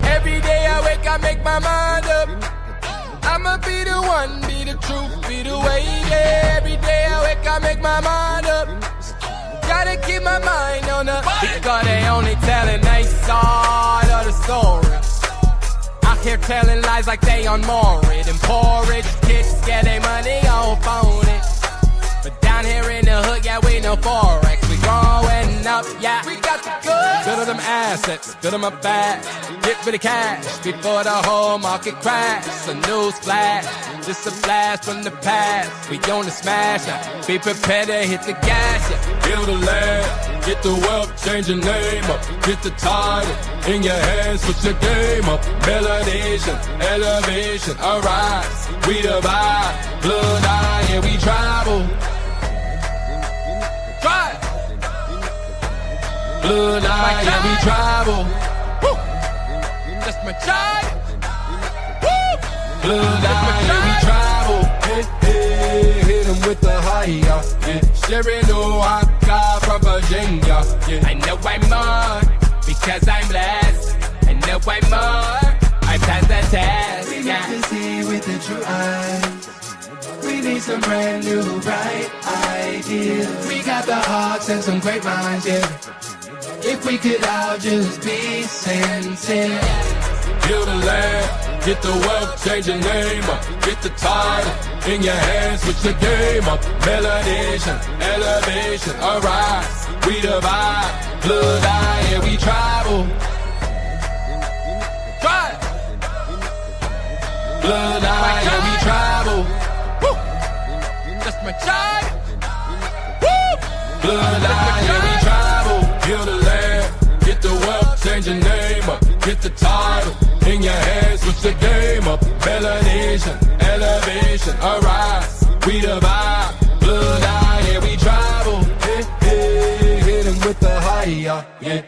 Every day I wake, I make my mind up. I'ma be the one, be the truth, be the way. Yeah. Every day I wake, I make my mind up. Gotta keep my mind on the because they only telling their side of the story. Out here telling lies like they on Morid. And poor rich kids get their money on phone it. But down here in the hood, yeah, we know Forex. We growing up, yeah. We got the good. Build them assets, build them up fast. Get rid of cash before the whole market crash. A news flash, just a blast from the past. We on the smash, be prepared to hit the gas, yeah. Build a land, get the wealth, change your name up. Get the title in your hands, put your game up. Melanation, elevation, arise. We the vibe, blood eye, yeah, we travel. Try. Blood eye, yeah, we travel. Woo. That's my child. Woo. Blood eye, yeah, we travel. Hey, hey, hit him with the higher, yeah. Sherry no Haka from Virginia, yeah. I know I'm more because I'm blessed. I know I'm more. I passed the test. We got to see with the true eyes. We need some brand new bright ideas. We got the hearts and some great minds, yeah. If we could all just be sincere. Build a land, get the wealth, change your name up. Get the title in your hands, put your game up. Melanation, elevation, arise. We the vibe, blood eye, yeah, we travel. Try. Blood eye, yeah, we travel. Woo. That's my child. Woo. Blood eye, yeah, we travel. Build a land, get the wealth, change your name up. Get the title in your hands, put your game up. Melanation, elevation, arise. We the vibe, blood eye, yeah, we travel. Hey, hey, hit him with the higher, yeah.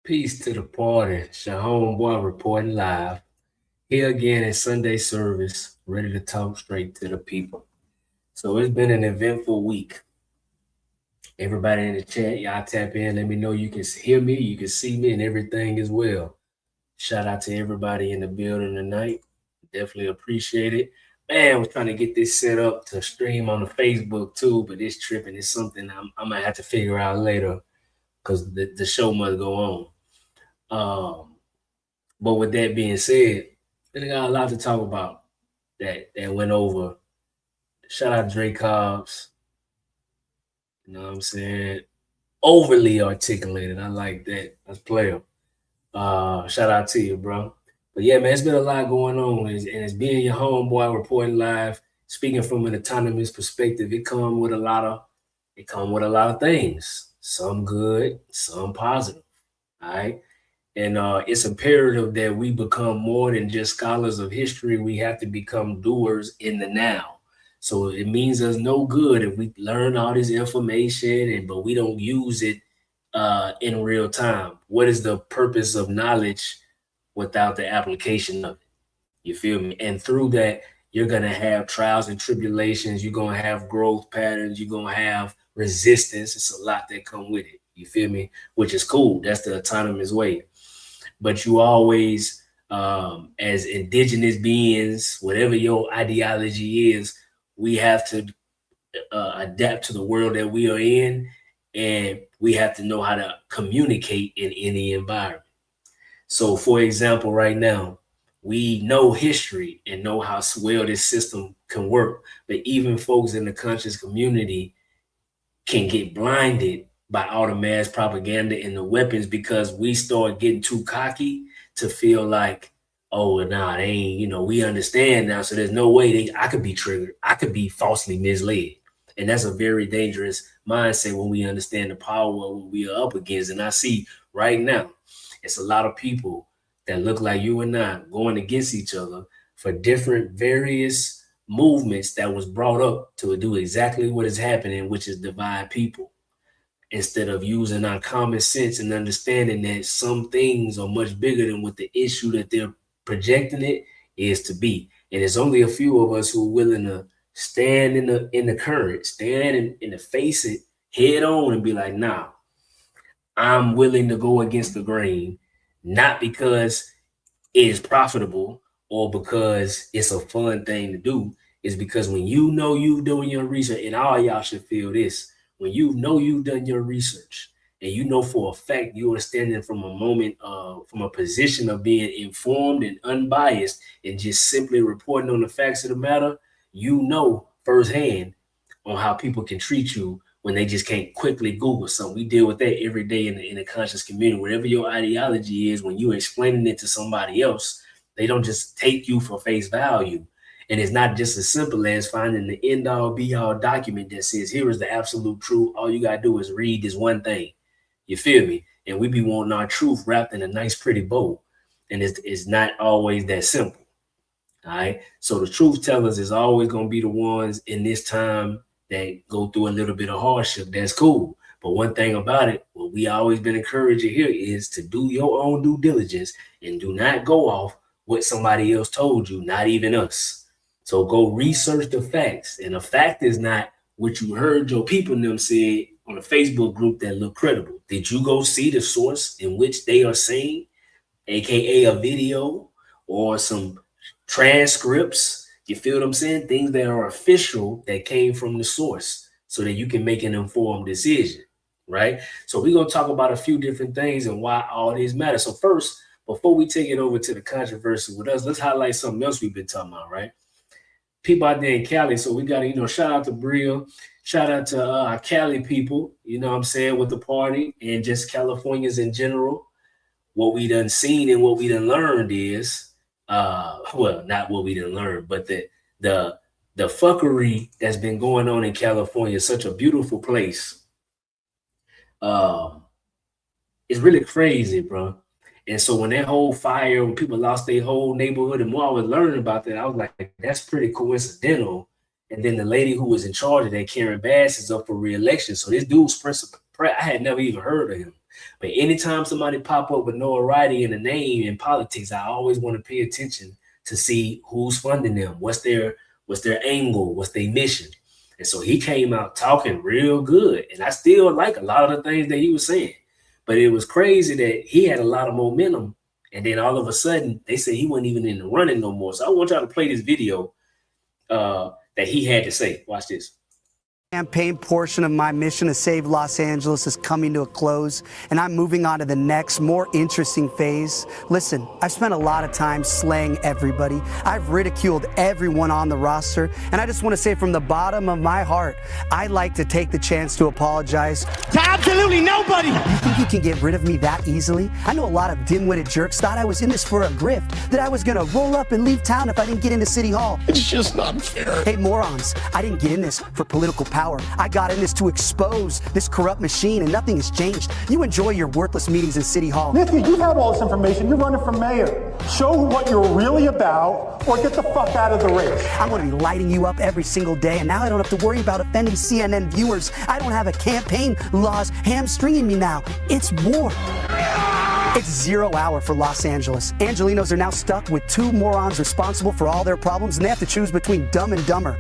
Peace to the party. It's your homeboy reporting live. Here again in Sunday service, ready to talk straight to the people. So it's been an eventful week. Everybody in the chat, y'all tap in. Let me know you can hear me, you can see me, and everything as well. Shout out to everybody in the building tonight. Definitely appreciate it. Man, we're trying to get this set up to stream on the Facebook too, but it's tripping. It's something I'm gonna have to figure out later because the show must go on. But with that being said, I got a lot to talk about that went over. Shout out Dre Cobbs. You know what I'm saying? Overly articulated. I like that. That's player. Shout out to you, bro. But yeah, man, it's been a lot going on, and it's being your homeboy reporting live, speaking from an autonomous perspective. It come with a lot of things. Some good, some positive. All right. And it's imperative that we become more than just scholars of history. We have to become doers in the now. So it means us no good if we learn all this information but we don't use it in real time. What is the purpose of knowledge without the application of it? You feel me? And through that, you're going to have trials and tribulations. You're going to have growth patterns. You're going to have resistance. It's a lot that come with it. You feel me? Which is cool. That's the autonomous way. But you always, as indigenous beings, whatever your ideology is, we have to adapt to the world that we are in, and we have to know how to communicate in any environment. So, for example, right now, we know history and know how well this system can work, but even folks in the conscious community can get blinded by all the mass propaganda and the weapons because we start getting too cocky to feel like, oh, nah, they ain't, we understand now, so there's no way I could be triggered. I could be falsely misled. And that's a very dangerous mindset when we understand the power of what we are up against. And I see right now, it's a lot of people that look like you and I going against each other for different various movements that was brought up to do exactly what is happening, which is divide people. Instead of using our common sense and understanding that some things are much bigger than what the issue that they're projecting it is to be. And it's only a few of us who are willing to stand in the current, stand in the face it head on and be like, nah, I'm willing to go against the grain, not because it is profitable or because it's a fun thing to do. It's because when you know you've done your research, and all y'all should feel this, when you know you've done your research and you know for a fact you are standing from a moment, from a position of being informed and unbiased and just simply reporting on the facts of the matter, you know firsthand on how people can treat you when they just can't quickly Google something. We deal with that every day in the conscious community. Whatever your ideology is, when you're explaining it to somebody else, they don't just take you for face value. And it's not just as simple as finding the end-all, be-all document that says, here is the absolute truth. All you got to do is read this one thing. You feel me? And we be wanting our truth wrapped in a nice, pretty bow. And it's not always that simple. All right? So the truth tellers is always going to be the ones in this time that go through a little bit of hardship. That's cool. But one thing about it, what we always been encouraging here is to do your own due diligence and do not go off what somebody else told you, not even us. So go research the facts. And the fact is not what you heard your people and them say on a Facebook group that look credible. Did you go see the source in which they are saying, aka a video or some transcripts? You feel what I'm saying? Things that are official that came from the source so that you can make an informed decision, right? So we're going to talk about a few different things and why all these matter. So first, before we take it over to the controversy with us, let's highlight something else we've been talking about, right? People out there in Cali. So we got to, shout out to Bria, shout out to our Cali people, what I'm saying, with the party and just Californians in general. What we done seen and what we done learned is, well, not what we done learned, but the fuckery that's been going on in California is such a beautiful place. It's really crazy, bro. And so when that whole fire, when people lost their whole neighborhood, and more I was learning about that, I was like, that's pretty coincidental. And then the lady who was in charge of that, Karen Bass, is up for re-election. So this dude's I had never even heard of him. But anytime somebody pop up with notoriety in a name in politics, I always want to pay attention to see who's funding them, what's their angle, what's their mission. And so he came out talking real good. And I still like a lot of the things that he was saying. But it was crazy that he had a lot of momentum. And then all of a sudden, they said he wasn't even in the running no more. So I want y'all to play this video that he had to say. Watch this. Campaign portion of my mission to save Los Angeles is coming to a close, and I'm moving on to the next, more interesting phase. Listen, I've spent a lot of time slaying everybody. I've ridiculed everyone on the roster, and I just want to say from the bottom of my heart, I'd like to take the chance to apologize to absolutely nobody. You think you can get rid of me that easily? I know a lot of dim-witted jerks thought I was in this for a grift, that I was gonna roll up and leave town if I didn't get into City Hall. It's just not fair. Hey, morons, I didn't get in this for political power. I got in this to expose this corrupt machine, and nothing has changed. You enjoy your worthless meetings in City Hall. Nithya, you have all this information. You're running for mayor. Show what you're really about, or get the fuck out of the race. I'm going to be lighting you up every single day, and now I don't have to worry about offending CNN viewers. I don't have a campaign laws hamstringing me now. It's war. It's 0 hour for Los Angeles. Angelinos are now stuck with 2 morons responsible for all their problems, and they have to choose between dumb and dumber.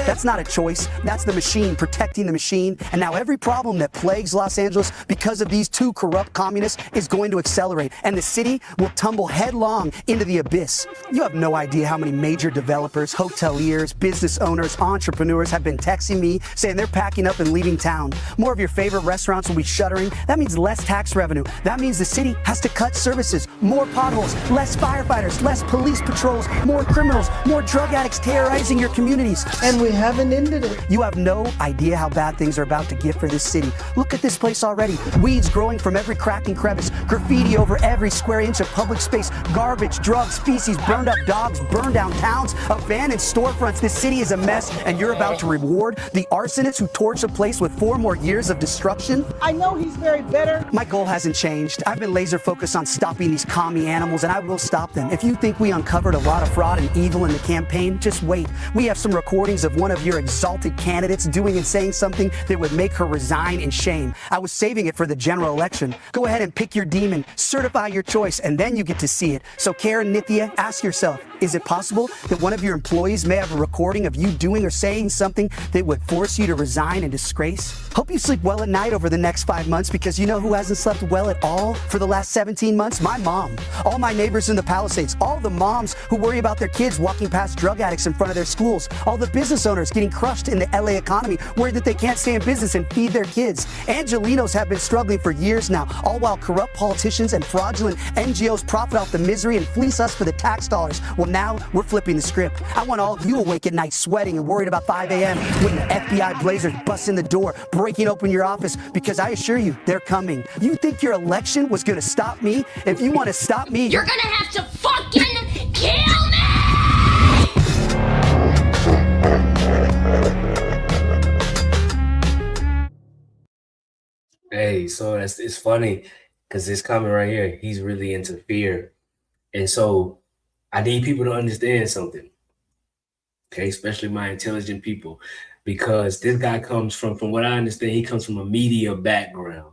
That's not a choice. That's the machine protecting the machine. And now every problem that plagues Los Angeles because of these 2 corrupt communists is going to accelerate, and the city will tumble headlong into the abyss. You have no idea how many major developers, hoteliers, business owners, entrepreneurs have been texting me saying they're packing up and leaving town. More of your favorite restaurants will be shuttering. That means less tax revenue. That means the city has to cut services, more potholes, less firefighters, less police patrols, more criminals, more drug addicts terrorizing your communities. And we haven't ended it. You have no idea how bad things are about to get for this city. Look at this place already. Weeds growing from every crack and crevice, graffiti over every square inch of public space, garbage, drugs, feces, burned up dogs, burned down towns, abandoned storefronts. This city is a mess, and you're about to reward the arsonists who torched the place with 4 more years of destruction? I know he's very bitter. My goal hasn't changed. I've been laser focused on stopping these commie animals, and I will stop them. If you think we uncovered a lot of fraud and evil in the campaign, just wait. We have some recordings of one of your exalted candidates doing and saying something that would make her resign in shame. I was saving it for the general election. Go ahead and pick your demon, certify your choice, and then you get to see it. So Karen, Nithya, ask yourself, is it possible that one of your employees may have a recording of you doing or saying something that would force you to resign in disgrace? Hope you sleep well at night over the next 5 months, because you know who hasn't slept well at all for the last 17 months? My mom. All my neighbors in the Palisades, all the moms who worry about their kids walking past drug addicts in front of their schools, all the business owners getting crushed in the LA economy, worried that they can't stay in business and feed their kids. Angelinos have been struggling for years now, all while corrupt politicians and fraudulent NGOs profit off the misery and fleece us for the tax dollars. Well, now we're flipping the script. I want all of you awake at night sweating and worried about 5 a.m. when the FBI blazers bust in the door, breaking open your office, because I assure you, they're coming. You think your election was going to stop me? If you want to stop me, you're going to have to fucking kill me! Hey, so it's funny because this comment right here, he's really into fear. And so I need people to understand something, okay, especially my intelligent people, because this guy comes from what I understand, he comes from a media background.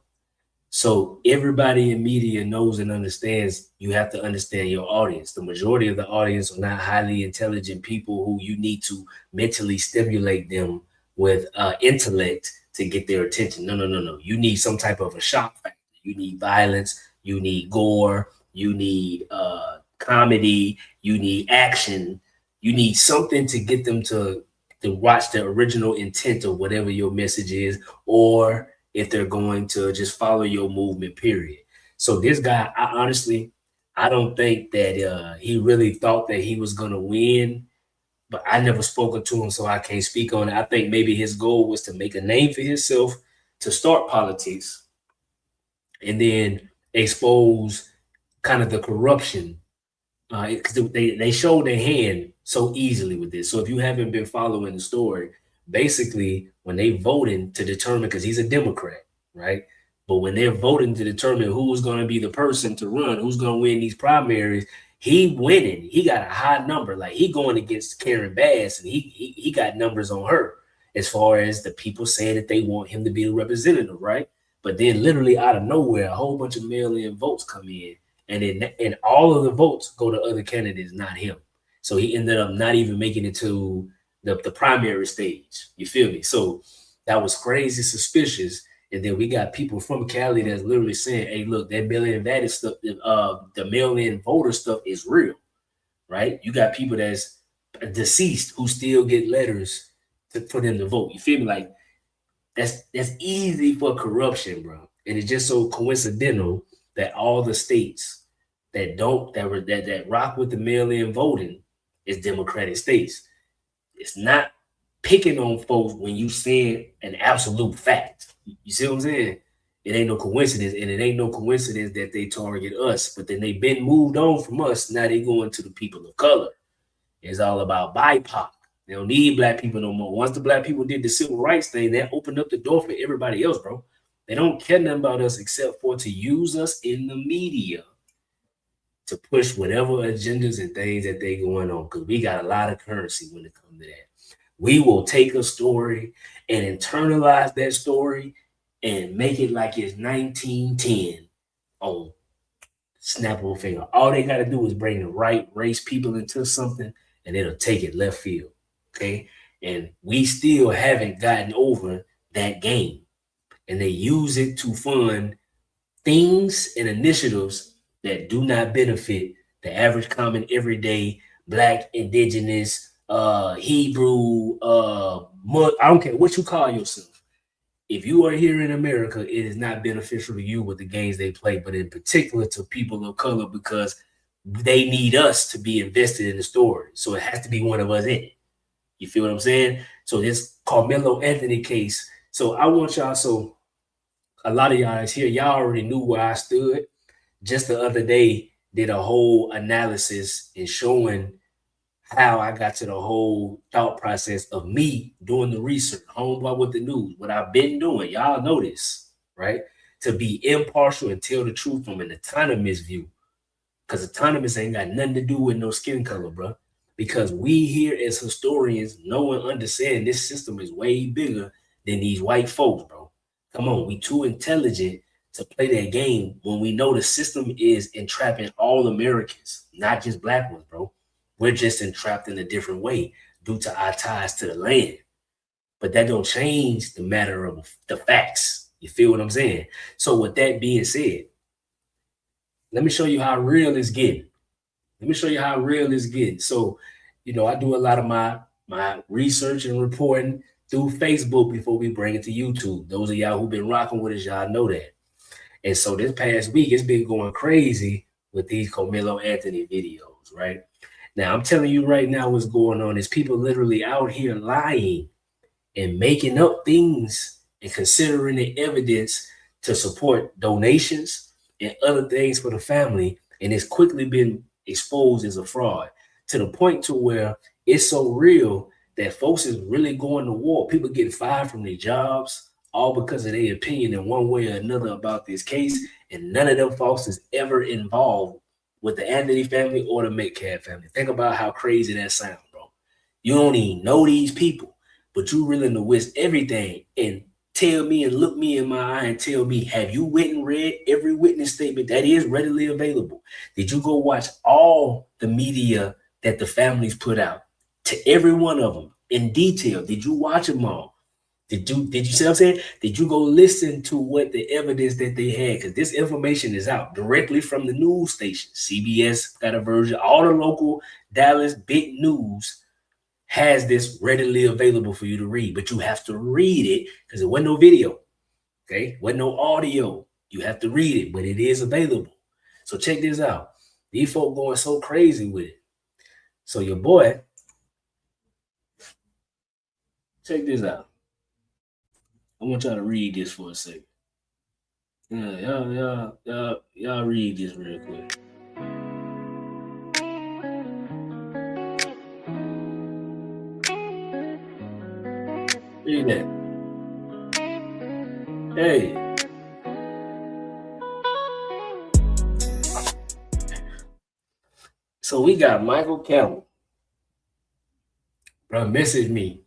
So everybody in media knows and understands you have to understand your audience. The majority of the audience are not highly intelligent people who you need to mentally stimulate them with intellect to get their attention. No. You need some type of a shock factor. You need violence. You need gore. You need comedy. You need action. You need something to get them to watch the original intent of whatever your message is, or if they're going to just follow your movement, period. So this guy, I don't think that he really thought that he was going to win, but I never spoken to him, so I can't speak on it. I think maybe his goal was to make a name for himself, to start politics, and then expose kind of the corruption, because they showed their hand so easily with this. So if you haven't been following the story, basically when they voting to determine, because he's a Democrat, right? But when they're voting to determine who's going to be the person to run, who's going to win these primaries, he winning. He got a high number. Like, he going against Karen Bass, and he got numbers on her as far as the people saying that they want him to be the representative, right? But then literally out of nowhere, a whole bunch of mail-in votes come in, and all of the votes go to other candidates, not him. So he ended up not even making it to the primary stage. You feel me? So that was crazy suspicious. And then we got people from Cali that's literally saying, hey, look, that mail-in voter stuff, the mail-in voter stuff is real, right? You got people that's deceased who still get letters for them to vote. You feel me? Like that's easy for corruption, bro. And it's just so coincidental that all the states that rock with the mail-in voting is Democratic states. It's not picking on folks when you saying an absolute fact. You see what I'm saying? It ain't no coincidence, and it ain't no coincidence that they target us. But then they've been moved on from us. Now they going to the people of color. It's all about BIPOC. They don't need black people no more. Once the black people did the civil rights thing, that opened up the door for everybody else, bro. They don't care nothing about us except for to use us in the media to push whatever agendas and things that they going on, because we got a lot of currency when it comes to that. We will take a story and internalize that story and make it like it's 1910 on snap of a finger. All they got to do is bring the right race people into something and it'll take it left field, okay? And we still haven't gotten over that game. And they use it to fund things and initiatives that do not benefit the average, common, everyday Black, Indigenous, Hebrew, I don't care what you call yourself. If you are here in America, it is not beneficial to you with the games they play, but in particular to people of color, because they need us to be invested in the story. So it has to be one of us in it. You feel what I'm saying? So this Carmelo Anthony case. So I want y'all, so a lot of y'all is here, y'all already knew where I stood. Just the other day, did a whole analysis in showing how I got to the whole thought process of me doing the research, homeboy with the news, what I've been doing. Y'all know this, right? To be impartial and tell the truth from an autonomous view. Because autonomous ain't got nothing to do with no skin color, bro. Because we here as historians know and understand this system is way bigger than these white folks, bro. Come on, we too intelligent to play that game when we know the system is entrapping all Americans, not just black ones, bro. We're just entrapped in a different way due to our ties to the land. But that don't change the matter of the facts. You feel what I'm saying? So with that being said, let me show you how real it's getting. So, you know, I do a lot of my research and reporting through Facebook before we bring it to YouTube. Those of y'all who've been rocking with us, y'all know that. And so this past week, it's been going crazy with these Carmelo Anthony videos, right? Now, I'm telling you right now what's going on is people literally out here lying and making up things and considering the evidence to support donations and other things for the family. And it's quickly been exposed as a fraud to the point to where it's so real that folks is really going to war. People getting fired from their jobs, all because of their opinion in one way or another about this case. And none of them folks is ever involved with the Anthony family or the Metcalf family. Think about how crazy that sounds, bro. You don't even know these people, but you willing to risk everything and tell me and look me in my eye and tell me, have you went and read every witness statement that is readily available? Did you go watch all the media that the families put out to every one of them in detail? Did you watch them all? Did you see what I'm saying? Did you go listen to what the evidence that they had? Because this information is out directly from the news station. CBS got a version. All the local Dallas big news has this readily available for you to read, but you have to read it because there wasn't no video. Okay, wasn't no audio. You have to read it, but it is available. So check this out. These folk going so crazy with it. So your boy, check this out. I want y'all to read this for a second. Y'all read this real quick. Read that. Hey. So we got Michael Campbell. Bro, message me.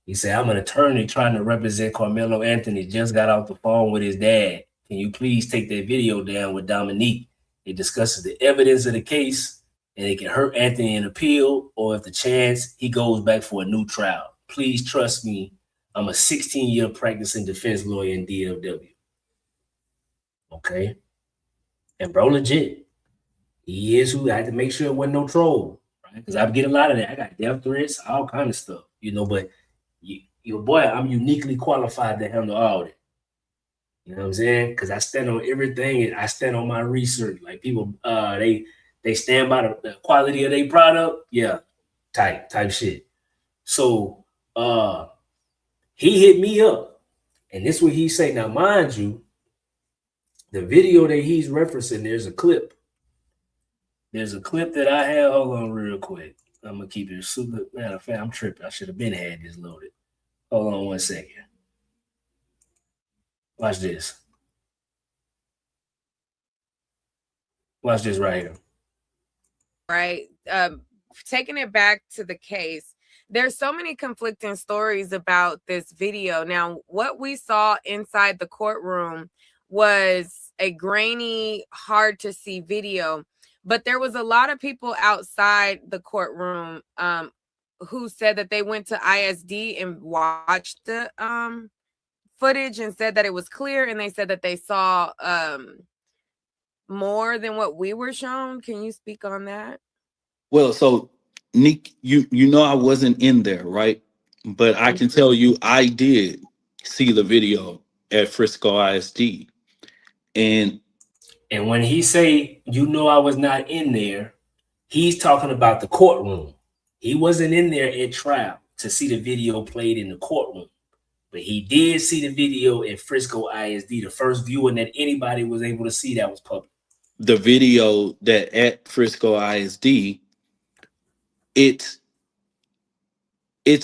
He said, I'm an attorney trying to represent Carmelo Anthony. Just got off the phone with his dad. Can you please take that video down with Dominique? It discusses the evidence of the case and it can hurt Anthony in appeal, or if the chance he goes back for a new trial. Please trust me. I'm a 16-year practicing defense lawyer in DFW. Okay. And bro, legit. He is who I had to make sure it wasn't no troll, right? Because I get a lot of that. I got death threats, all kind of stuff, but your boy, I'm uniquely qualified to handle all that. You know what I'm saying? Because I stand on everything, and I stand on my research. Like people, they stand by the quality of their product. Yeah, type shit. So he hit me up, and this is what he say. Now, mind you, the video that he's referencing, there's a clip. There's a clip that I have. Hold on real quick. I'm going to keep it super. Matter of fact, I'm tripping. I should have been had this loaded. Hold on 1 second. Watch this. Watch this right here. Right. Taking it back to the case, there's so many conflicting stories about this video. Now, what we saw inside the courtroom was a grainy, hard to see video. But there was a lot of people outside the courtroom who said that they went to ISD and watched the footage and said that it was clear, and they said that they saw more than what we were shown. Can you speak on that? Well, so Nick, you know I wasn't in there, right? But I can tell you I did see the video at Frisco ISD. And when he say, I was not in there, he's talking about the courtroom. He wasn't in there at trial to see the video played in the courtroom. But he did see the video at Frisco ISD, the first viewing that anybody was able to see that was public. The video that at Frisco ISD, it's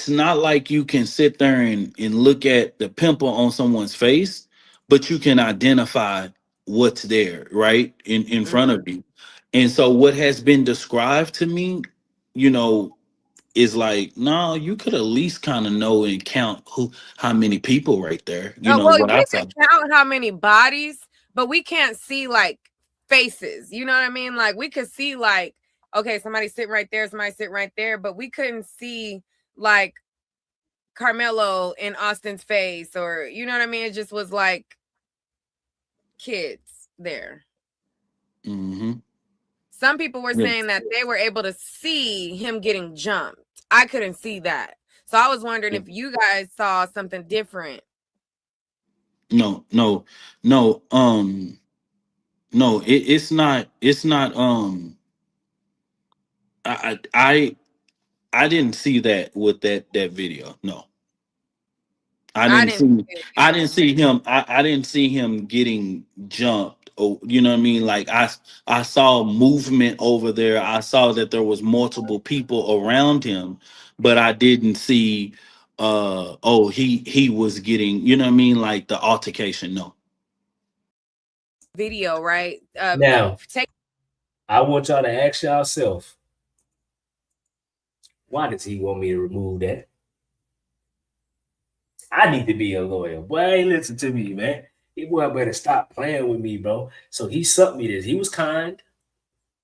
not like you can sit there and look at the pimple on someone's face, but you can identify what's there, right? In front of you. And so what has been described to me, is like, no, you could at least kind of know and count how many people right there. We can count how many bodies, but we can't see like faces. You know what I mean? Like we could see like, okay, somebody sitting right there, somebody sitting right there, but we couldn't see like Carmelo in Austin's face, or you know what I mean? It just was like kids there. Mm-hmm. Some people were saying that they were able to see him getting jumped. I couldn't see that. So I was wondering if you guys saw something different. No. It's not. I didn't see that with that video. No. I didn't see him getting jumped. Or, you know what I mean? Like I saw movement over there. I saw that there was multiple people around him, but I didn't see he was getting, you know what I mean, like the altercation. No. Video, right? Now I want y'all to ask yourself, why does he want me to remove that? I need to be a lawyer. Boy, listen to me, man. He boy better stop playing with me, bro. So he sucked me this. He was kind.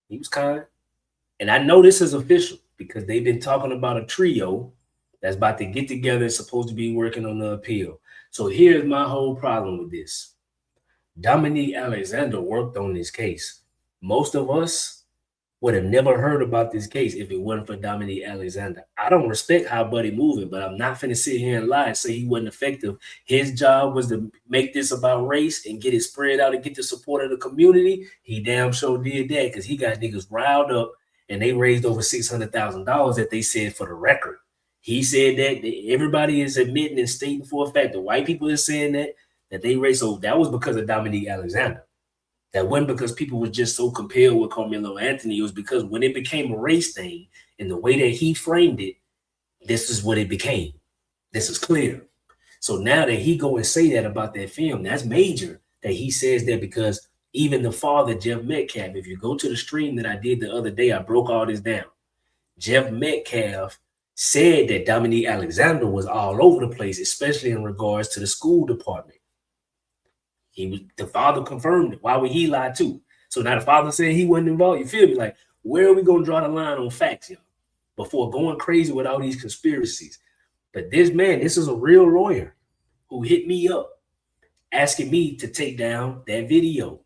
And I know this is official because they've been talking about a trio that's about to get together and supposed to be working on the appeal. So here's my whole problem with this. Dominique Alexander worked on this case. Most of us would have never heard about this case if it wasn't for Dominique Alexander. I don't respect how Buddy moving, but I'm not finna sit here and lie and say he wasn't effective. His job was to make this about race and get it spread out and get the support of the community. He damn sure did that because he got niggas riled up and they raised over $600,000 that they said for the record. He said that everybody is admitting and stating for a fact. The white people are saying that they raised. So that was because of Dominique Alexander. That wasn't because people were just so compelled with Carmelo Anthony. It was because when it became a race thing and the way that he framed it, this is what it became. This is clear. So now that he go and say that about that film, that's major that he says that, because even the father, Jeff Metcalf, if you go to the stream that I did the other day, I broke all this down. Jeff Metcalf said that Dominique Alexander was all over the place, especially in regards to the school department. The father confirmed it. Why would he lie too? So now the father said he wasn't involved. You feel me? Like, Where are we going to draw the line on facts, y'all, before going crazy with all these conspiracies? But this man, this is a real lawyer who hit me up asking me to take down that video,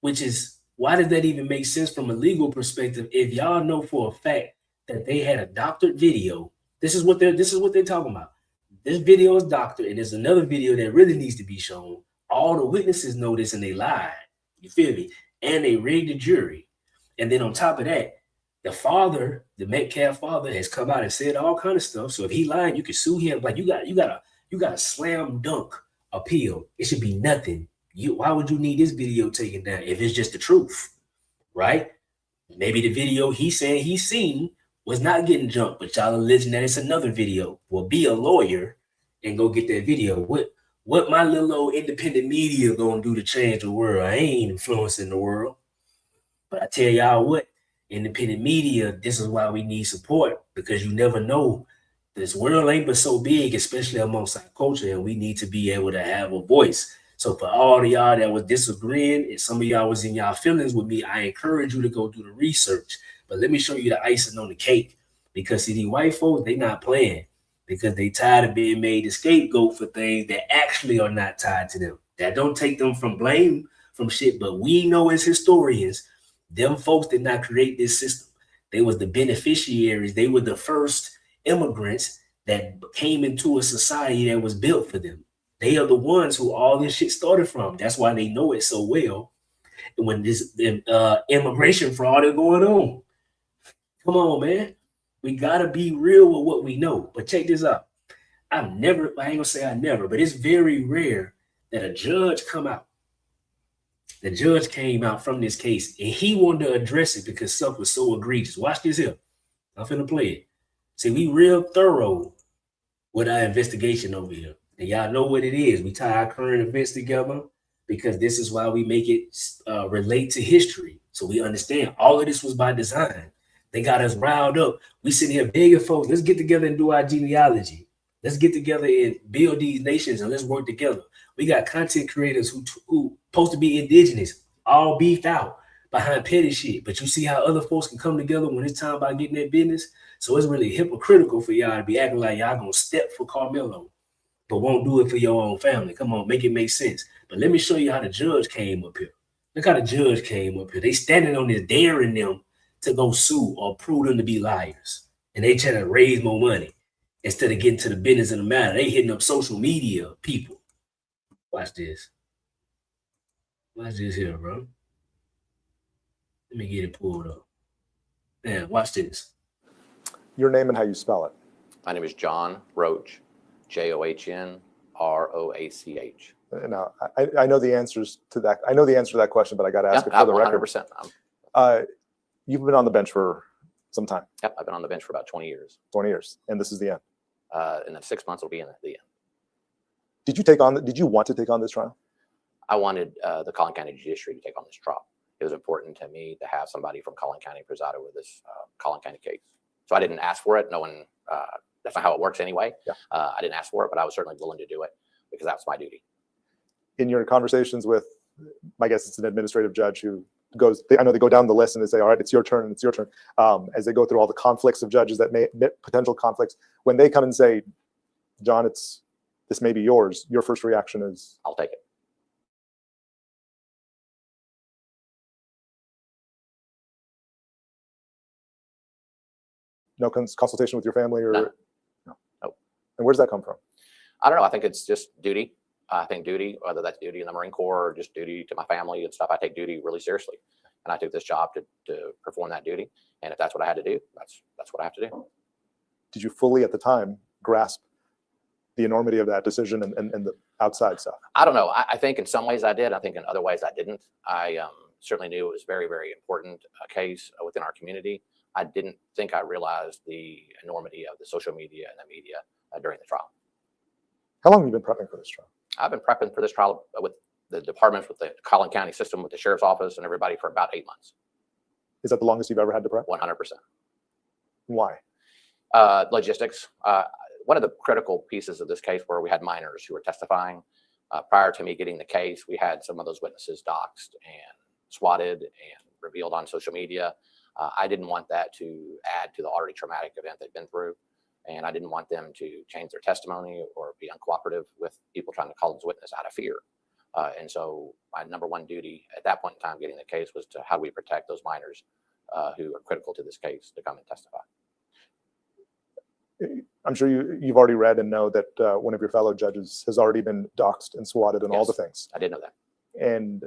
which is, why does that even make sense from a legal perspective? If y'all know for a fact that they had a doctored video, this is what they're talking about. This video is doctored, and there's another video that really needs to be shown. All the witnesses know this and they lied. You feel me? And they rigged the jury. And then on top of that, the father, the Metcalf father, has come out and said all kind of stuff. So if he lied, you can sue him. Like you got a slam dunk appeal. It should be nothing. Why would you need this video taken down if it's just the truth, right? Maybe the video he said he seen was not getting jumped, but y'all alleging that it's another video. Well, be a lawyer and go get that video. What my little old independent media gonna do to change the world? I ain't influencing the world. But I tell y'all what, independent media, this is why we need support, because you never know. This world ain't but so big, especially amongst our culture, and we need to be able to have a voice. So for all of y'all that was disagreeing, and some of y'all was in y'all feelings with me, I encourage you to go do the research. But let me show you the icing on the cake, because see, these white folks, they not playing, because they tired of being made the scapegoat for things that actually are not tied to them. That don't take them from blame from shit, but we know as historians, them folks did not create this system. They was the beneficiaries. They were the first immigrants that came into a society that was built for them. They are the ones who all this shit started from. That's why they know it so well. And when this immigration fraud is going on, come on, man. We gotta be real with what we know. But check this out. I ain't gonna say I never, but it's very rare that a judge come out. The judge came out from this case and he wanted to address it because stuff was so egregious. Watch this here. I'm finna play it. See, we real thorough with our investigation over here. And y'all know what it is. We tie our current events together because this is why we make it relate to history. So we understand all of this was by design. They got us riled up. We sitting here begging folks, let's get together and do our genealogy. Let's get together and build these nations and let's work together. We got content creators who supposed to be indigenous, all beefed out behind petty shit. But you see how other folks can come together when it's time about getting that business. So it's really hypocritical for y'all to be acting like y'all gonna step for Carmelo, but won't do it for your own family. Come on, make it make sense. But let me show you how the judge came up here. Look how the judge came up here. They standing on this, daring them to go sue or prove them to be liars. And they trying to raise more money instead of getting to the business of the matter. They hitting up social media people. Watch this. Watch this here, bro. Let me get it pulled up. Man, watch this. Your name and how you spell it. My name is John Roach, John Roach. Now, I know the answers to that. I know the answer to that question, but I got to ask it for the record. 100%. You've been on the bench for some time. Yep, I've been on the bench for about 20 years. 20 years, and this is the end. In the 6 months, it'll be in the end. Did you want to take on this trial? I wanted the Collin County Judiciary to take on this trial. It was important to me to have somebody from Collin County preside over this Collin County case. So I didn't ask for it. No one, that's not how it works anyway. Yeah. I didn't ask for it, but I was certainly willing to do it because that was my duty. In your conversations with, I guess it's an administrative judge who goes, I know they go down the list and they say, all right, it's your turn, it's your turn. As they go through all the conflicts of judges that may potential conflicts, when they come and say, John, this may be yours, your first reaction is? I'll take it. No consultation with your family or? No. And where does that come from? I don't know. I think it's just duty. I think duty, whether that's duty in the Marine Corps or just duty to my family and stuff, I take duty really seriously. And I took this job to perform that duty. And if that's what I had to do, that's what I have to do. Did you fully at the time grasp the enormity of that decision and the outside stuff? I don't know. I think in some ways I did. I think in other ways I didn't. I certainly knew it was very, very important case within our community. I didn't think I realized the enormity of the social media and the media during the trial. How long have you been prepping for this trial? I've been prepping for this trial with the departments, with the Collin County system, with the sheriff's office and everybody for about 8 months. Is that the longest you've ever had to prep? 100%. Why? Logistics. One of the critical pieces of this case where we had minors who were testifying. Prior to me getting the case, we had some of those witnesses doxxed and swatted and revealed on social media. I didn't want that to add to the already traumatic event they've been through. And I didn't want them to change their testimony or be uncooperative with people trying to call as witness out of fear. And so my number one duty at that point in time getting the case was to how do we protect those minors who are critical to this case to come and testify. I'm sure you've already read and know that one of your fellow judges has already been doxxed and swatted and all the things. I did know that. And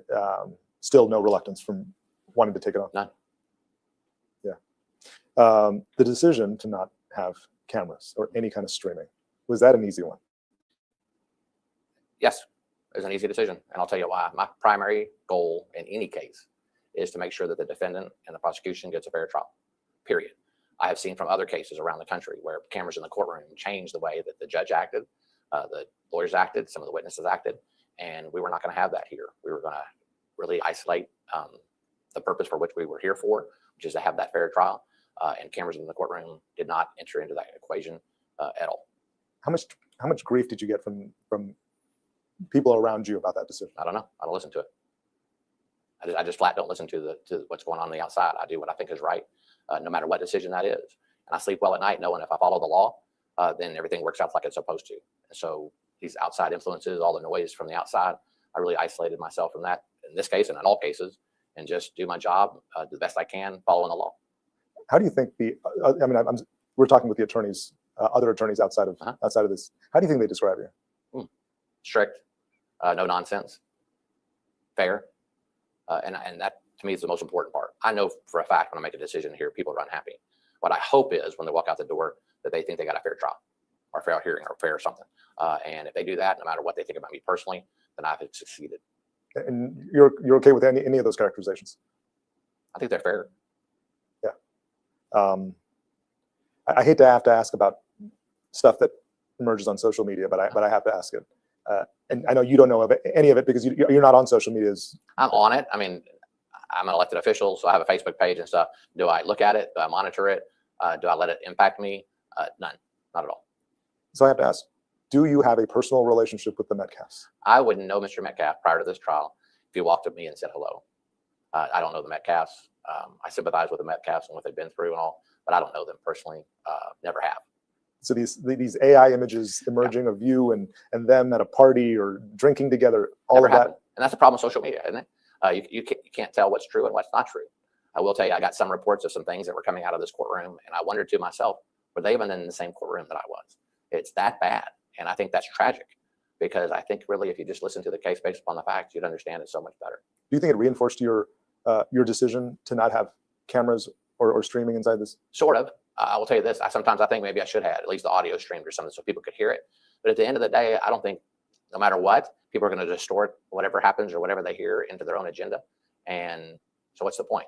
still no reluctance from wanting to take it on. None. Yeah. The decision to not have cameras or any kind of streaming, was that an easy one? Yes, it was an easy decision, and I'll tell you why. My primary goal in any case is to make sure that the defendant and the prosecution gets a fair trial, period. I have seen from other cases around the country where cameras in the courtroom changed the way that the judge acted, the lawyers acted, some of the witnesses acted, and we were not going to have that here. We were going to really isolate the purpose for which we were here for, which is to have that fair trial. And cameras in the courtroom did not enter into that equation at all. How much grief did you get from people around you about that decision? I don't know. I don't listen to it. I just flat don't listen to what's going on the outside. I do what I think is right, no matter what decision that is. And I sleep well at night knowing if I follow the law, then everything works out like it's supposed to. And so these outside influences, all the noise from the outside, I really isolated myself from that in this case and in all cases, and just do my job the best I can following the law. How do you think we're talking with the attorneys, other attorneys outside of this. How do you think they describe you? Strict, no nonsense, fair, and that to me is the most important part. I know for a fact when I make a decision here, people are unhappy. What I hope is when they walk out the door that they think they got a fair trial, or fair hearing, or fair something. And if they do that, no matter what they think about me personally, then I've succeeded. And you're okay with any of those characterizations? I think they're fair. I hate to have to ask about stuff that emerges on social media, but I have to ask it. And I know you don't know of any of it because you're not on social media. I'm on it. I mean, I'm an elected official, so I have a Facebook page and stuff. Do I look at it? Do I monitor it? Do I let it impact me? None, not at all. So I have to ask, do you have a personal relationship with the Metcalfs? I wouldn't know Mr. Metcalf prior to this trial if he walked up to me and said hello. I don't know the Metcalfs. I sympathize with the Metcalfs and what they've been through and all, but I don't know them personally. Never have. So these AI images emerging of you and them at a party or drinking together, all Never of that. happened. And that's the problem with social media, isn't it? You can't tell what's true and what's not true. I will tell you, I got some reports of some things that were coming out of this courtroom, and I wondered to myself, were they even in the same courtroom that I was? It's that bad, and I think that's tragic because I think really if you just listen to the case based upon the facts, you'd understand it so much better. Do you think it reinforced your decision to not have cameras or streaming inside this? Sort of. I will tell you this. Sometimes I think maybe I should have at least the audio streamed or something so people could hear it. But at the end of the day, I don't think no matter what, people are going to distort whatever happens or whatever they hear into their own agenda. And so what's the point?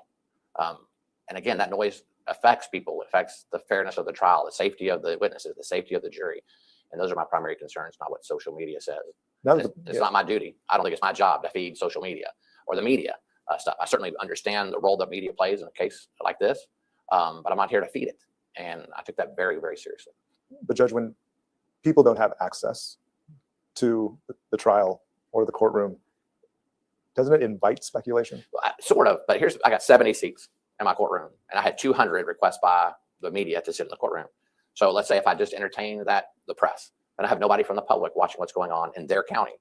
And again, that noise affects people, affects the fairness of the trial, the safety of the witnesses, the safety of the jury. And those are my primary concerns, not what social media says. It's not my duty. I don't think it's my job to feed social media or the media stuff. I certainly understand the role that media plays in a case like this, but I'm not here to feed it. And I took that very, very seriously. But Judge, when people don't have access to the trial or the courtroom, doesn't it invite speculation? Well, sort of, but I got 70 seats in my courtroom, and I had 200 requests by the media to sit in the courtroom. So let's say if I just entertain the press, then I have nobody from the public watching what's going on in their county.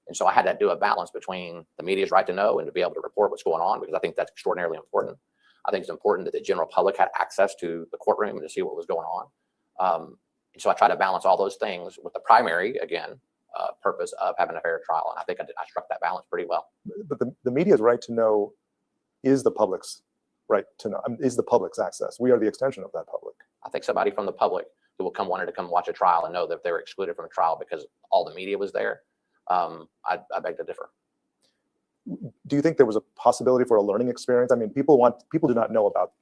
And so I had to do a balance between the media's right to know and to be able to report what's going on, because I think that's extraordinarily important. I think it's important that the general public had access to the courtroom and to see what was going on. And so I try to balance all those things with the primary, again, purpose of having a fair trial. And I think I struck that balance pretty well. But the media's right to know is the public's right to know, is the public's access. We are the extension of that public. I think somebody from the public who wanted to come watch a trial and know that they were excluded from a trial because all the media was there, I beg to differ. Do you think there was a possibility for a learning experience? I mean, people do not know about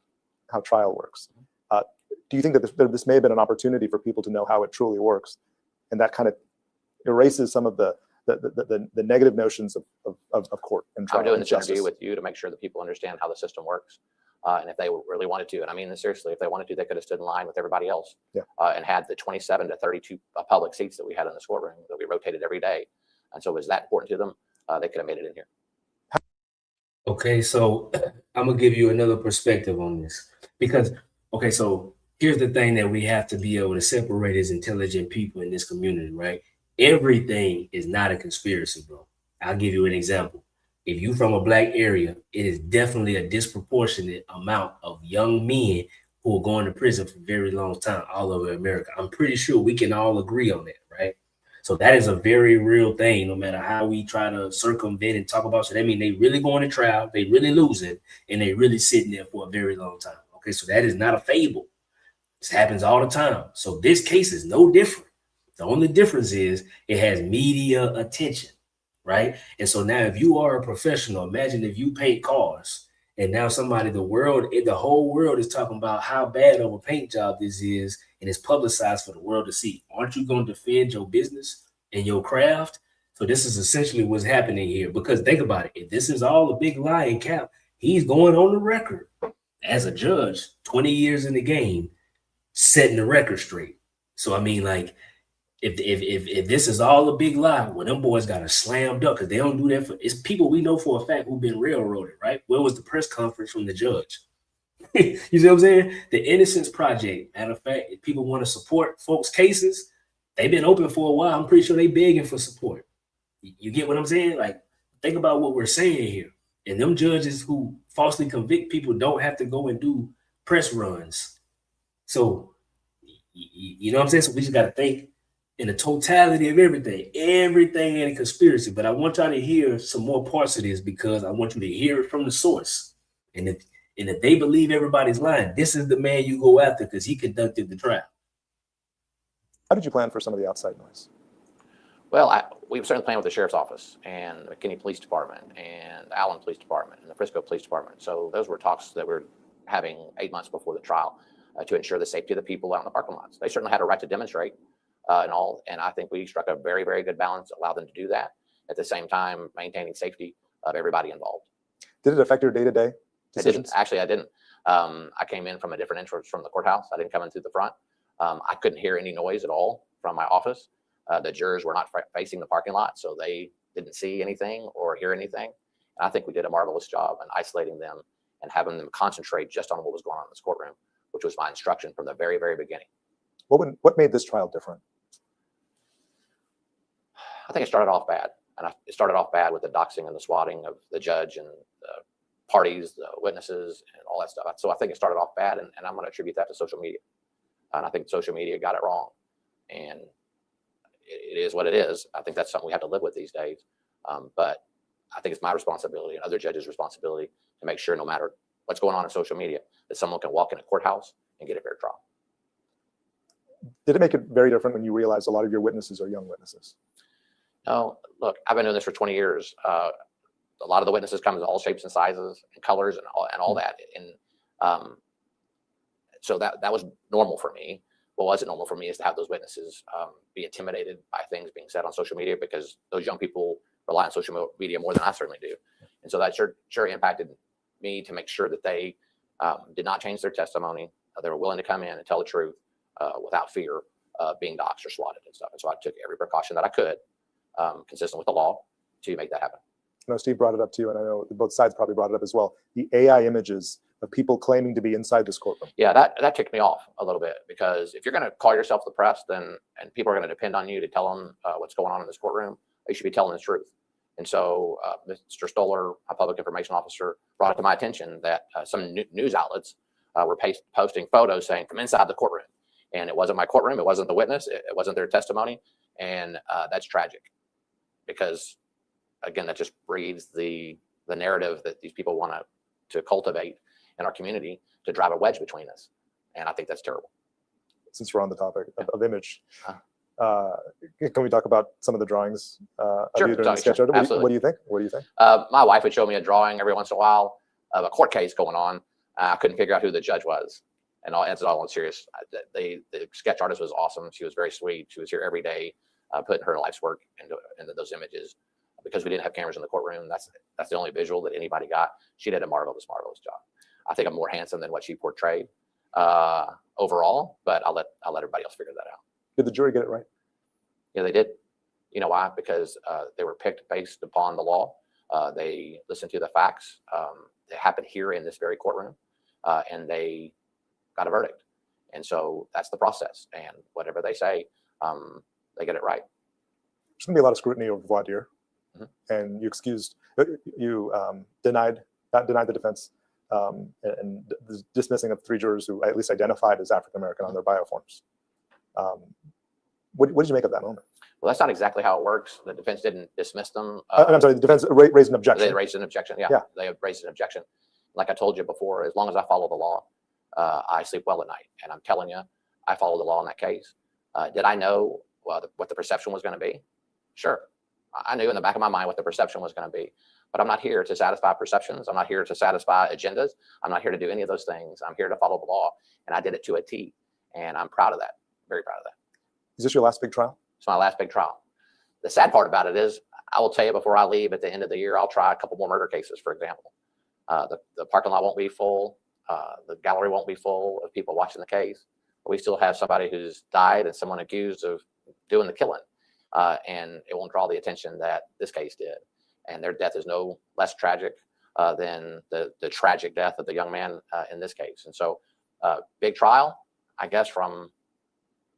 how trial works. Do you think that this may have been an opportunity for people to know how it truly works, and that kind of erases some of the negative notions of court and trial? I'm doing this interview with you to make sure that people understand how the system works, and if they really wanted to, and I mean this seriously, if they wanted to, they could have stood in line with everybody else, and had the 27 to 32 public seats that we had in this courtroom that we rotated every day. And so, was that important to them? They could have made it in here. Okay, so I'm gonna give you another perspective on this because, okay, so here's the thing that we have to be able to separate as intelligent people in this community, right? Everything is not a conspiracy, bro. I'll give you an example. If you from a black area, it is definitely a disproportionate amount of young men who are going to prison for a very long time all over America. I'm pretty sure we can all agree on that, right? So that is a very real thing, no matter how we try to circumvent and talk about. So that means they really going to trial, they really losing, and they really sitting there for a very long time. Okay, so that is not a fable. This happens all the time. So this case is no different. The only difference is it has media attention, right? And so now if you are a professional, imagine if you paint cars and now somebody, the whole world is talking about how bad of a paint job this is, and it's publicized for the world to see. Aren't you going to defend your business and your craft? So this is essentially what's happening here. Because think about it, if this is all a big lie and cap, he's going on the record as a judge, 20 years in the game, setting the record straight. So I mean, like, if this is all a big lie, well, them boys got a slam dunk because they don't do that. It's people we know for a fact who've been railroaded, right? Where was the press conference from the judge? You see what I'm saying? The Innocence Project, matter of fact, if people want to support folks' cases, they've been open for a while. I'm pretty sure they begging for support. You get what I'm saying? Like, think about what we're saying here. And them judges who falsely convict people don't have to go and do press runs. So, you know what I'm saying? So we just got to think in the totality of everything ain't a conspiracy. But I want y'all to hear some more parts of this because I want you to hear it from the source. And if they believe everybody's lying, this is the man you go after because he conducted the trial. How did you plan for some of the outside noise? Well, we were certainly playing with the Sheriff's Office and the McKinney Police Department and the Allen Police Department and the Frisco Police Department. So those were talks that we were having 8 months before the trial to ensure the safety of the people out in the parking lots. They certainly had a right to demonstrate and all, and I think we struck a very, very good balance, allowed them to do that, at the same time maintaining safety of everybody involved. Did it affect your day-to-day decisions? Actually, I didn't. I came in from a different entrance from the courthouse. I didn't come in through the front. I couldn't hear any noise at all from my office. The jurors were not facing the parking lot, so they didn't see anything or hear anything. And I think we did a marvelous job in isolating them and having them concentrate just on what was going on in this courtroom, which was my instruction from the very, very beginning. What made this trial different? I think it started off bad. And it started off bad with the doxing and the swatting of the judge and the parties, the witnesses, and all that stuff. So I think it started off bad, and I'm going to attribute that to social media. And I think social media got it wrong. And it is what it is. I think that's something we have to live with these days. But I think it's my responsibility and other judges' responsibility to make sure no matter what's going on in social media, that someone can walk in a courthouse and get a fair trial. Did it make it very different when you realized a lot of your witnesses are young witnesses? No, look, I've been doing this for 20 years. A lot of the witnesses come in all shapes and sizes and colors and all that. And so that was normal for me. What wasn't normal for me is to have those witnesses be intimidated by things being said on social media, because those young people rely on social media more than I certainly do. And so that sure impacted me to make sure that they did not change their testimony. They were willing to come in and tell the truth without fear of being doxxed or swatted and stuff. And so I took every precaution that I could, consistent with the law, to make that happen. I know Steve brought it up too, and I know both sides probably brought it up as well. The AI images of people claiming to be inside this courtroom. Yeah, that ticked me off a little bit, because if you're going to call yourself the press, and people are going to depend on you to tell them what's going on in this courtroom, you should be telling the truth. And so Mr. Stoller, a public information officer, brought it to my attention that some news outlets were posting photos saying from inside the courtroom. And it wasn't my courtroom. It wasn't the witness. It wasn't their testimony. And that's tragic, because, again, that just breeds the narrative that these people want to cultivate in our community to drive a wedge between us. And I think that's terrible. Since we're on the topic of image, can we talk about some of the drawings of you during the sketch? Absolutely. What do you think? What do you think? My wife would show me a drawing every once in a while of a court case going on. I couldn't figure out who the judge was. And it's all on serious. The sketch artist was awesome. She was very sweet. She was here every day, putting her life's work into those images. Because we didn't have cameras in the courtroom, that's the only visual that anybody got. She did a marvelous job. I think I'm more handsome than what she portrayed overall, but I'll let everybody else figure that out. Did the jury get it right? Yeah, they did. You know why? Because they were picked based upon the law. They listened to the facts. It happened here in this very courtroom, and they got a verdict. And so that's the process. And whatever they say, they get it right. There's going to be a lot of scrutiny over voir dire, and you denied the defense, and the dismissing of 3 jurors who at least identified as African American on their bioforms. What did you make of that moment? Well, that's not exactly how it works. The defense didn't dismiss them. I'm sorry, the defense raised an objection. They raised an objection. Yeah, they raised an objection. Like I told you before, as long as I follow the law, I sleep well at night. And I'm telling you, I follow the law in that case. Did I know what the perception was going to be? Sure. I knew in the back of my mind what the perception was going to be. But I'm not here to satisfy perceptions. I'm not here to satisfy agendas. I'm not here to do any of those things. I'm here to follow the law. And I did it to a T. And I'm proud of that. Very proud of that. Is this your last big trial? It's my last big trial. The sad part about it is, I will tell you before I leave at the end of the year, I'll try a couple more murder cases, for example. The parking lot won't be full. The gallery won't be full of people watching the case. We still have somebody who's died and someone accused of doing the killing. And it won't draw the attention that this case did. And their death is no less tragic than the tragic death of the young man in this case. And so big trial, I guess, from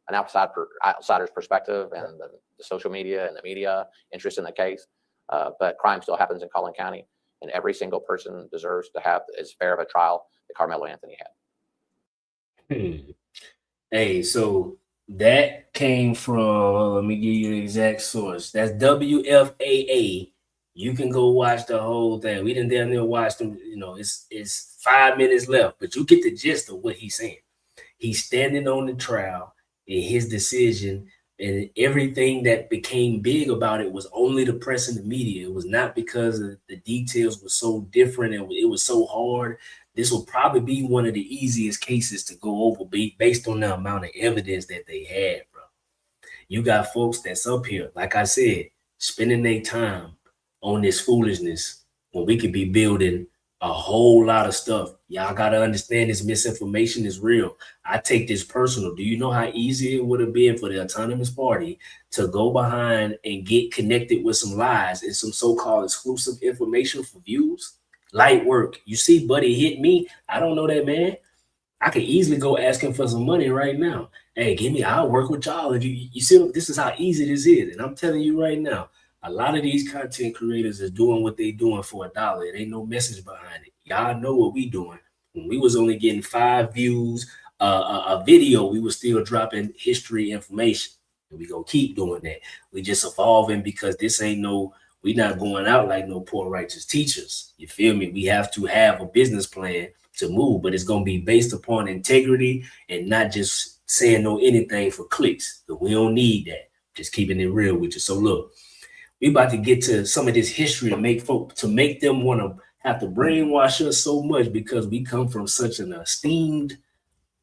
an outsider's perspective, and the social media and the media interest in the case. But crime still happens in Collin County, and every single person deserves to have as fair of a trial that Carmelo Anthony had. Hey, so that came from, let me give you the exact source. That's WFAA. You can go watch the whole thing. We didn't damn near watch them. You know, it's 5 minutes left, but you get the gist of what he's saying. He's standing on the trial, and his decision and everything that became big about it was only the press and the media. It was not because the details were so different and it was so hard. This will probably be one of the easiest cases to go over based on the amount of evidence that they had, bro. You got folks that's up here, like I said, spending their time on this foolishness when we could be building a whole lot of stuff. Y'all got to understand this misinformation is real. I take this personal. Do you know how easy it would have been for the autonomous party to go behind and get connected with some lies and some so-called exclusive information for views? Light work. You see Buddy hit me. I don't know that man. I could easily go ask him for some money right now. Hey, give me, I'll work with y'all. If you see, this is how easy this is. And I'm telling you right now, a lot of these content creators is doing what they doing for $1. There ain't no message behind it. Y'all know what we doing. When we was only getting 5 views a video, we was still dropping history information. And we gonna keep doing that. We just evolving because this ain't no, we not going out like no poor righteous teachers. You feel me? We have to have a business plan to move, but it's gonna be based upon integrity and not just saying no anything for clicks. But we don't need that. Just keeping it real with you. So look, we about to get to some of this history to make them want to have to brainwash us so much because we come from such an esteemed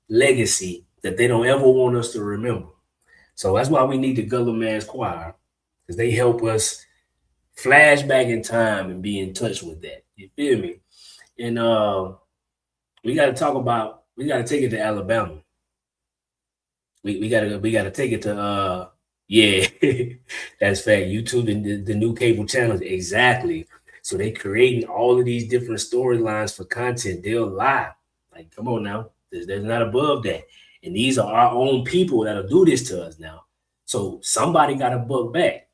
legacy that they don't ever want us to remember. So that's why we need the Gullah Man's Choir, because they help us flash back in time and be in touch with that. You feel me? And we got to take it to Alabama. We got to take it to yeah, that's fact. YouTube and the new cable channels, exactly. So they creating all of these different storylines for content. They'll lie. Like, come on now. There's not above that. And these are our own people that'll do this to us now. So somebody got to buck back.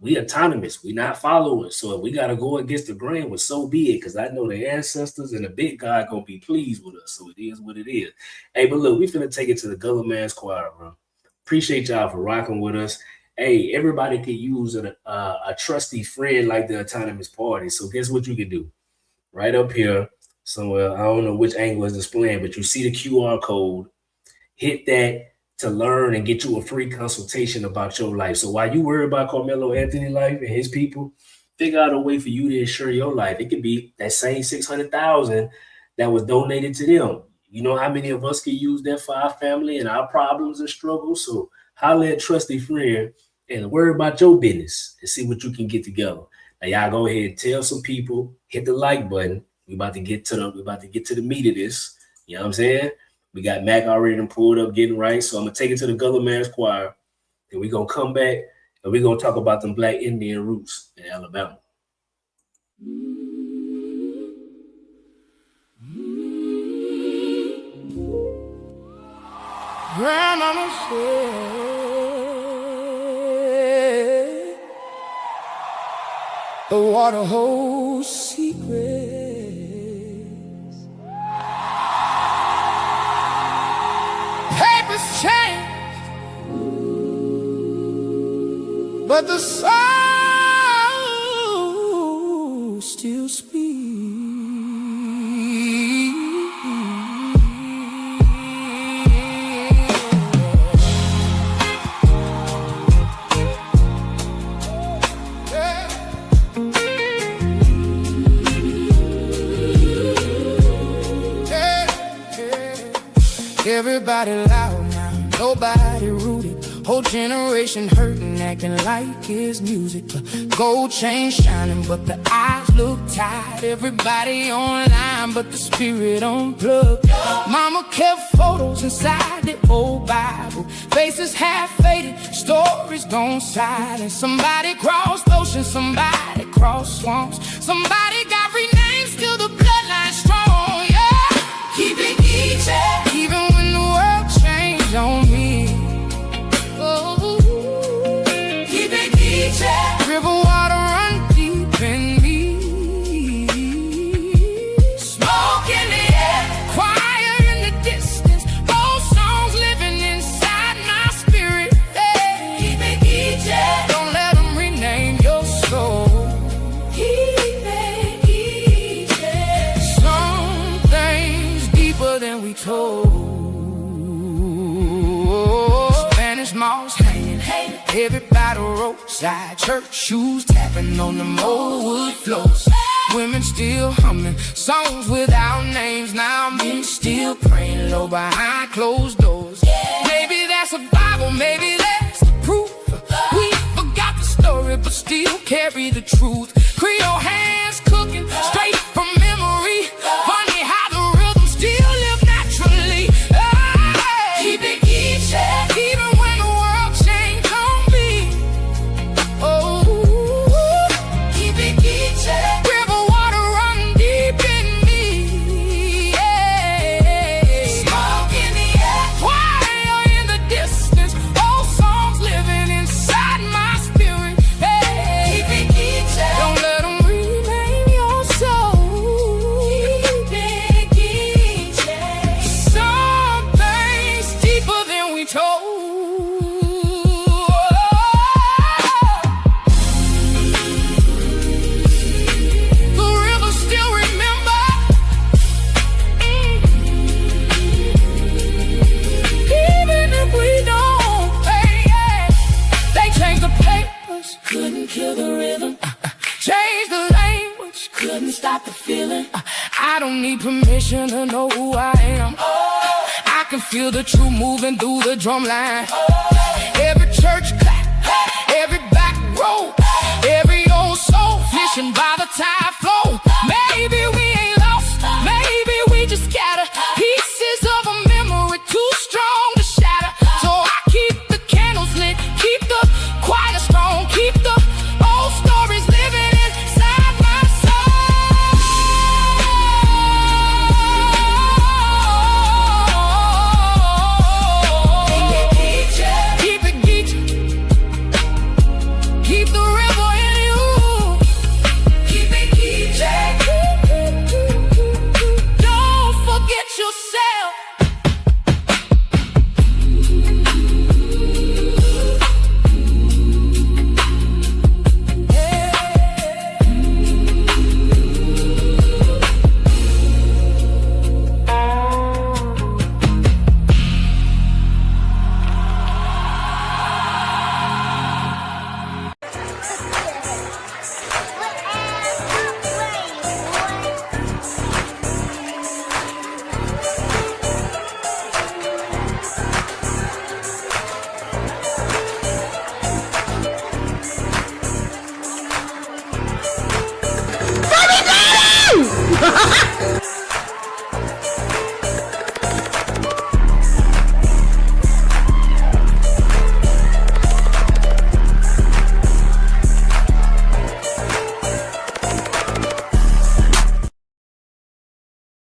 We autonomous. We not followers. So if we got to go against the grain, well, so be it. Because I know the ancestors and the big God going to be pleased with us. So it is what it is. Hey, but look, we finna take it to the Gullah Man's Choir, bro. Appreciate y'all for rocking with us. Hey, everybody could use a trusty friend like the Autonomous Party. So guess what you can do? Right up here somewhere, I don't know which angle is displaying, but you see the QR code. Hit that to learn and get you a free consultation about your life. So while you worry about Carmelo Anthony's life and his people, figure out a way for you to insure your life. It could be that same $600,000 that was donated to them. You know how many of us can use that for our family and our problems and struggles? So holler at trusty friend and worry about your business and see what you can get together. Now y'all go ahead and tell some people, hit the like button. We about to get to the meat of this. You know what I'm saying? We got Mac already pulled up, getting right. So I'm gonna take it to the Gullah Man's Choir, and we're gonna come back and we're gonna talk about them Black Indian roots in Alabama. Grandmama said the water holds secrets. Papers change, but the soul still speaks. Everybody loud now, nobody rooted. Whole generation hurting, acting like it's music. Gold chain shining, but the eyes look tired. Everybody online, but the spirit unplugged. Mama kept photos inside the old Bible. Faces half faded, stories gone silent. Somebody crossed oceans, somebody crossed swamps. Somebody got renamed, still the bloodline strong, yeah. Keep it easy, even when the world changed on me. Oh, keep it easy. River water run deep in me. Smoke in the air, choir in the distance. Old songs living inside my spirit. Hey. Keep it easy. Don't let them rename your soul. Keep it easy. Some things deeper than we told. Spanish moss hanging, everybody roadside. Church shoes tapping on the old wood floors. Women still humming songs without names. Now men still praying low behind closed doors. Maybe that's a Bible, maybe that's the proof. We forgot the story, but still carry the truth. Creole hands cooking straight from memory. Funny how the rhythm still live naturally. Hey, keep it easy, even when the world changed on me. Oh, keep it easy. River water run deep in me. Yeah. Smoke in the air, choir in the distance. Old songs living inside my spirit. Hey, keep it easy. Don't let them rename your soul. Keep it easy. Some things deeper than we told. The river still remember. Even if we don't pay, they changed the papers, couldn't kill the rhythm. Change the language, couldn't stop the feeling. I don't need permission to know who I am. I can feel the truth moving through the drum line. Every church clap, every back row, every old soul fishing by the tide flow. Maybe we ain't lost, maybe we just scattered pieces of a memory too strong to shatter. So I keep the candles lit, keep the choir strong, keep the old stories living inside my soul. Keep it geechee, keep the river in you. Keep it geechee. Don't forget yourself.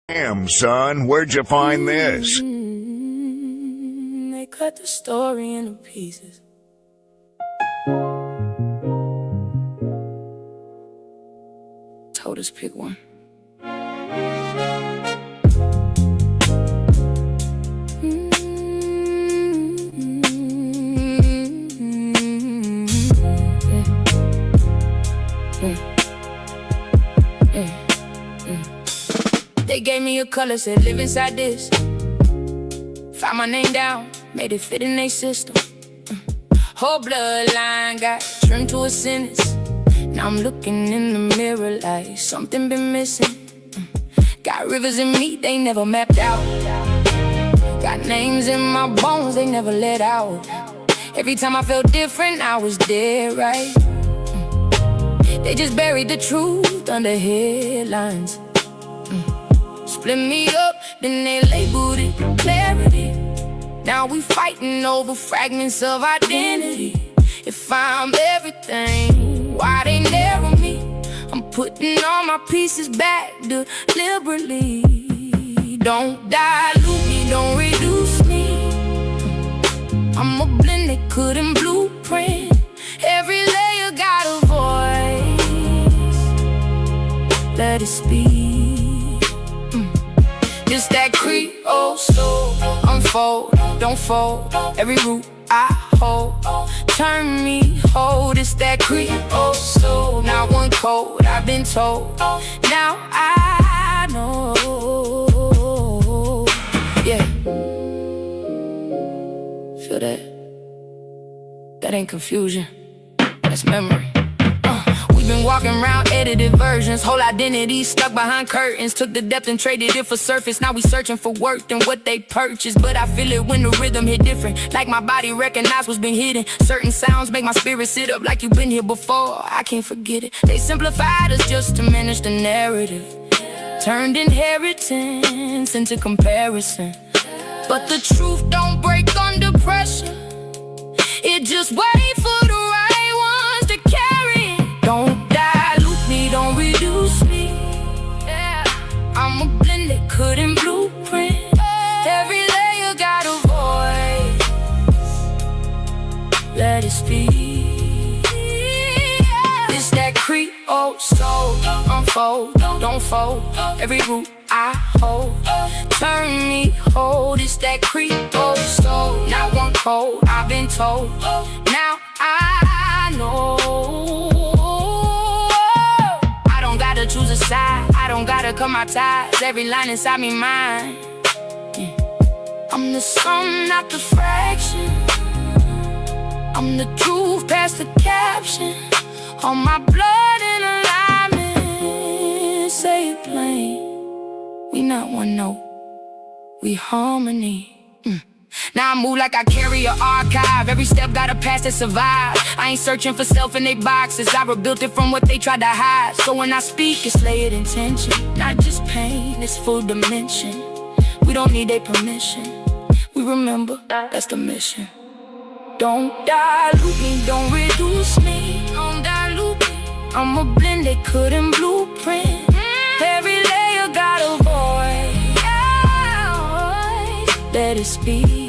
Damn, son, where'd you find this? They cut the story into pieces. Told us pick one. They gave me a color, said live inside this. Found my name down, made it fit in their system. Whole bloodline got trimmed to a sentence. Now I'm looking in the mirror like something been missing. Got rivers in me, they never mapped out. Got names in my bones, they never let out. Every time I felt different, I was dead, right? They just buried the truth under headlines. Split me up, then they labeled it clarity. Now we fighting over fragments of identity. If I'm everything, why they narrow me? I'm putting all my pieces back deliberately. Don't dilute me, don't reduce me. I'm a blend they couldn't blueprint. Every layer got a voice. Let it speak. It's that Creole soul. Unfold, don't fold. Every root I hold, turn me hold. It's that Creole soul. Not one code, I've been told. Now I know. Yeah. Feel that? That ain't confusion. That's memory. We've been walking around edited versions. Whole identity stuck behind curtains. Took the depth and traded it for surface. Now we searching for worth and what they purchased. But I feel it when the rhythm hit different. Like my body recognized what's been hidden. Certain sounds make my spirit sit up like you've been here before. I can't forget it. They simplified us just to manage the narrative. Turned inheritance into comparison. But the truth don't break under pressure. It just wait for the right ones to carry it. Don't dilute me, don't reduce me. Yeah. I'm a blend that couldn't blueprint. Every layer got a voice. Let it speak. It's that Creole soul. Unfold, don't fold. Every root I hold, turn me hold. It's that Creole soul. Not one code, I've been told. Now I know. I don't gotta choose a side. I don't gotta cut my ties. Every line inside me mine. Yeah. I'm the sum, not the fraction. I'm the truth past the caption. All my blood in alignment. Say it plain. We not one note, we harmony. Now I move like I carry an archive. Every step got a past to survive. I ain't searching for self in they boxes. I rebuilt it from what they tried to hide. So when I speak, it's layered intention. Not just pain, it's full dimension. We don't need their permission. We remember, that's the mission. Don't dilute me, don't reduce me. Don't dilute me. I'm a blend they couldn't blueprint. Every layer got a voice. Let it speak.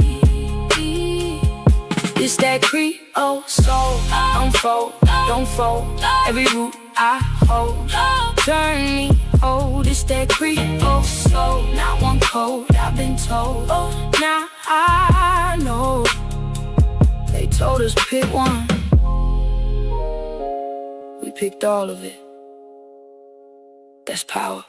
It's that Creole soul. Unfold, don't fold. Every root I hold, turn me hold. It's that Creole soul. Not one code, I've been told. Now I know. They told us pick one. We picked all of it. That's power.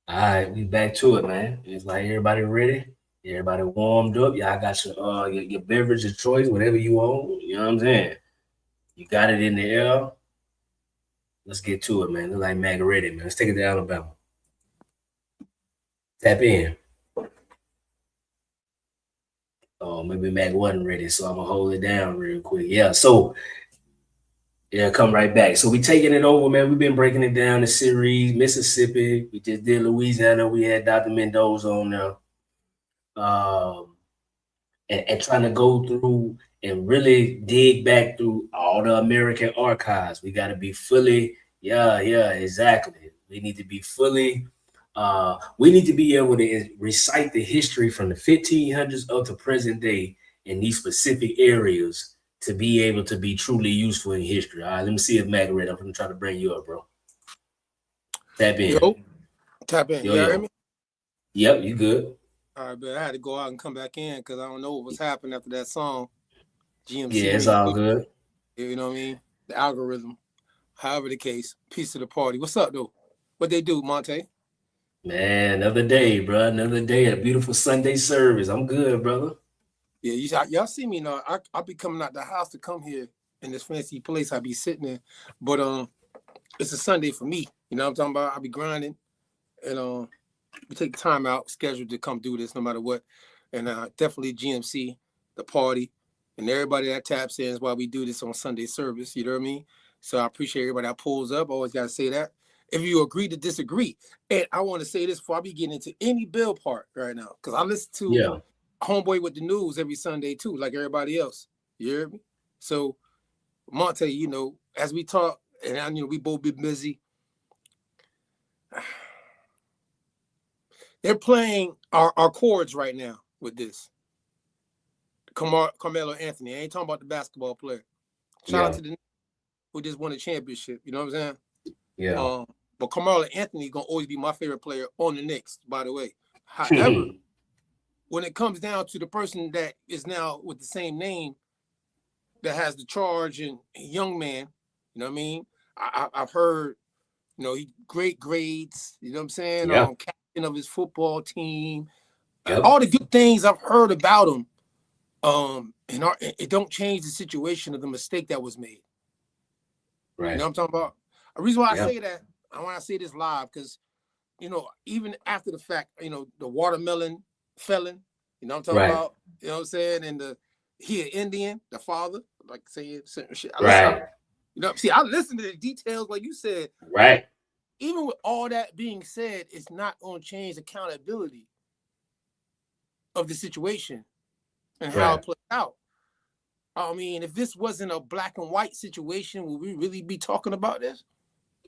All right, we back to it, man. It's like everybody ready, everybody warmed up. Y'all got your beverage of choice, whatever you want. You know what I'm saying? You got it in the air. Let's get to it, man. Look like Mac ready, man. Let's take it to Alabama. Tap in. Oh, maybe Mac wasn't ready, so I'm gonna hold it down real quick. Yeah, so yeah, come right back. So we taking it over, man. We've been breaking it down, the series, Mississippi. We just did Louisiana. We had Dr. Mendoza on there. and trying to go through and really dig back through all the American archives. We got to be fully, yeah, exactly. We need to be fully, we need to be able to recite the history from the 1500s up to present day in these specific areas to be able to be truly useful in history. All right, let me see if Mac read. I'm going to try to bring you up, bro. Tap in. Tap in. Yo, You hear me? Yep, you good. All right, but I had to go out and come back in because I don't know what was happening after that song. GMC. Yeah, it's all good. You know what I mean? The algorithm. However the case. Piece of the party. What's up, though? What they do, Monte? Man, another day, bro. Another day. A beautiful Sunday service. I'm good, brother. Yeah, y'all see me now. I'll be coming out the house to come here in this fancy place I be sitting in. But it's a Sunday for me. You know what I'm talking about? I'll be grinding. And we take time out, scheduled to come do this no matter what. And definitely GMC, the party, and everybody that taps in is why we do this on Sunday service. You know what I mean? So I appreciate everybody that pulls up. I always got to say that. If you agree to disagree. And I want to say this before I be getting into any bill part right now, because I listen to Homeboy with the News every Sunday too, like everybody else. You hear me? So, Monte, you know, as we talk, and I, we both been busy. They're playing our chords right now with this. Carmelo Anthony. I ain't talking about the basketball player. Shout out to the who just won a championship. You know what I'm saying? Yeah. But Carmelo Anthony gonna always be my favorite player on the Knicks, by the way. However, when it comes down to the person that is now with the same name that has the charge and young man, you know what I mean? I've heard, he great grades, you know what I'm saying? Captain of his football team. All the good things I've heard about him. And it don't change the situation of the mistake that was made. Right. You know what I'm talking about? The reason why I say that, I want to say this live, because, even after the fact, the watermelon felon, you know what I'm talking about? You know what I'm saying? And he an Indian, the father, like saying certain shit. I listen to the details like you said. Right. Even with all that being said, it's not going to change accountability of the situation and how it played out. I mean, if this wasn't a black and white situation, would we really be talking about this?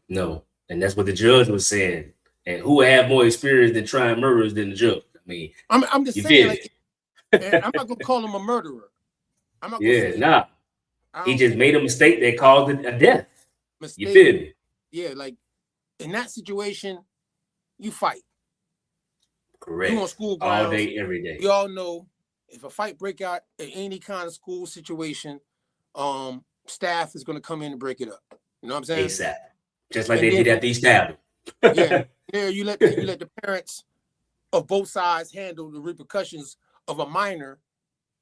No. And that's what the judge was saying. And who had more experience than trying murders than the judge? I mean, I'm just saying, like, and I'm not going to call him a murderer. I'm not gonna say he just made a mistake that caused it a death. Mistake. You feel me? Yeah, like, in that situation, you fight. Correct. You on school grounds, all day, every day. You all know if a fight break out in any kind of school situation, staff is going to come in and break it up. You know what I'm saying? ASAP. Just like they did at the establishment. You let the parents of both sides handle the repercussions of a minor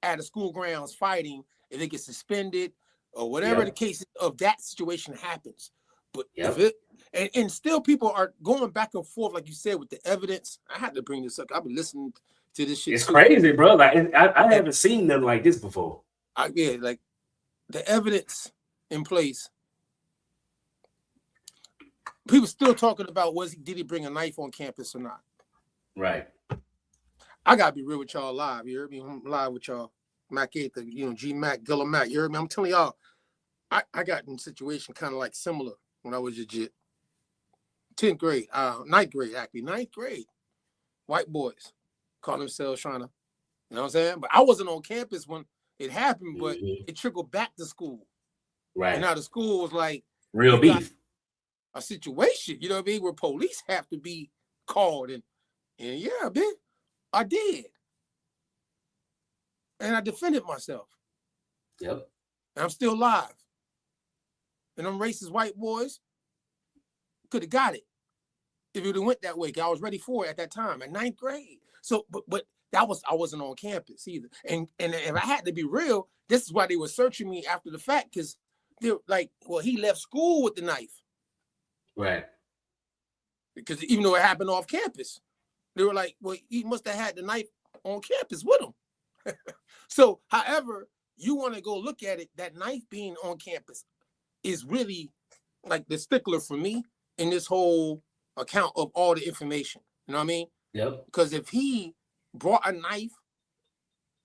at a school grounds fighting, if they get suspended or whatever the case of that situation happens. But if and still people are going back and forth, like you said, with the evidence. I had to bring this up. I've been listening to this shit. It's crazy, bro. Like I haven't seen them like this before. Like the evidence in place. People still talking about did he bring a knife on campus or not? Right. I gotta be real with y'all live. You heard me? I'm live with y'all. Mac 8, G Mac, Gilla Mac. You heard me? I'm telling y'all, I got in a situation kind of like similar when I was legit. 10th grade, 9th grade, actually. 9th grade. White boys call themselves trying to, you know what I'm saying? But I wasn't on campus when it happened, but it trickled back to school. Right. And now the school was like real beef. A situation, you know what I mean, where police have to be called. And yeah, man, I did. And I defended myself. Yep. And I'm still alive. And them racist white boys could have got it if it would have went that way. I was ready for it at that time, at 9th grade. So, but I wasn't on campus either. And if I had to be real, this is why they were searching me after the fact, because they're like, well, he left school with the knife. Right. Because even though it happened off campus, they were like, well, he must have had the knife on campus with him. So, however, you want to go look at it, that knife being on campus is really like the stickler for me in this whole account of all the information. You know what I mean? Yep. Because if he brought a knife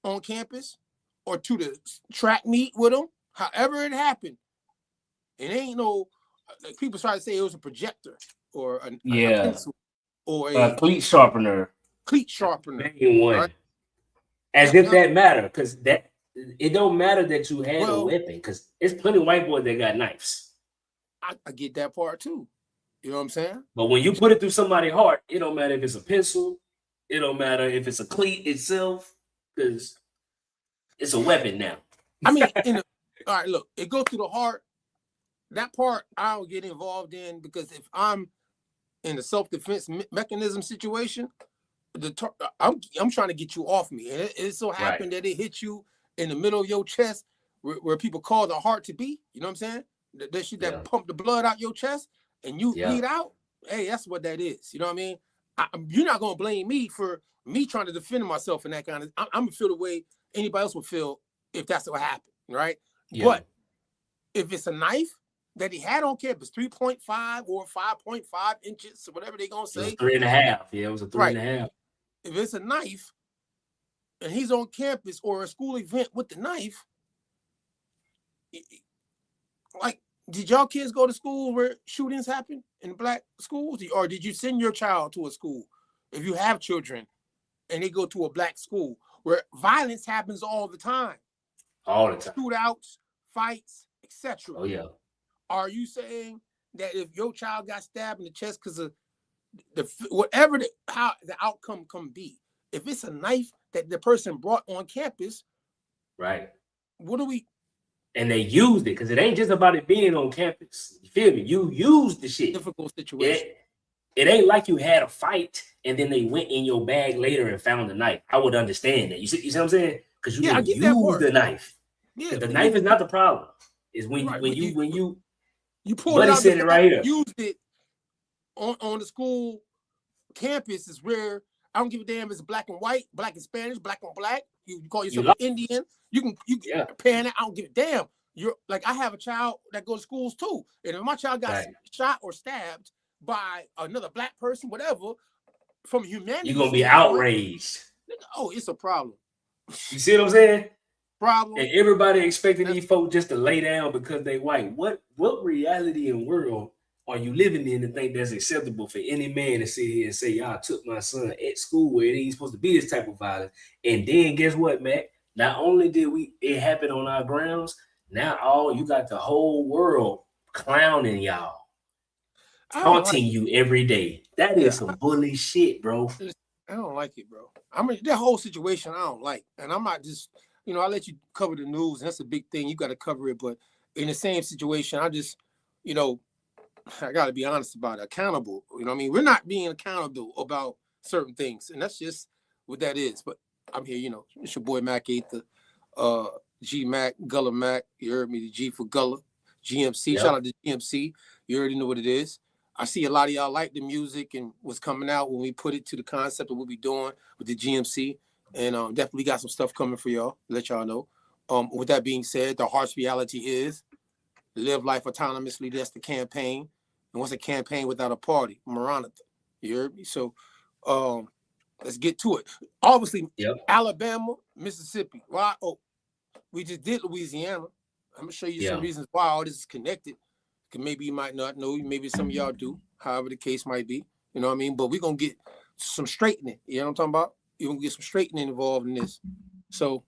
on campus or to the track meet with them, however it happened, it ain't no, like people try to say it was a projector or a pencil or a cleat sharpener. Cleat sharpener. Right? As if that matter, because that it don't matter that you had a weapon, because it's plenty of white boys that got knives. I get that part too. You know what I'm saying? But when you put it through somebody's heart, it don't matter if it's a pencil, it don't matter if it's a cleat itself, because it's a weapon now. I mean, all right, look, it goes through the heart. That part I don't get involved in, because if I'm in a self-defense mechanism situation, I'm trying to get you off me, and it so happened that it hit you in the middle of your chest, where people call the heart to be. You know what I'm saying? That shit that pump the blood out your chest, and you bleed out. Hey, that's what that is. You know what I mean? You're not gonna blame me for me trying to defend myself in that kind of. I'm gonna feel the way anybody else would feel if that's what happened, right? Yeah. But if it's a knife that he had on campus, 3.5 or 5.5 inches, or whatever they gonna say, 3.5. Yeah, it was a 3.5. If it's a knife and he's on campus or a school event with the knife, like, did y'all kids go to school where shootings happen in black schools? Or did you send your child to a school, if you have children, and they go to a black school where violence happens all the time? All the time. Shootouts, fights, etc. Oh, yeah. Are you saying that if your child got stabbed in the chest because of whatever how the outcome can be, if it's a knife that the person brought on campus, right? What do we? And they used it, because it ain't just about it being on campus. You feel me? You used the shit. Difficult situation. It ain't like you had a fight and then they went in your bag later and found the knife. I would understand that. You see what I'm saying? Because you didn't use the knife. Yeah, the knife is not the problem. It's when you pulled it out, said it right here. Used it on the school campus is where I don't give a damn if it's black and white, black and Spanish, black on black. You call yourself an Indian. You can pan it. I don't give a damn. You're like, I have a child that goes to schools too, and if my child got shot or stabbed by another black person, whatever, from humanity, you're gonna be outraged. Oh, it's a problem. You see what I'm saying? Problem. And everybody expecting these folks just to lay down because they white. What reality and world are you living in to think that's acceptable for any man to sit here and say, y'all took my son at school where it ain't supposed to be this type of violence? And then guess what, Matt? Not only did it happen on our grounds, now you got the whole world clowning y'all, taunting you every day. That is some bully shit, bro. I don't like it, bro. I mean, that whole situation I don't like. And I'm not just, I let you cover the news, and that's a big thing. You got to cover it. But in the same situation, I just, I got to be honest about it. Accountable. You know what I mean? We're not being accountable about certain things. And that's just what that is. But I'm here, it's your boy Mac 8, the G Mac, Gullah Mac. You heard me, the G for Gullah, GMC. Yep. Shout out to GMC. You already know what it is. I see a lot of y'all like the music and what's coming out when we put it to the concept of what we're doing with the GMC. And definitely got some stuff coming for y'all, let y'all know. With that being said, the harsh reality is live life autonomously. That's the campaign. And what's a campaign without a party? Maranatha. You heard me? So let's get to it. Obviously, Alabama, Mississippi. Why? Oh, we just did Louisiana. I'm going to show you some reasons why all this is connected. Maybe you might not know. Maybe some of y'all do. However the case might be. You know what I mean? But we're going to get some straightening. You know what I'm talking about? You're going to get some straightening involved in this. So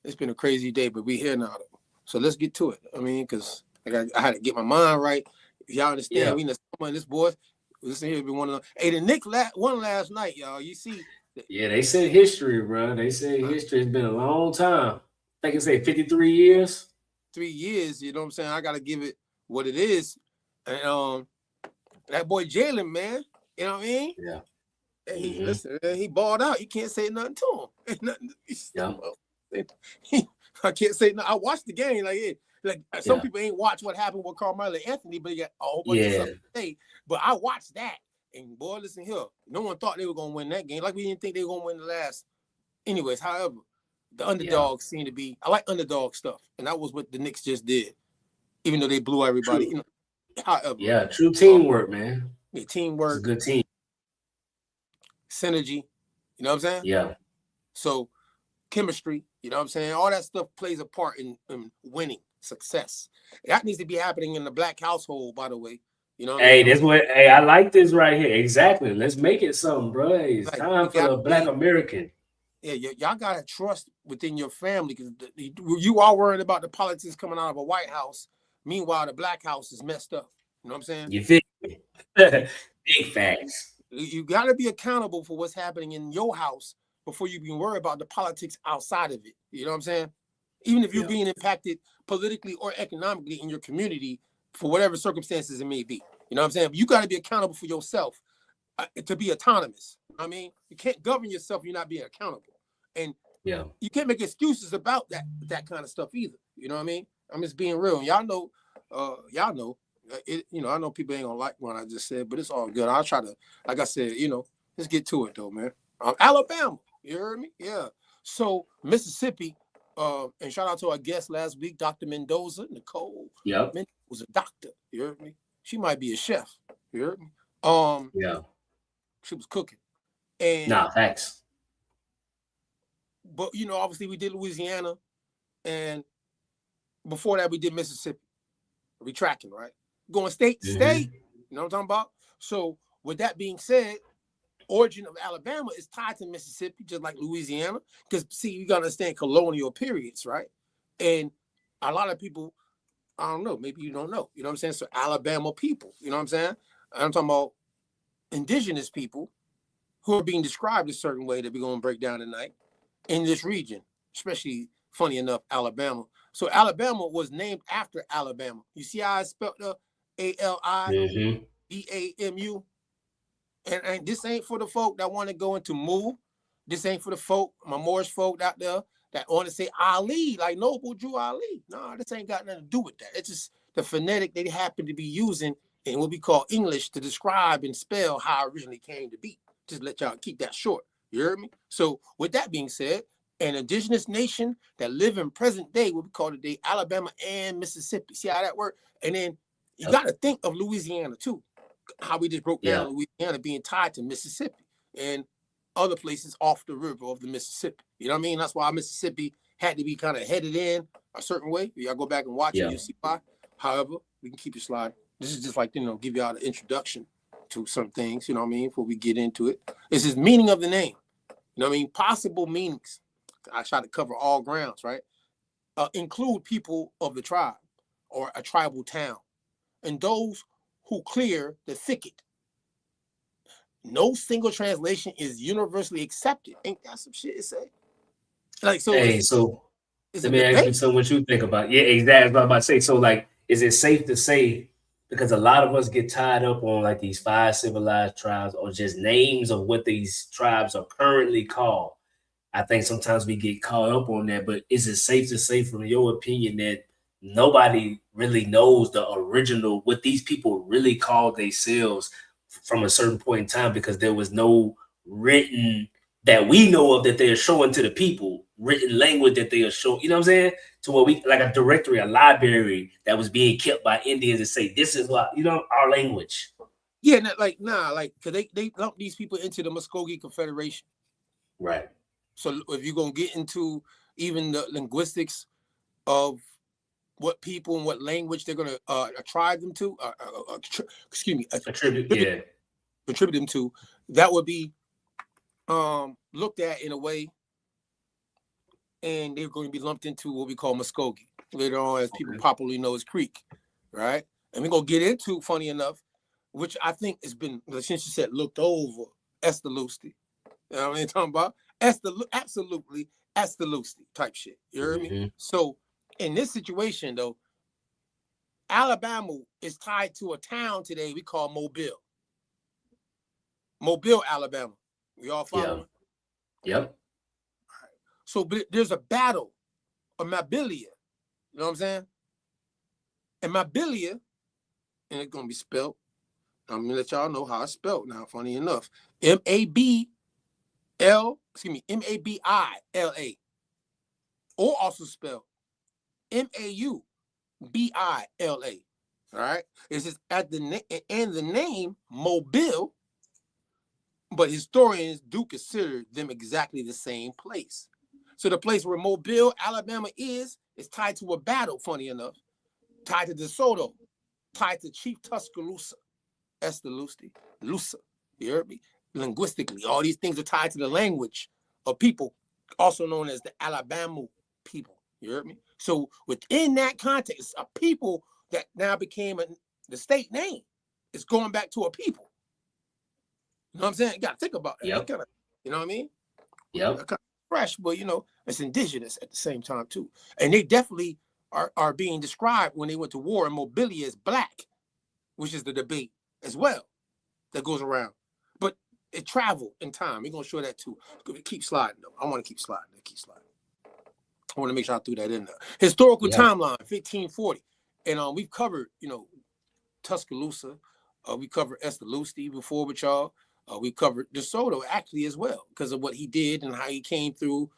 it's been a crazy day, but we're here now. So let's get to it. I mean, because I had to get my mind right. Y'all understand? We know some of this, boys. Listen here, be one of them. Hey, the Knicks won last night, y'all. You see? Yeah, they said history, bro. They said history has been a long time. I think it's 53 years. 3 years, you know what I'm saying? I got to give it what it is. And that boy Jalen, man, you know what I mean? Yeah. Hey, listen, he balled out. You can't say nothing to him. I can't say nothing. I watched the game. Some people ain't watch what happened with Carmelo Anthony, but he got a whole bunch of stuff to say. But I watched that, and boy, listen here. No one thought they were gonna win that game. Like we didn't think they were gonna win the last. Anyways, however, the underdogs seem to be. I like underdog stuff, and that was what the Knicks just did, even though they blew everybody. However, true teamwork, man. Teamwork. It's a good team. Synergy, You know what I'm saying? Yeah. So chemistry, you know what I'm saying? All that stuff plays a part in winning, success. That needs to be happening in the black household, by the way. You know what Hey, I mean? that's what. Hey, I like this right here. Exactly. Let's make it something, bro. It's Like, time for the Black American. Yeah, y'all gotta trust within your family because you are worried about the politics coming out of a White House. Meanwhile, the black house is messed up. You know what I'm saying? You feel me? Big facts. You gotta be accountable for what's happening in your house before you can worry about the politics outside of it. You know what I'm saying? Even if you're being impacted politically or economically in your community for whatever circumstances it may be. You know what I'm saying? You got to be accountable for yourself to be autonomous. I mean, you can't govern yourself if you're not being accountable. And you can't make excuses about that kind of stuff either. You know what I mean? I'm just being real. And y'all know, I know people ain't gonna like what I just said, but it's all good. I'll try to, like I said, let's get to it though, man. Alabama, you heard me? Yeah. So Mississippi, and shout out to our guest last week, Dr. Mendoza, Nicole. Yeah. Was a doctor. You heard me? She might be a chef. You heard me? She was cooking. And facts. But obviously we did Louisiana, and before that we did Mississippi. We tracking, right? Going state to state. You know what I'm talking about? So with that being said, origin of Alabama is tied to Mississippi, just like Louisiana. Because see, you gotta understand colonial periods, right? And a lot of people, I don't know, maybe you don't know. You know what I'm saying? So Alabama people, you know what I'm saying? I'm talking about indigenous people who are being described a certain way that we're gonna break down tonight in this region, especially, funny enough, Alabama. So Alabama was named after Alabama. You see how I spelled the Alibamu? And this ain't for the folk that want to go into move. This ain't for the folk, my Moorish folk out there that want to say Ali, like Noble Drew Ali. No, this ain't got nothing to do with that. It's just the phonetic they happen to be using in what we call English to describe and spell how it originally came to be. Just let y'all keep that short. You heard me? So with that being said, an indigenous nation that live in present day, what we call today, Alabama and Mississippi. See how that works? And then you got to think of Louisiana too. How we just broke down Louisiana being tied to Mississippi and other places off the river of the Mississippi. You know what I mean? That's why Mississippi had to be kind of headed in a certain way. Y'all go back and watch it, you'll see why. However, we can keep it sliding. This is just like, give y'all the introduction to some things, you know what I mean, before we get into it. This is meaning of the name. You know what I mean? Possible meanings. I try to cover all grounds, right? Include people of the tribe or a tribal town and those who clear the thicket. No single translation is universally accepted. Ain't that some shit it say? Like, so, hey, so let me ask you something what you think about. Yeah, exactly what I'm about to say. So, like, is it safe to say, because a lot of us get tied up on like these 5 civilized tribes or just names of what these tribes are currently called? I think sometimes we get caught up on that, but is it safe to say from your opinion that nobody really knows the original, what these people really called themselves from a certain point in time, because there was no written that we know of that they are showing to the people, written language that they are showing, you know what I'm saying? To what we, like a directory, a library that was being kept by Indians and say, this is what, our language. Yeah, because they lumped these people into the Muskogee Confederation. Right. So if you're going to get into even the linguistics of what people and what language they're going to attribute them to, attribute them to, that would be looked at in a way, and they're going to be lumped into what we call Muskogee later on, as people popularly know as Creek, right? And we're going to get into, funny enough, which I think has been, since you said looked over, Estelusti. You know what I'm talking about? Absolutely Estelusti type shit. You heard me? So in this situation, though, Alabama is tied to a town today we call Mobile. Mobile, Alabama. We all following? Yep. All right. So there's a battle of Mabilia. You know what I'm saying? And Mabilia, and it's going to be spelled, I'm going to let y'all know how it's spelled now, funny enough. Mabila, or also spelled Maubila. All right, it's just at the name Mobile. but historians do consider them exactly the same place. So the place where Mobile, Alabama is tied to a battle, funny enough, tied to DeSoto, tied to Chief Tuscaloosa, Estelusti, Lusa. You heard me? Linguistically, all these things are tied to the language of people, also known as the Alibamu people. You heard me? So within that context, a people that now became the state name is going back to a people. You know what I'm saying? You got to think about that. Yep. Kinda, you know what I mean? Yep. Kind of fresh, but you know, it's indigenous at the same time too. And they definitely are being described when they went to war in Mobilia as black, which is the debate as well that goes around. But it traveled in time. We're gonna show that too. Keep sliding though. I want to keep sliding. I want to make sure I threw that in there. Historical timeline, 1540. And we've covered, you know, Tuscaloosa. We covered Estelusti before with y'all. We covered DeSoto actually as well because of what he did and how he came through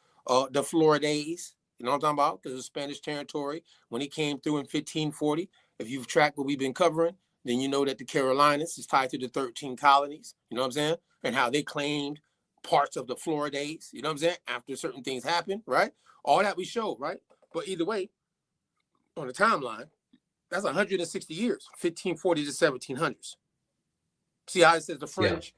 the Floridays. You know what I'm talking about? Because of Spanish territory. When he came through in 1540, if you've tracked what we've been covering, then you know that the Carolinas is tied to the 13 colonies. You know what I'm saying? And how they claimed parts of the Floridays. You know what I'm saying? After certain things happened, right? All that we showed, right? But either way, on the timeline, that's 160 years, 1540 to 1700s. See how it says the French?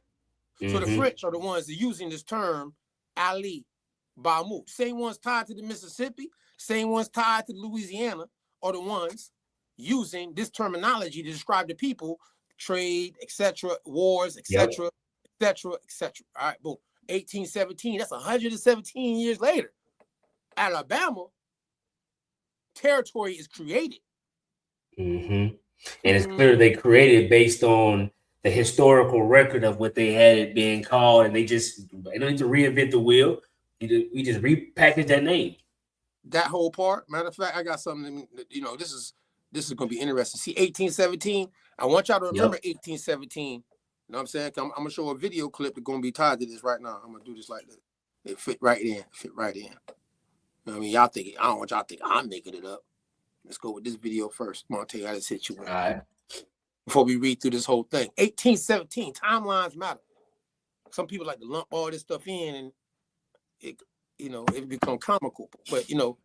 Yeah. So the French are the ones that are using this term, Alibamu. Same ones tied to the Mississippi, same ones tied to Louisiana are the ones using this terminology to describe the people, trade, etc., wars, etc., etc., etc. All right, boom. 1817, that's 117 years later. Alabama territory is created. And it's clear they created based on the historical record of what they had it being called, and they don't need to reinvent the wheel. We just repackaged that name. That whole part. Matter of fact, I got something. You know, this is going to be interesting. See, 1817. I want y'all to remember 1817. You know what I'm saying? I'm gonna show a video clip that's gonna be tied to this right now. I'm gonna do this like this. It fit right in. You know what I mean, y'all think I don't want y'all to think I'm making it up. Let's go with this video first. I'm gonna tell you how this hit you. All right. Before we read through this whole thing, 1817. Timelines matter. Some people like to lump all this stuff in, and it become comical. But you know,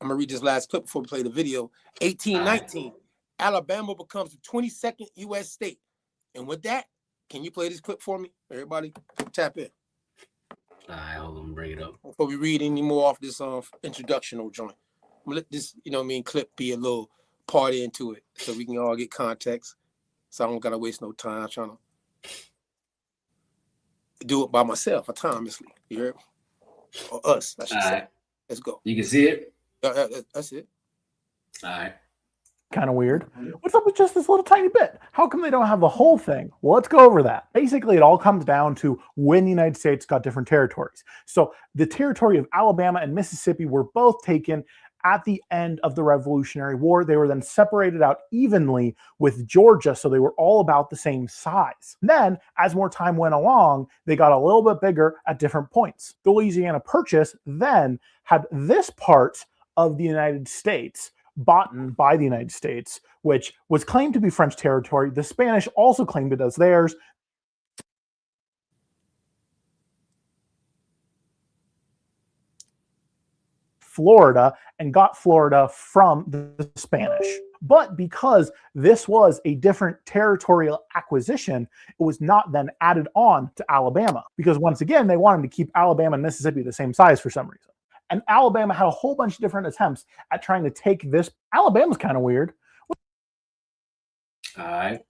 I'm gonna read this last clip before we play the video. 1819. Alabama becomes the 22nd U.S. state, and with that, can you play this clip for me? Everybody, tap in. All right, hold on, bring it up. Before we read any more off this introductional joint, I'm gonna let this, clip be a little part into it so we can all get context. So I don't gotta waste no time trying to do it by myself autonomously. You heard me? Or us, I should say. Right. Let's go. You can see it? That's it. All right. Kind of weird. What's up with just this little tiny bit? How come they don't have the whole thing? Well, let's go over that. Basically, it all comes down to when the United States got different territories. So the territory of Alabama and Mississippi were both taken at the end of the Revolutionary War. They were then separated out evenly with Georgia, so they were all about the same size. Then, as more time went along, they got a little bit bigger at different points. The Louisiana Purchase then had this part of the United States bought by the United States, which was claimed to be French territory. The Spanish also claimed it as theirs. Florida, and got Florida from the Spanish. But because this was a different territorial acquisition, it was not then added on to Alabama, because once again, they wanted to keep Alabama and Mississippi the same size for some reason. And Alabama had a whole bunch of different attempts at trying to take this. Alabama's kind of weird. All right.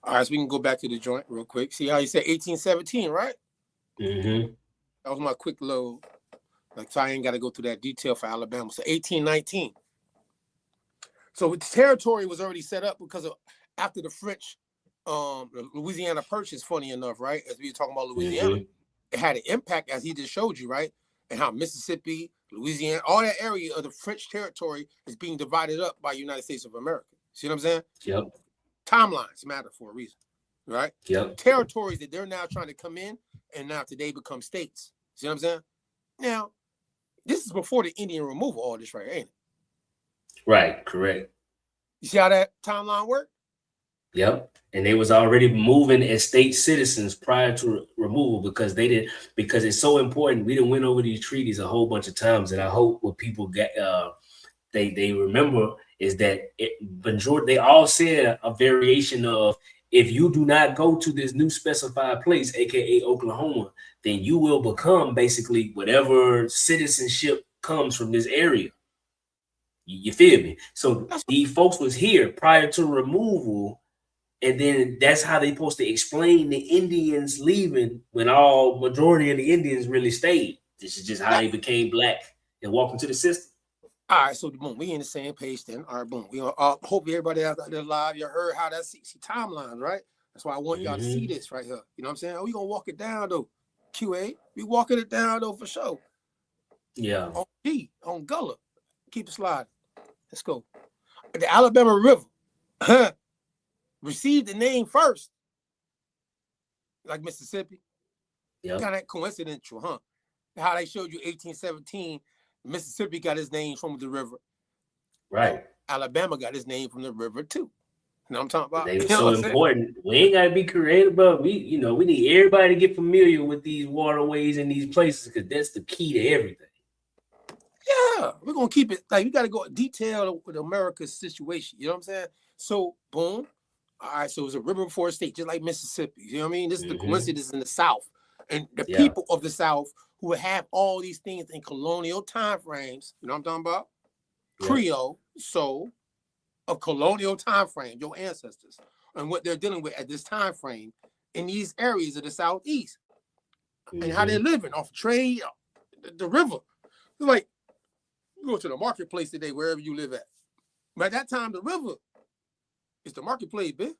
All right, so we can go back to the joint real quick. See how you said 1817, right? Mm-hmm. That was my quick load. So I ain't got to go through that detail for Alabama. So 1819. So the territory was already set up because of after the French Louisiana Purchase, funny enough, right? As we were talking about Louisiana, it had an impact, as he just showed you, right? And how Mississippi, Louisiana, all that area of the French territory is being divided up by United States of America. See what I'm saying? Yep. Timelines matter for a reason, right? Yep. Territories that they're now trying to come in and now today become states. See what I'm saying? Now, this is before the Indian removal, all this right, ain't it? Right, correct. You see how that timeline worked? Yep. And they was already moving as state citizens prior to removal because because it's so important. We done went over these treaties a whole bunch of times, and I hope what people get they remember is that majority they all said a variation of, if you do not go to this new specified place, aka Oklahoma, then you will become basically whatever citizenship comes from this area. You feel me? So these folks was here prior to removal, and then that's how they supposed to explain the Indians leaving when all majority of the Indians really stayed. This is just how they became black and walked into the system. All right, so boom, we in the same page then. All right, boom. We hope everybody out there live, you heard how that see timelines, right? That's why I want y'all to see this right here. You know what I'm saying? We gonna walk it down though. QA, we walking it down though for sure. Yeah. On G, on Gullah. Keep it sliding. Let's go. The Alabama River received the name first, like Mississippi. Yeah. Kind of coincidental, huh? How they showed you 1817. Mississippi got his name from the river. Right. Alabama got his name from the river too. You know what I'm talking about? They were so important. We ain't gotta be creative, but we need everybody to get familiar with these waterways and these places because that's the key to everything. Yeah, we're gonna keep it like we gotta go detailed with America's situation. You know what I'm saying? So boom. All right, so it's a river before a state, just like Mississippi. You know what I mean? This is the coincidence in the South. And the people of the South who would have all these things in colonial time frames, you know what I'm talking about? Creole, so of colonial time frame, your ancestors, and what they're dealing with at this time frame in these areas of the Southeast, and how they're living off trade, the river. It's like you go to the marketplace today, wherever you live at. By that time, the river is the marketplace, bitch.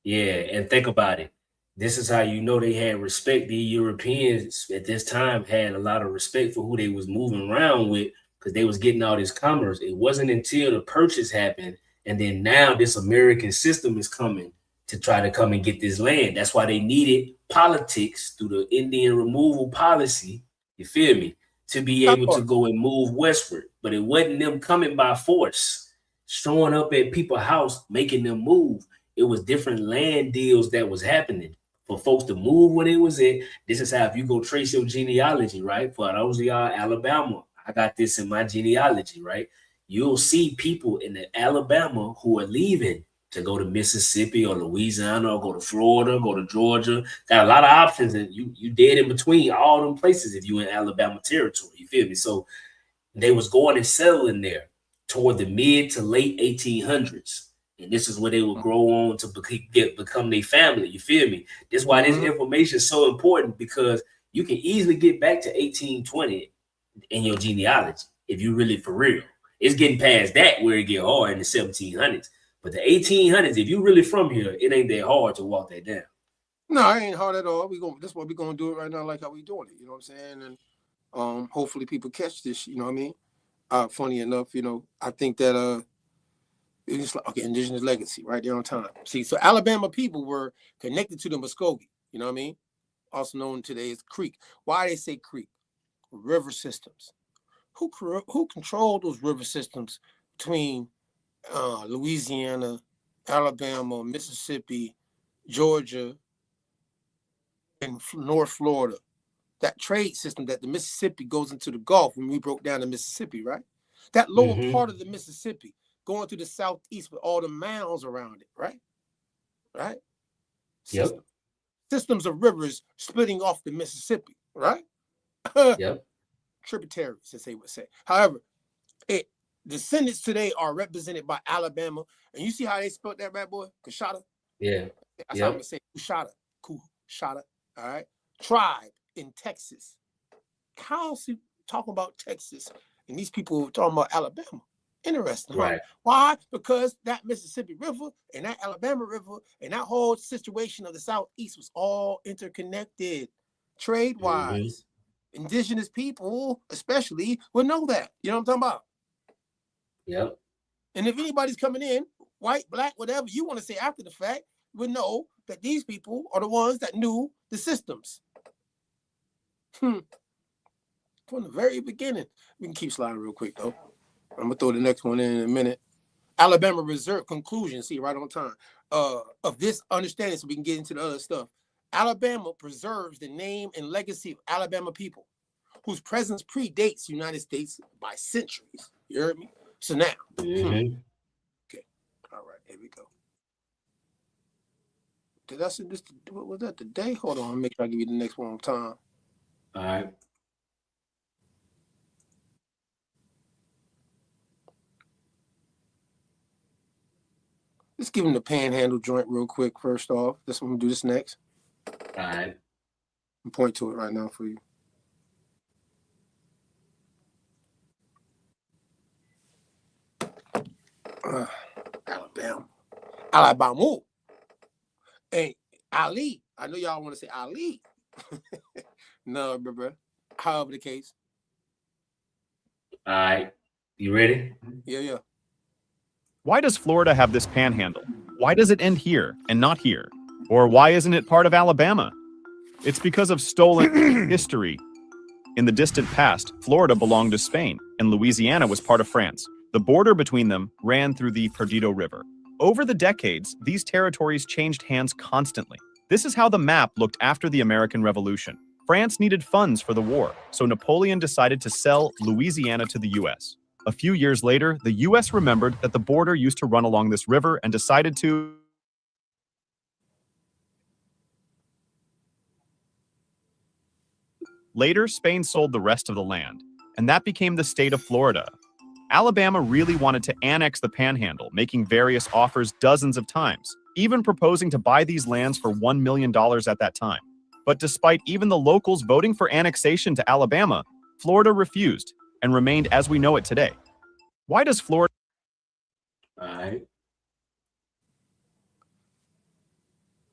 Yeah, and think about it. This is how you know they had respect. The Europeans at this time had a lot of respect for who they was moving around with because they was getting all this commerce. It wasn't until the purchase happened, and then now this American system is coming to try to come and get this land. That's why they needed politics through the Indian removal policy, you feel me, to be able to go and move westward. But it wasn't them coming by force, showing up at people's house, making them move. It was different land deals that was happening for folks to move where they was at. This is how, if you go trace your genealogy, right? For those of y'all Alabama, I got this in my genealogy, right? You'll see people in the Alabama who are leaving to go to Mississippi or Louisiana or go to Florida, go to Georgia. Got a lot of options, and you dead in between all them places if you in Alabama territory. You feel me? So they was going and settling there toward the mid to late 1800s. And this is where they will grow on to become their family. You feel me? This is why this information is so important, because you can easily get back to 1820 in your genealogy if you really for real. It's getting past that where it get hard in the 1700s. But the 1800s, if you really from here, it ain't that hard to walk that down. No, it ain't hard at all. That's why we're gonna do it right now, like how we doing it. You know what I'm saying? And hopefully people catch this. You know what I mean? Funny enough, I think that it's like, okay, indigenous legacy right there on time. See, so Alabama people were connected to the Muskogee. You know what I mean? Also known today as Creek. Why they say Creek? River systems. Who controlled those river systems between Louisiana, Alabama, Mississippi, Georgia, and North Florida? That trade system that the Mississippi goes into the Gulf when we broke down the Mississippi, right? That lower part of the Mississippi going to the southeast with all the mounds around it, right? Right? Yep. Systems of rivers splitting off the Mississippi, right? Yep. Tributaries, as they would say. However, descendants today are represented by Alabama. And you see how they spelled that bad boy? Kushada? Yeah. That's how I'm going to say Kushada. Kushada. All right? Tribe in Texas. How's he talking about Texas? And these people are talking about Alabama. Interesting, huh? Right? Why? Because that Mississippi River and that Alabama River and that whole situation of the Southeast was all interconnected, trade-wise. Indigenous people, especially, would know that. You know what I'm talking about? Yep. And if anybody's coming in, white, black, whatever you want to say after the fact, would know that these people are the ones that knew the systems. From the very beginning. We can keep sliding real quick, though. I'm going to throw the next one in a minute. Alabama Reserve conclusion, see, right on time, of this understanding, so we can get into the other stuff. Alabama preserves the name and legacy of Alabama people, whose presence predates the United States by centuries. You heard me? So now, okay, all right, here we go. Did I send this? What was that today? Hold on, make sure I give you the next one on time. All right. Let's give him the panhandle joint real quick. First off, this I'm gonna do this next. All right. I'm point to it right now for you. Alibamu. Hey, Ali. I know y'all want to say Ali. No, bro. However the case. All right. You ready? Yeah. Why does Florida have this panhandle? Why does it end here and not here? Or why isn't it part of Alabama? It's because of stolen history. In the distant past, Florida belonged to Spain, and Louisiana was part of France. The border between them ran through the Perdido River. Over the decades, these territories changed hands constantly. This is how the map looked after the American Revolution. France needed funds for the war, so Napoleon decided to sell Louisiana to the U.S. A few years later, the U.S. remembered that the border used to run along this river and decided to... Later, Spain sold the rest of the land, and that became the state of Florida. Alabama really wanted to annex the Panhandle, making various offers dozens of times, even proposing to buy these lands for $1 million at that time. But despite even the locals voting for annexation to Alabama, Florida refused and remained as we know it today. Why does Florida... All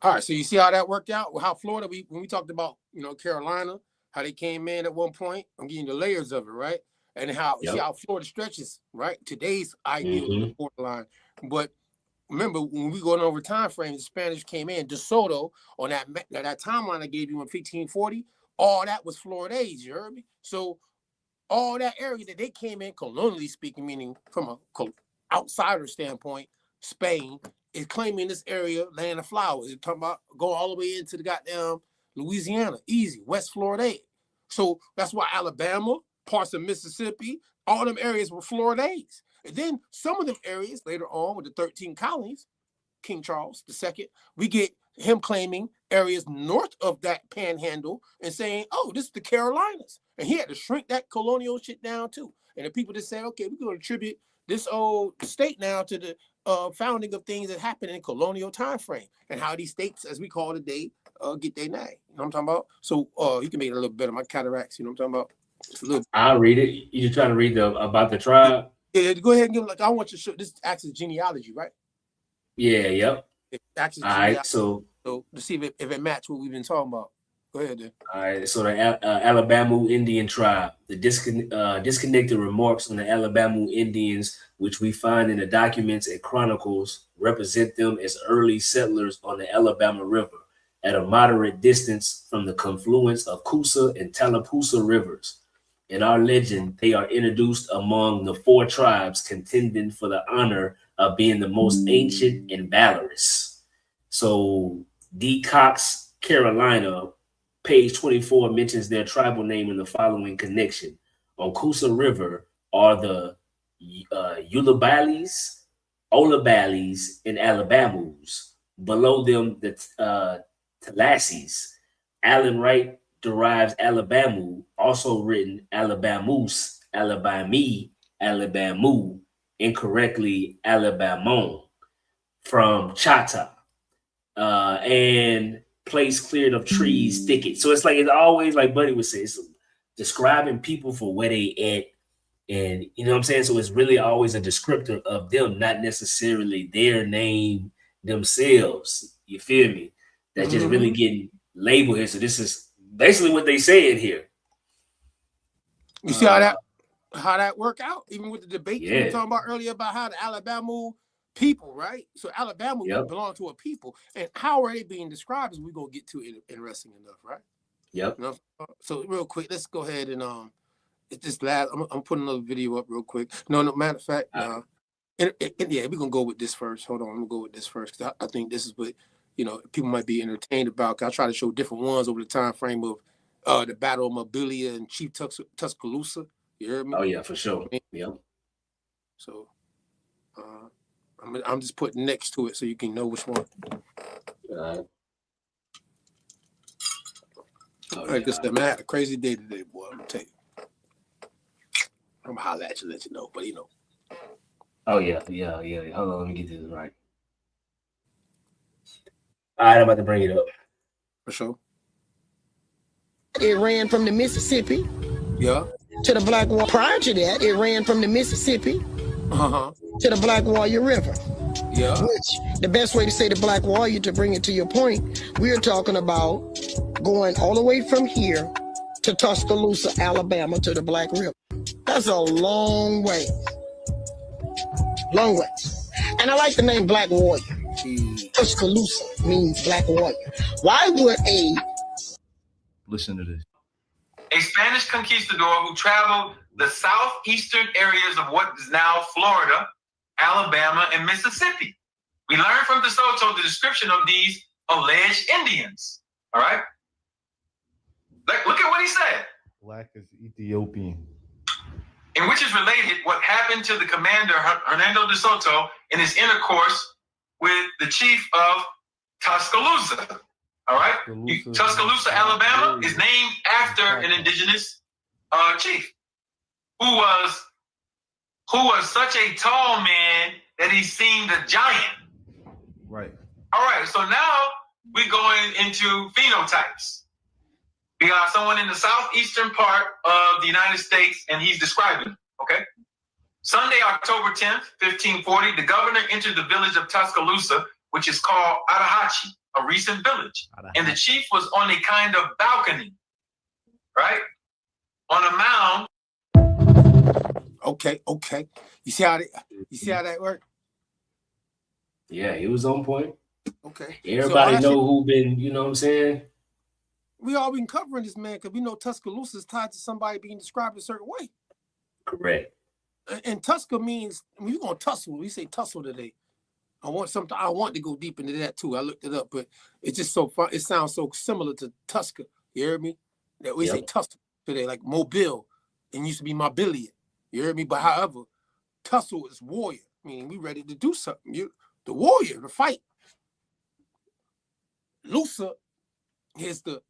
right, so you see how that worked out? How Florida, when we talked about, Carolina, how they came in at one point, I'm getting the layers of it, right? And how, see how Florida stretches, right? Today's ideal borderline. But remember, when we going over time frames, the Spanish came in, De Soto, on that timeline I gave you in 1540, all that was Floridase, you heard me? So all that area that they came in, colonially speaking, meaning from a outsider standpoint, Spain is claiming this area, land of flowers. They're talking about going all the way into the goddamn Louisiana, easy, West Florida. So that's why Alabama, parts of Mississippi, all them areas were Floridase. And then some of them areas later on with the 13 colonies, King Charles II, we get him claiming areas north of that panhandle and saying, oh, this is the Carolinas. And he had to shrink that colonial shit down too. And the people just said, okay, we're going to attribute this old state now to the founding of things that happened in colonial time frame and how these states, as we call it today, get their name. You know what I'm talking about? So you can make it a little better. My cataracts, you know what I'm talking about? I'll read it. You trying to read about the tribe? Yeah, go ahead and give it. I want you to show this acts as genealogy, right? Yeah, yep. All right, so to see if it matches what we've been talking about. Go ahead, then. All right, so the Alibamu Indian tribe, the disconnected remarks on the Alibamu Indians, which we find in the documents and chronicles, represent them as early settlers on the Alabama River at a moderate distance from the confluence of Coosa and Tallapoosa rivers. In our legend, they are introduced among the 4 tribes contending for the honor of being the most ancient and valorous. So D. Cox, Carolina, page 24 mentions their tribal name in the following connection. On Coosa River are the Ulabalis, Olabalis, and Alibamus. Below them, the Talassis. Allen Wright derives Alibamu, also written Alibamus, Alabami, Alibamu, incorrectly Alabamon, from Chata, and place cleared of trees, thickets. So it's always like Buddy would say, it's describing people for where they at, and you know what I'm saying? So it's really always a descriptor of them, not necessarily their name themselves. You feel me? That's just really getting labeled here. So this is basically what they say in here. You see how that work out? Even with the debate we were talking about earlier about how the Alabama people, right? So Alabama belong to a people, and how are they being described? Is we gonna get to it interesting enough, right? Yep. You know? So real quick, let's go ahead and it's this last. I'm putting another video up real quick. No, matter of fact, Yeah, we're gonna go with this first. Hold on, I'm gonna go with this first because I think this is what people might be entertained about. I try to show different ones over the time frame of the Battle of Mobilia and Chief Tuscaloosa. You heard me? Oh yeah, for sure. Yep. So I'm just putting next to it so you can know which one. All right, good stuff, man. I had a crazy day today, boy. I'm gonna tell you. I'm gonna holler at you, let you know, but Oh yeah. Hold on, let me get this right. All right, I'm about to bring it up. For sure. It ran from the Mississippi. Yeah. To the Black Warrior. Prior to that, it ran from the Mississippi to the Black Warrior River. Yeah. Which the best way to say the Black Warrior, to bring it to your point, we're talking about going all the way from here to Tuscaloosa, Alabama, to the Black River. That's a long way. Long way. And I like the name Black Warrior. Tuscaloosa means Black Warrior. Why would Listen to this. A Spanish conquistador who traveled the southeastern areas of what is now Florida, Alabama, and Mississippi. We learn from DeSoto the description of these alleged Indians. All right? Look at what he said. Black is Ethiopian. In which is related what happened to the commander, Hernando DeSoto, in his intercourse with the chief of Tuscaloosa. All right? Tuscaloosa, Alabama is named after an indigenous chief who was such a tall man that he seemed a giant. Right. All right, so now we're going into phenotypes. We got someone in the southeastern part of the United States, and he's describing, okay? Sunday, October 10th, 1540, the governor entered the village of Tuscaloosa, which is called Atahachi, a recent village. And the chief was on a kind of balcony, right? On a mound. Okay. You see how that worked? Yeah, he was on point. Okay. Everybody know who been, you know what I'm saying? We all been covering this man because we know Tuscaloosa is tied to somebody being described a certain way. Correct. And Tusca means, we're going to tussle. We say tussle today. I want to go deep into that too. I looked it up, but it's just so fun. It sounds so similar to Tusca. You hear me? That we say tussle today, like Mobile, and used to be Mobilia. You hear me? But however, tussle is warrior. I mean, we ready to do something. The warrior, the fight. Lusa is the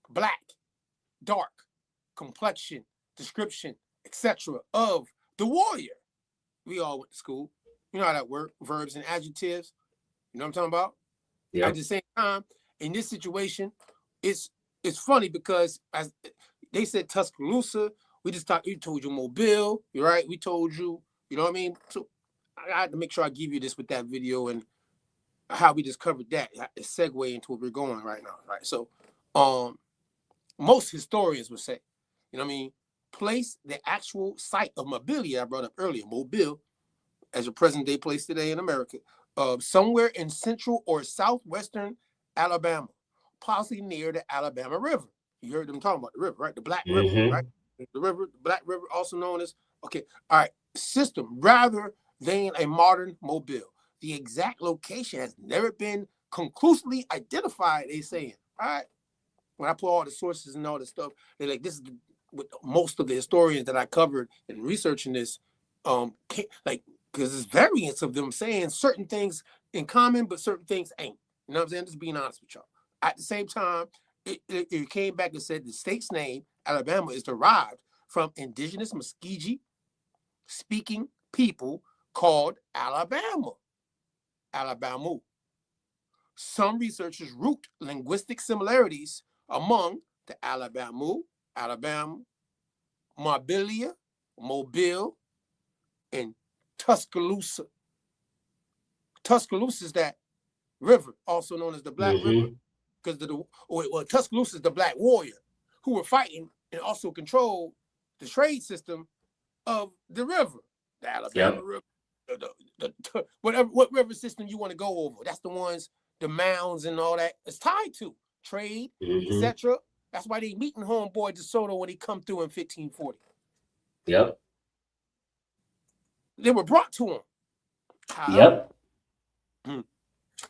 black, dark complexion, description, etc. of the warrior. We all went to school. You know how that works, verbs and adjectives. You know what I'm talking about? Yeah. At the same time, in this situation, it's funny because as they said Tuscaloosa, we told you Mobile, you're right? We told you, you know what I mean? So I had to make sure I give you this with that video and how we just covered that. A segue into where we're going right now, right? So most historians would say, you know what I mean, place the actual site of Mobilia I brought up earlier, Mobile, as a present-day place today in America, somewhere in central or southwestern Alabama, possibly near the Alabama River. You heard them talking about the river, right? The Black River, right? The river, the Black River, also known as, system, rather than a modern Mobile. The exact location has never been conclusively identified, they saying. All right. When I put all the sources and all this stuff, they're like, this is what most of the historians that I covered in researching this, because there's variants of them saying certain things in common, but certain things ain't. You know what I'm saying? Just being honest with y'all. At the same time, it came back and said the state's name, Alabama, is derived from indigenous Muskogee speaking people called Alibamu. Some researchers root linguistic similarities among the Alibamu, Mobilia, Mobile, and Tuscaloosa. Tuscaloosa is that river, also known as the Black River, because Tuscaloosa is the Black warrior who were fighting and also controlled the trade system of the river, the Alabama River, what river system you want to go over. That's the ones, the mounds and all that is tied to trade, etc. That's why they meeting homeboy DeSoto when he come through in 1540. Yep. They were brought to him Yep.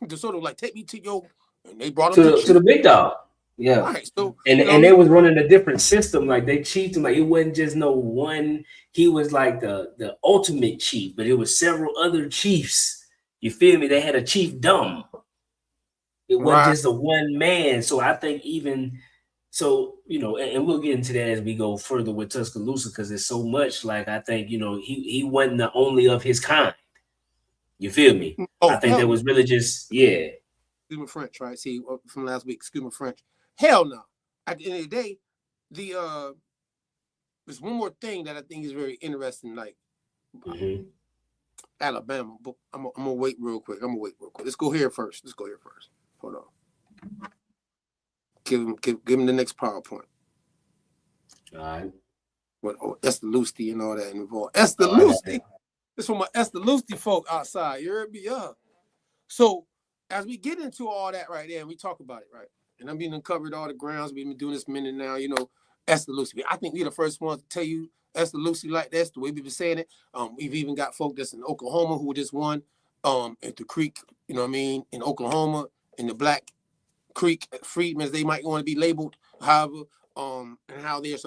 DeSoto like, take me to your, and they brought to him the big dog. Yeah. Right. So and they was running a different system. Like they chiefed him. Like it wasn't just no one. He was like the ultimate chief, but it was several other chiefs. You feel me? They had a chiefdom. It wasn't just a one man. So I think even so, you know, and we'll get into that as we go further with Tuscaloosa because there's so much. Like I think, you know, he wasn't the only of his kind. You feel me? I think that was really just Excuse me, French, right? See, from last week, excuse me, French. Hell no. At the end of the day, there's one more thing that I think is very interesting, like Alabama. But I'm gonna wait real quick. Let's go here first. Hold on. Give him the next PowerPoint. All right. What Estelusti and all that involved. Estelusti. This from my Estelusti folk outside. You heard me? Yeah. So as we get into all that right there, and we talk about it, right? And I'm being uncovered all the grounds. We've been doing this minute now, you know, Estelusti. I think we're the first ones to tell you Estelusti like this, the way we've been saying it. We've even got folk that's in Oklahoma who just won at the Creek, you know what I mean, in Oklahoma, in the Black Creek freedmen, as they might want to be labeled, however, and how they're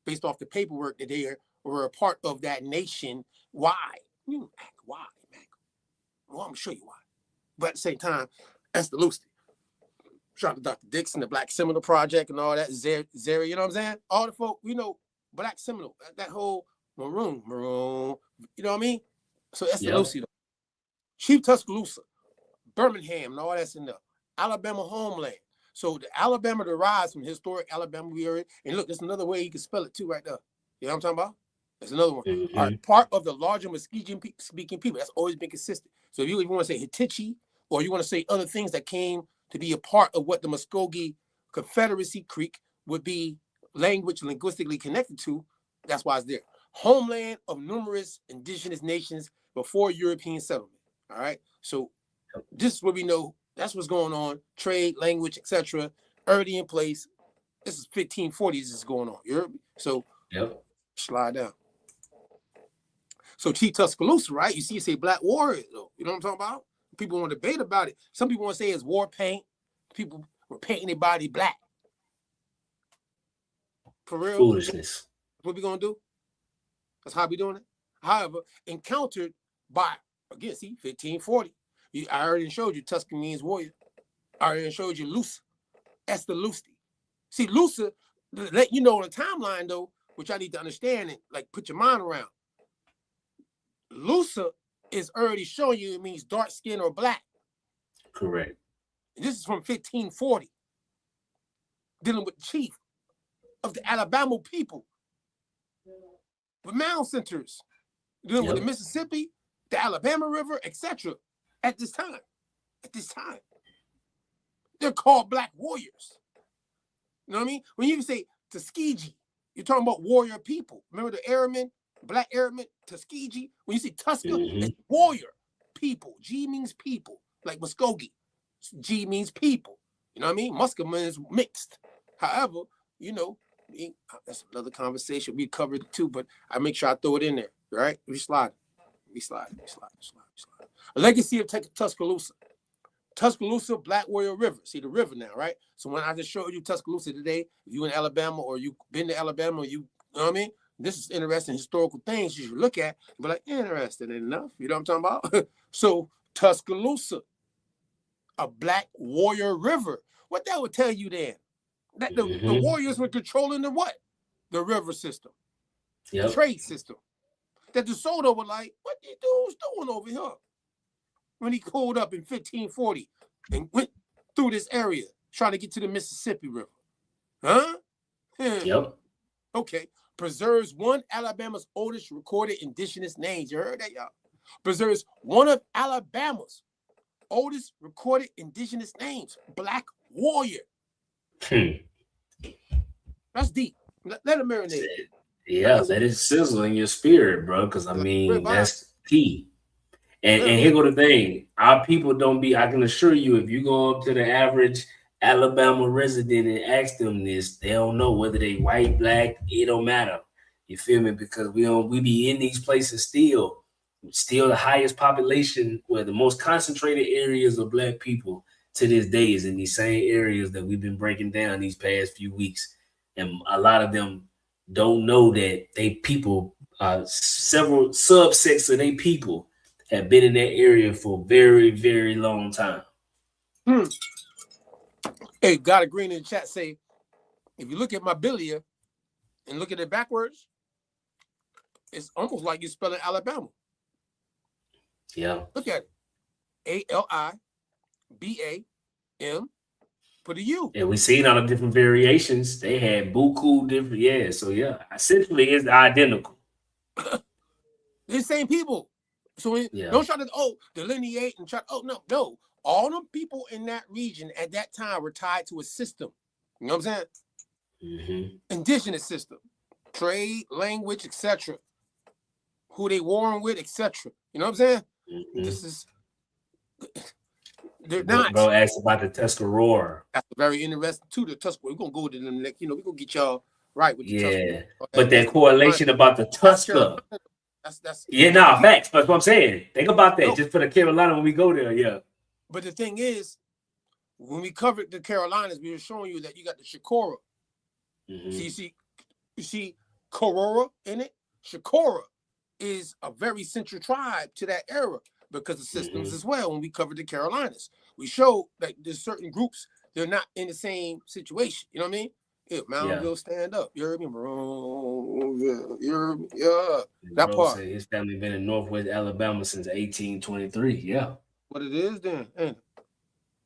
based off the paperwork that they were a part of that nation. Why? Why, man? Well, I'm gonna show you why. But at the same time, Estelusti. Shout out to Dr. Dixon, the Black Seminole Project, and all that. Zeri, you know what I'm saying? All the folk, you know, Black Seminole, that whole maroon, you know what I mean? So Estelusti, though. Chief Tuscaloosa, Birmingham, and all that's in the Alabama homeland. So the Alabama derives from historic Alabama area. And look, there's another way you can spell it too, right there. You know what I'm talking about? There's another one. All right, part of the larger Muskegon people. That's always been consistent. So if you want to say Hittite, or you want to say other things that came to be a part of what the Muskogee Confederacy Creek would be linguistically connected to, that's why it's there. Homeland of numerous indigenous nations before European settlement. All right. So this is what we know. That's what's going on. Trade, language, etc. Already in place. This is 1540s is going on. You heard me? So slide down. So Chief Tuscaloosa, right? You see, you say Black Warrior, though. You know what I'm talking about? People want to debate about it. Some people want to say it's war paint. People were painting their body black. For real? Foolishness. What we gonna do? That's how we doing it. However, encountered by, again, see, 1540. I already showed you Tuscan means warrior. I already showed you Lusa. Estelusti. See, Lusa, let you know on the timeline, though, which I need to understand and like put your mind around. Lusa is already showing you it means dark skin or black. Correct. And this is from 1540. Dealing with the chief of the Alabama people. With mound centers. Dealing with the Mississippi, the Alabama River, etc. At this time. They're called Black warriors. You know what I mean? When you say Tuskegee, you're talking about warrior people. Remember the airmen? Black airmen, Tuskegee. When you see Tuska, it's warrior people. G means people, like Muskogee. G means people. You know what I mean? Muscogee is mixed. However, you know, that's another conversation. We covered it too, but I make sure I throw it in there. Right? We slide. A legacy of Tuscaloosa. Tuscaloosa, Black Warrior River. See the river now, right? So when I just showed you Tuscaloosa today, if you in Alabama or you been to Alabama, or you know what I mean? This is interesting historical things you should look at. But like, interesting enough. You know what I'm talking about? So Tuscaloosa, a Black Warrior River. What that would tell you then? That the warriors were controlling the what? The river system. The trade system. That DeSoto were like, what these dudes doing over here? When he pulled up in 1540 and went through this area trying to get to the Mississippi River. Huh? Okay. Preserves one Alabama's oldest recorded indigenous names. You heard that, y'all? Preserves one of Alabama's oldest recorded indigenous names. Black Warrior. That's deep. Let it marinate. Yeah, that is sizzling your spirit, bro. Because I mean, that's key. And here go the thing. Our people don't be, I can assure you, if you go up to the average Alabama resident and ask them this, they don't know whether they white, black, it don't matter. You feel me? Because we be in these places still. still the highest population, where the most concentrated areas of Black people to this day is in these same areas that we've been breaking down these past few weeks. And a lot of them don't know that they people, several subsets of they people have been in that area for a very, very long time. Hey, got a green in the chat say, if you look at my bilia and look at it backwards, it's almost like you're spelling Alabama. Yeah. Look at it. ALIBAM, put a U. And we seen all the different variations. They had buku different, yeah. So yeah, essentially it's identical. They're the same people. So don't try to delineate and try. No. All the people in that region at that time were tied to a system. You know what I'm saying? Mm-hmm. Indigenous system, trade, language, etc. Who they warring with, etc. You know what I'm saying? Mm-hmm. This is they're not. Bro asked about the Tuscarora. That's very interesting too. The Tuscarora. We're gonna go to them next. We're gonna get y'all right with the Tuscarora. But that correlation about the Tusker. That's facts. That's what I'm saying. Think about that. Just for the Carolina when we go there, yeah. But the thing is, when we covered the Carolinas, we were showing you that you got the Shakora. Mm-hmm. So you see Korora in it. Shakora is a very central tribe to that era because of systems as well. When we covered the Carolinas, we showed that there's certain groups, they're not in the same situation. You know what I mean? If Mountville stand up, you heard me, bro. Yeah. That bro part. Said his family been in Northwest Alabama since 1823. Yeah. What it is then.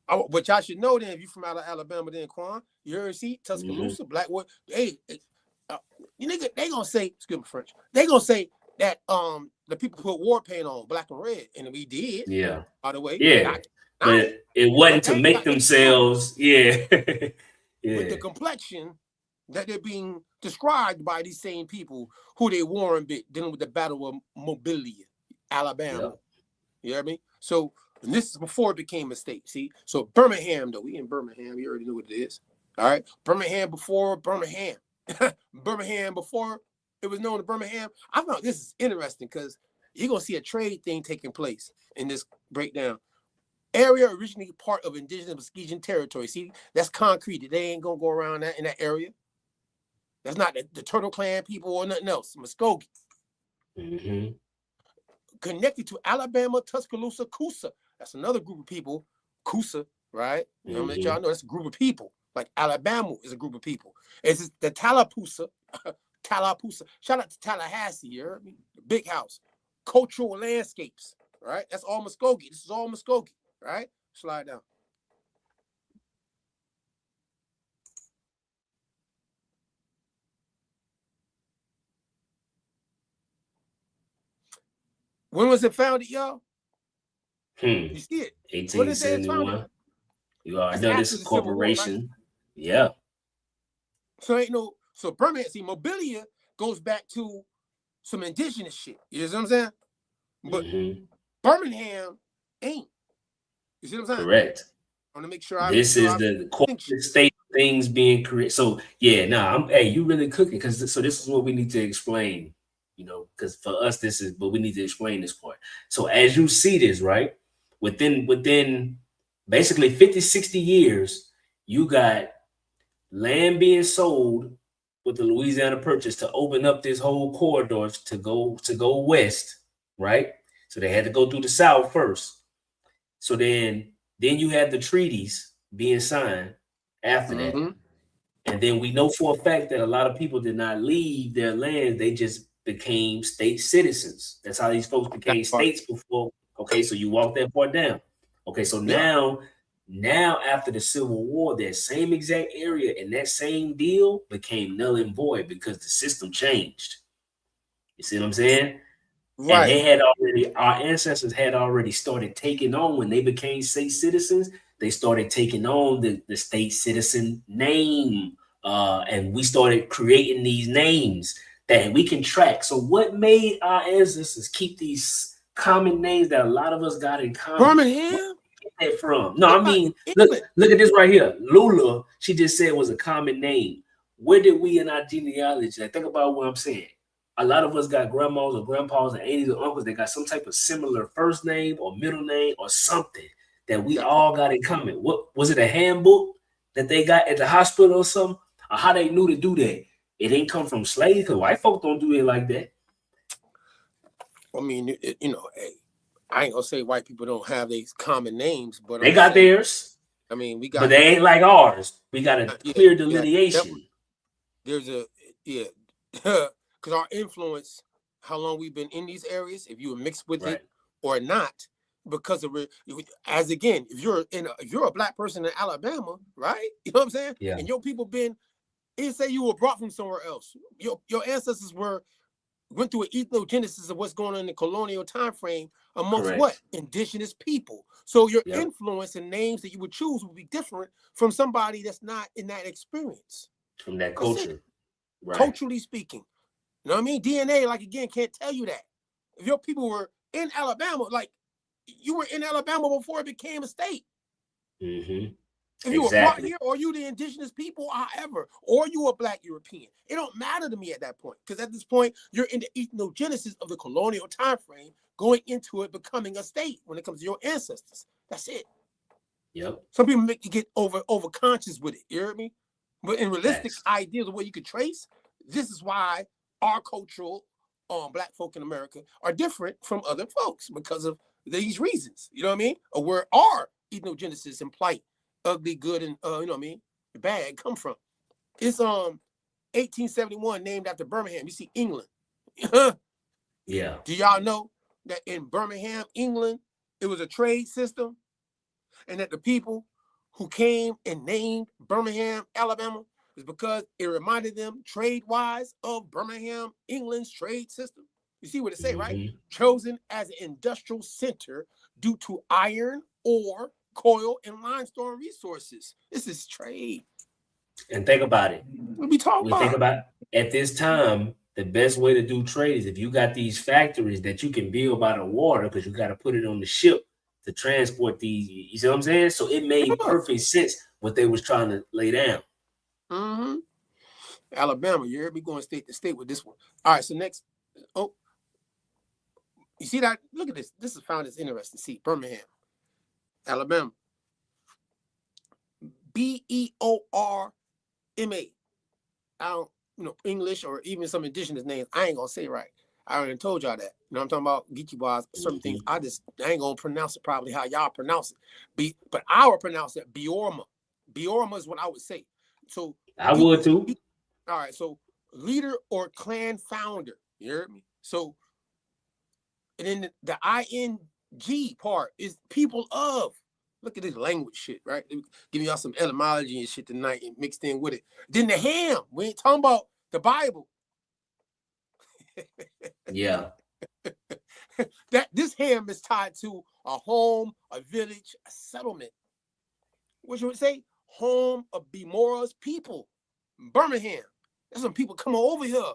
But y'all should know then, if you from out of Alabama, then Quan, you heard see Tuscaloosa, Blackwood. Hey, you nigga, they gonna say, excuse me, French. They gonna say that the people put war paint on black and red, and we did. Yeah. By the way. Yeah. But it wasn't to make themselves. Yeah. With the complexion that they're being described by these same people who they warring bit dealing with the Battle of Mobilia, Alabama. Yep. You hear me? So. And this is before it became a state. See, so Birmingham, though, we in Birmingham, you already know what it is. All right, Birmingham before Birmingham, Birmingham before it was known as Birmingham. I found this is interesting because you're gonna see a trade thing taking place in this breakdown. Area originally part of Indigenous Muskegon territory. See, that's concrete. They ain't gonna go around that in that area. That's not the Turtle Clan people or nothing else. Muskogee. Mm-hmm. Connected to Alabama, Tuscaloosa, Coosa. That's another group of people. Coosa, right? You know, let y'all know that's a group of people. Like Alibamu is a group of people. It's the Tallapoosa. Tallapoosa. Shout out to Tallahassee, you heard me? The big house. Cultural landscapes, right? That's all Muskogee. This is all Muskogee, right? Slide down. When was it founded, y'all? You see it? 1871. You already know this is a corporation. War, right? Yeah. So Birmingham, see, Mobilia goes back to some indigenous shit. You know what I'm saying? But Birmingham ain't. You see what I'm saying? Correct. I want to make sure this is the corporate state things being created. So yeah, hey, you really cooking because this is what we need to explain. You know, because for us but we need to explain this part. So as you see this, right, within basically 50, 60 years, you got land being sold with the Louisiana Purchase to open up this whole corridor to go west, right? So they had to go through the South first. So then you had the treaties being signed after that. And then we know for a fact that a lot of people did not leave their land. They just became state citizens. That's how these folks became states before. Okay, so you walk that part down. Okay, so now after the Civil War, that same exact area and that same deal became null and void because the system changed. You see what I'm saying? Right. And our ancestors had already started taking on, when they became state citizens, they started taking on the state citizen name. And we started creating these names that we can track. So what made our ancestors keep these common names that a lot of us got in common? Birmingham? That from? No, I mean, look at this right here. Lula, she just said was a common name. Where did we in our genealogy, think about what I'm saying, a lot of us got grandmas or grandpas and aunties or uncles that got some type of similar first name or middle name or something that we all got in common. What was it, a handbook that they got at the hospital or something? Or how they knew to do that? It ain't come from slaves, because white folk don't do it like that. I mean, you know, hey, I ain't gonna say white people don't have these common names, but they got theirs. I mean, we got, but they ain't like ours. We got a clear delineation. There's a because our influence, how long we've been in these areas, if you were mixed with it or not, because of as again, if you're a black person in Alabama, right? You know what I'm saying? Yeah. And your people say you were brought from somewhere else. Your ancestors went through an ethnogenesis of what's going on in the colonial time frame amongst what? Indigenous people. So your influence and names that you would choose would be different from somebody that's not in that experience. From that culture. Culturally speaking. You know what I mean? DNA, like, again, can't tell you that. If your people were in Alabama, like, you were in Alabama before it became a state. Mm-hmm. If you were brought here, or you the indigenous people, however, or you a black European, it don't matter to me at that point, because at this point you're in the ethnogenesis of the colonial time frame, going into it becoming a state when it comes to your ancestors. That's it. Yep. Some people make you get over conscious with it. You hear me? But in realistic ideas of what you could trace, this is why our cultural black folk in America are different from other folks, because of these reasons. You know what I mean? Or where our ethnogenesis and plight, ugly, good, and you know what I mean, bad come from. It's 1871, named after Birmingham. You see England. Yeah. Do y'all know that in Birmingham, England, it was a trade system, and that the people who came and named Birmingham, Alabama, is because it reminded them trade-wise of Birmingham, England's trade system. You see what it say, right? Chosen as an industrial center due to iron, ore, coal, and limestone resources. This is trade. And think about it. What we talking about? Think about at this time, the best way to do trade is if you got these factories that you can build by the water, because you got to put it on the ship to transport these. You see what I'm saying? So it made perfect sense what they was trying to lay down. Mm-hmm. Alabama, you heard me going state to state with this one. All right, so next. Oh, you see that? Look at this. This is found as interesting. See, Birmingham, Alabama. Beorma. I don't, English or even some indigenous names, I ain't gonna say right. I already told y'all that. You know what I'm talking about? Geeky wise, certain things I ain't gonna pronounce it probably how y'all pronounce it. But I would pronounce it Beorma. Beorma is what I would say. So I would too. All right, so leader or clan founder. You heard me? So, and then the ing part is people of. Look at this language shit, right? Giving y'all some etymology and shit tonight and mixed in with it. Then the ham. We ain't talking about the Bible. Yeah. That this ham is tied to a home, a village, a settlement. What you would say? Home of Bemora's people. Birmingham. That's when people come over here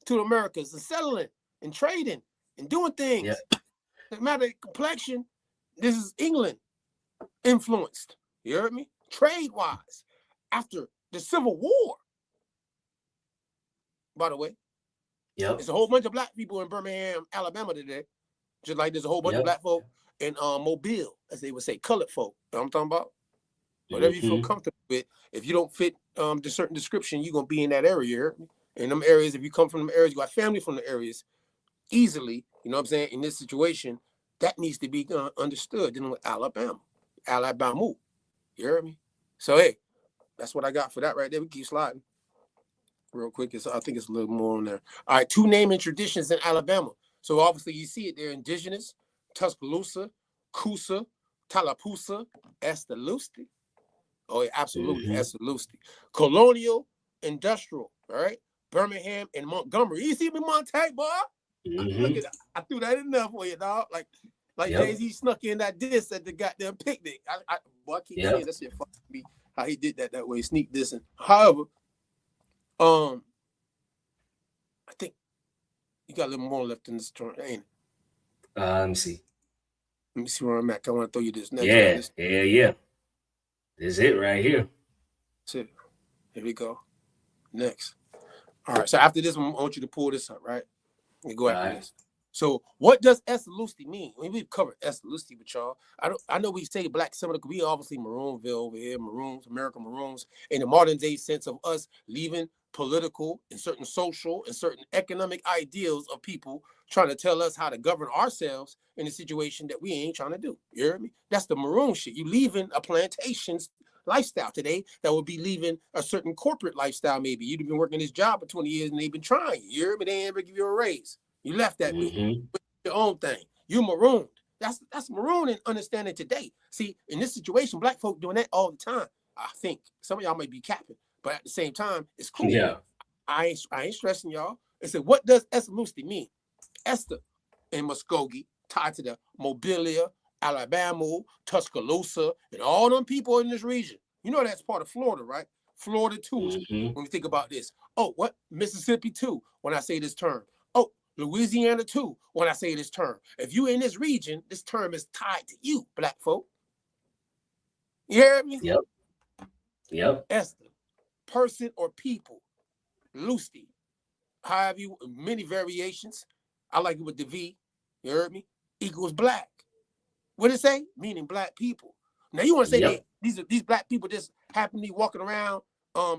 to the Americas and settling and trading and doing things. Yeah. No matter the complexion, this is England influenced. You heard me? Trade-wise. After the Civil War. By the way. Yep. There's a whole bunch of black people in Birmingham, Alabama today. Just like there's a whole bunch of black folk in Mobile, as they would say, colored folk. You know what I'm talking about? Whatever you feel comfortable with. If you don't fit the certain description, you're gonna be in that area. You heard me? In them areas, if you come from them areas, you got family from the areas, easily, you know what I'm saying? In this situation, that needs to be understood. Dealing with Alabama. Alibamu. You heard me? So hey, that's what I got for that right there. We keep sliding. Real quick, I think it's a little more on there. All right, 2 naming traditions in Alabama. So obviously you see it there: Indigenous, Tuscaloosa, Coosa, Tallapoosa, Estelusti. Oh, yeah, absolutely, Estelusti. Colonial, industrial, all right? Birmingham and Montgomery. You see me, Monte, boy? Look at that. I threw that in there for you, dog. Like Jay-Z snuck in that diss at the goddamn picnic. Boy, I keep saying that shit fucking me. How he did that way, sneak dissing. However, I think you got a little more left in this turn, ain't it? Let me see. Let me see where I'm at. I want to throw you this next. Yeah. This is it right here. That's it. Here we go. Next. All right. So after this one, I want you to pull this up, right? Let me go after this. So what does Estelusti mean? I mean, we've covered Estelusti with y'all. I know we say black Seminole, we obviously Maroonville over here, Maroons, American Maroons, in the modern day sense of us leaving political and certain social and certain economic ideals of people trying to tell us how to govern ourselves in a situation that we ain't trying to do. You hear me? That's the Maroon shit. You leaving a plantations lifestyle today that will be leaving a certain corporate lifestyle. Maybe you've been working this job for 20 years and they've been trying. You hear me? They ain't ever give you a raise. You left that with your own thing. You marooned. That's marooning understanding today. See, in this situation, black folk doing that all the time. I think some of y'all might be capping, but at the same time, it's cool. Yeah. I ain't stressing y'all. It said, what does Estelusti mean? Esther in Muskogee, tied to the Mobilia, Alibamu, Tuscaloosa, and all them people in this region. You know that's part of Florida, right? Florida too, when we think about this. Oh, what? Mississippi too, when I say this term. Oh, Louisiana too, when I say this term. If you in this region, this term is tied to you, black folk. You hear me? Yep. Yep. Esther, person or people. Lusty, however you, many variations. I like it with the V, you heard me? Equals black. What it say? Meaning black people. Now you want to say these black people just happen to be walking around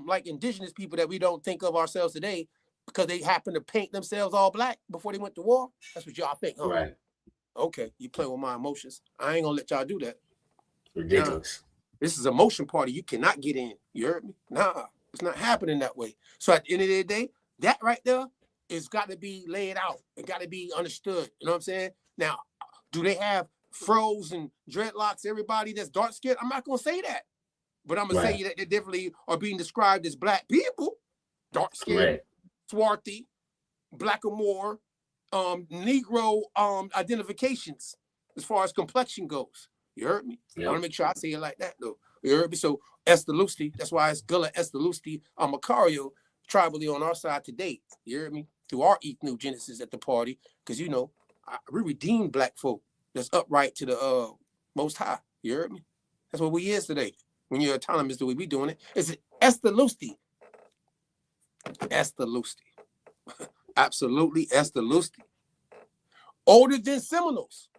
like indigenous people that we don't think of ourselves today because they happen to paint themselves all black before they went to war? That's what y'all think, huh? Right. Okay, you play with my emotions. I ain't gonna let y'all do that. Ridiculous. Nah, this is a motion party. You cannot get in. You heard me? Nah, it's not happening that way. So at the end of the day, that right there is got to be laid out. It got to be understood. You know what I'm saying? Now, do they have froze and dreadlocks? Everybody that's dark skinned? I'm not gonna say that, but I'm gonna say that they definitely are being described as black people, dark skinned, swarthy, blackamoor, Negro identifications as far as complexion goes. You heard me? I want to make sure I say it like that though. You heard me? So Estelusti, that's why it's Gullah Estelusti Macario tribally on our side today. You heard me? Through our ethnogenesis at the party, because you know we redeemed black folk that's upright to the Most High. You heard me? That's what we is today. When you're autonomous the way we doing it, it's Estelusti. Estelusti. Absolutely Estelusti. Older than Seminoles.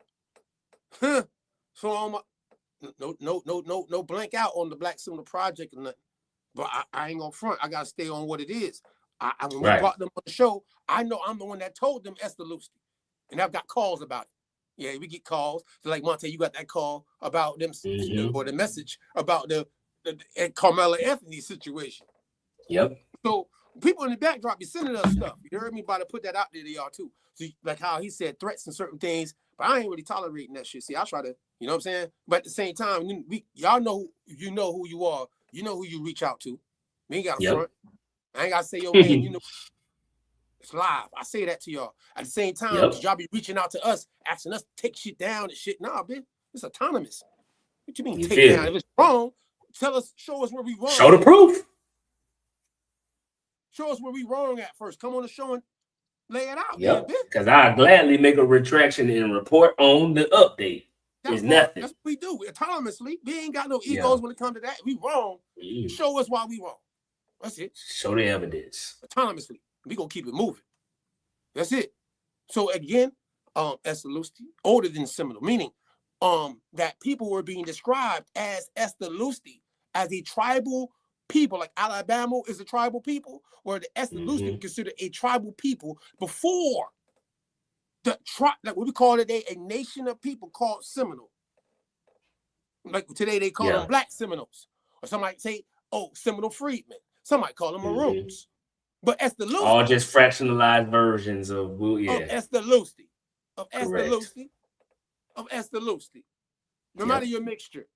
Huh. So I'm no blank out on the Black Seminole Project or nothing. But I ain't gonna front. I gotta stay on what it is. When we brought them on the show, I know I'm the one that told them Estelusti. And I've got calls about it. Yeah, we get calls. So like Monte, you got that call about them or the message about the Carmela Anthony situation. Yep. So people in the backdrop be sending us stuff. You heard me about to put that out there to y'all too. So like how he said threats and certain things, but I ain't really tolerating that shit. See, I try to, you know what I'm saying? But at the same time, y'all know who you are. You know who you reach out to. We ain't got a front. I ain't gotta say your name, you know. It's live. I say that to y'all. At the same time, because y'all be reaching out to us, asking us to take shit down and shit. Nah, bitch, it's autonomous. What you mean take down? If it's wrong, tell us, show us where we wrong. Show the proof. Show us where we wrong at first. Come on the show and lay it out. Yep. Because I gladly make a retraction and report on the update. It's nothing. That's what we do. Autonomously. We ain't got no egos when it comes to that. We wrong. Show us why we wrong. That's it. Show the evidence. Autonomously. We gonna keep it moving. That's it. So again, Estelusti, older than Seminole, meaning that people were being described as Estelusti, as a tribal people, like Alibamu is a tribal people, where the Estelusti were considered a tribal people before the tribe, like what we call today, a nation of people called Seminole. Like today they call them Black Seminoles, or some might say, oh, Seminole freedmen. Some might call them Maroons. But Estelusti, all just fractionalized versions of Estelusti. No matter your mixture,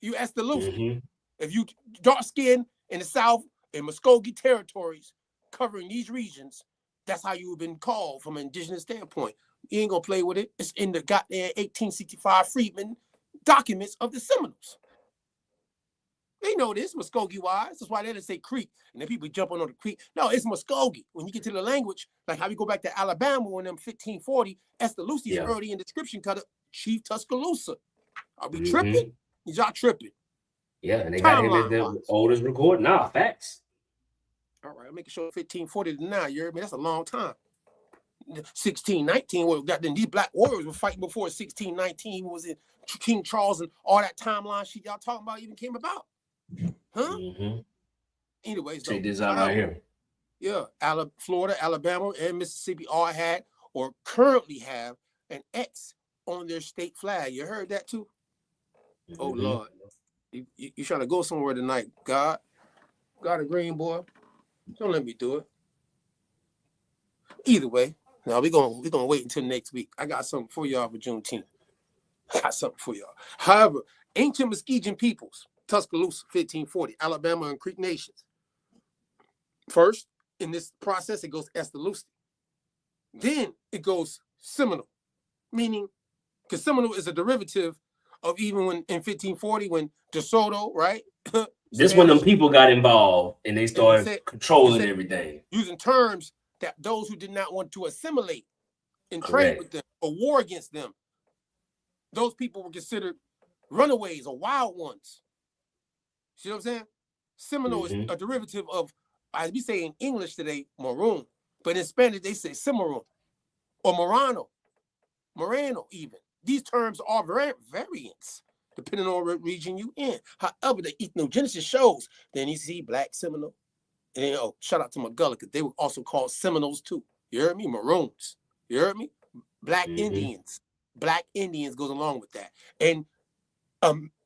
you Estelusti. If you dark skin in the South in Muskogee territories covering these regions, that's how you've been called from an indigenous standpoint. You ain't gonna play with it. It's in the goddamn 1865 Freedmen documents of the Seminoles. They know this, Muskogee wise. That's why they didn't say creek. And then people jumping on the creek. No, it's Muskogee. When you get to the language, like how we go back to Alibamu in them 1540, Estelusti is early in description cut up Chief Tuscaloosa. Are we tripping? Y'all tripping. Yeah, and they got him as the oldest record. Nah, facts. All right, I'm making sure 1540 to now. You heard me? That's a long time. 1619. Well, then these black warriors were fighting before 1619. Was it King Charles and all that timeline shit y'all talking about even came about? Huh? Anyways, check this out right here. Yeah, Florida, Alabama, and Mississippi all had or currently have an X on their state flag. You heard that too? Oh Lord, you trying to go somewhere tonight? God a green boy. Don't let me do it. Either way, now we're gonna wait until next week. I got something for y'all for Juneteenth. I got something for y'all. However, ancient Muskegon peoples, Tuscaloosa, 1540, Alabama and Creek nations. First, in this process, it goes Estelusti. Then it goes Seminole, meaning, because Seminole is a derivative of even when in 1540 when DeSoto, right? This when them people got involved and they started controlling everything. Using terms that those who did not want to assimilate and trade with them or war against them, those people were considered runaways or wild ones. See what I'm saying? Seminole is a derivative of, as we say in English today, maroon, but in Spanish they say cimarron or morano even. These terms are variants depending on what region you in. However, the ethnogenesis shows, then you see black Seminole. And then, shout out to McGullah, because they were also called Seminoles too. You heard me? Maroons. You heard me? Black Indians. Black Indians goes along with that. And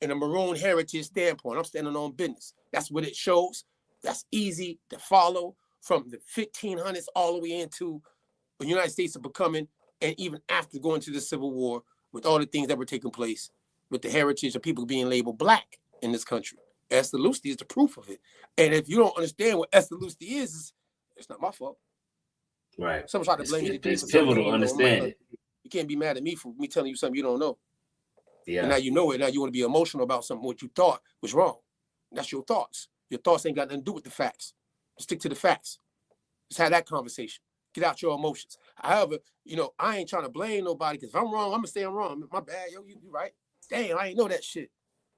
in a maroon heritage standpoint, I'm standing on business. That's what it shows. That's easy to follow from the 1500s all the way into the United States of becoming, and even after going to the Civil War, with all the things that were taking place, with the heritage of people being labeled black in this country. Estelusti is the proof of it. And if you don't understand what Estelusti is, it's not my fault. Right. Some try to blame me. It's pivotal to understand it. You can't be mad at me for me telling you something you don't know. Yeah. And now you know it. Now you want to be emotional about something what you thought was wrong. That's your thoughts. Your thoughts ain't got nothing to do with the facts. Stick to the facts. Let's have that conversation. Get out your emotions. However, I ain't trying to blame nobody, because if I'm wrong, I'm gonna say I'm wrong. My bad, yo, you right. Damn, I ain't know that shit.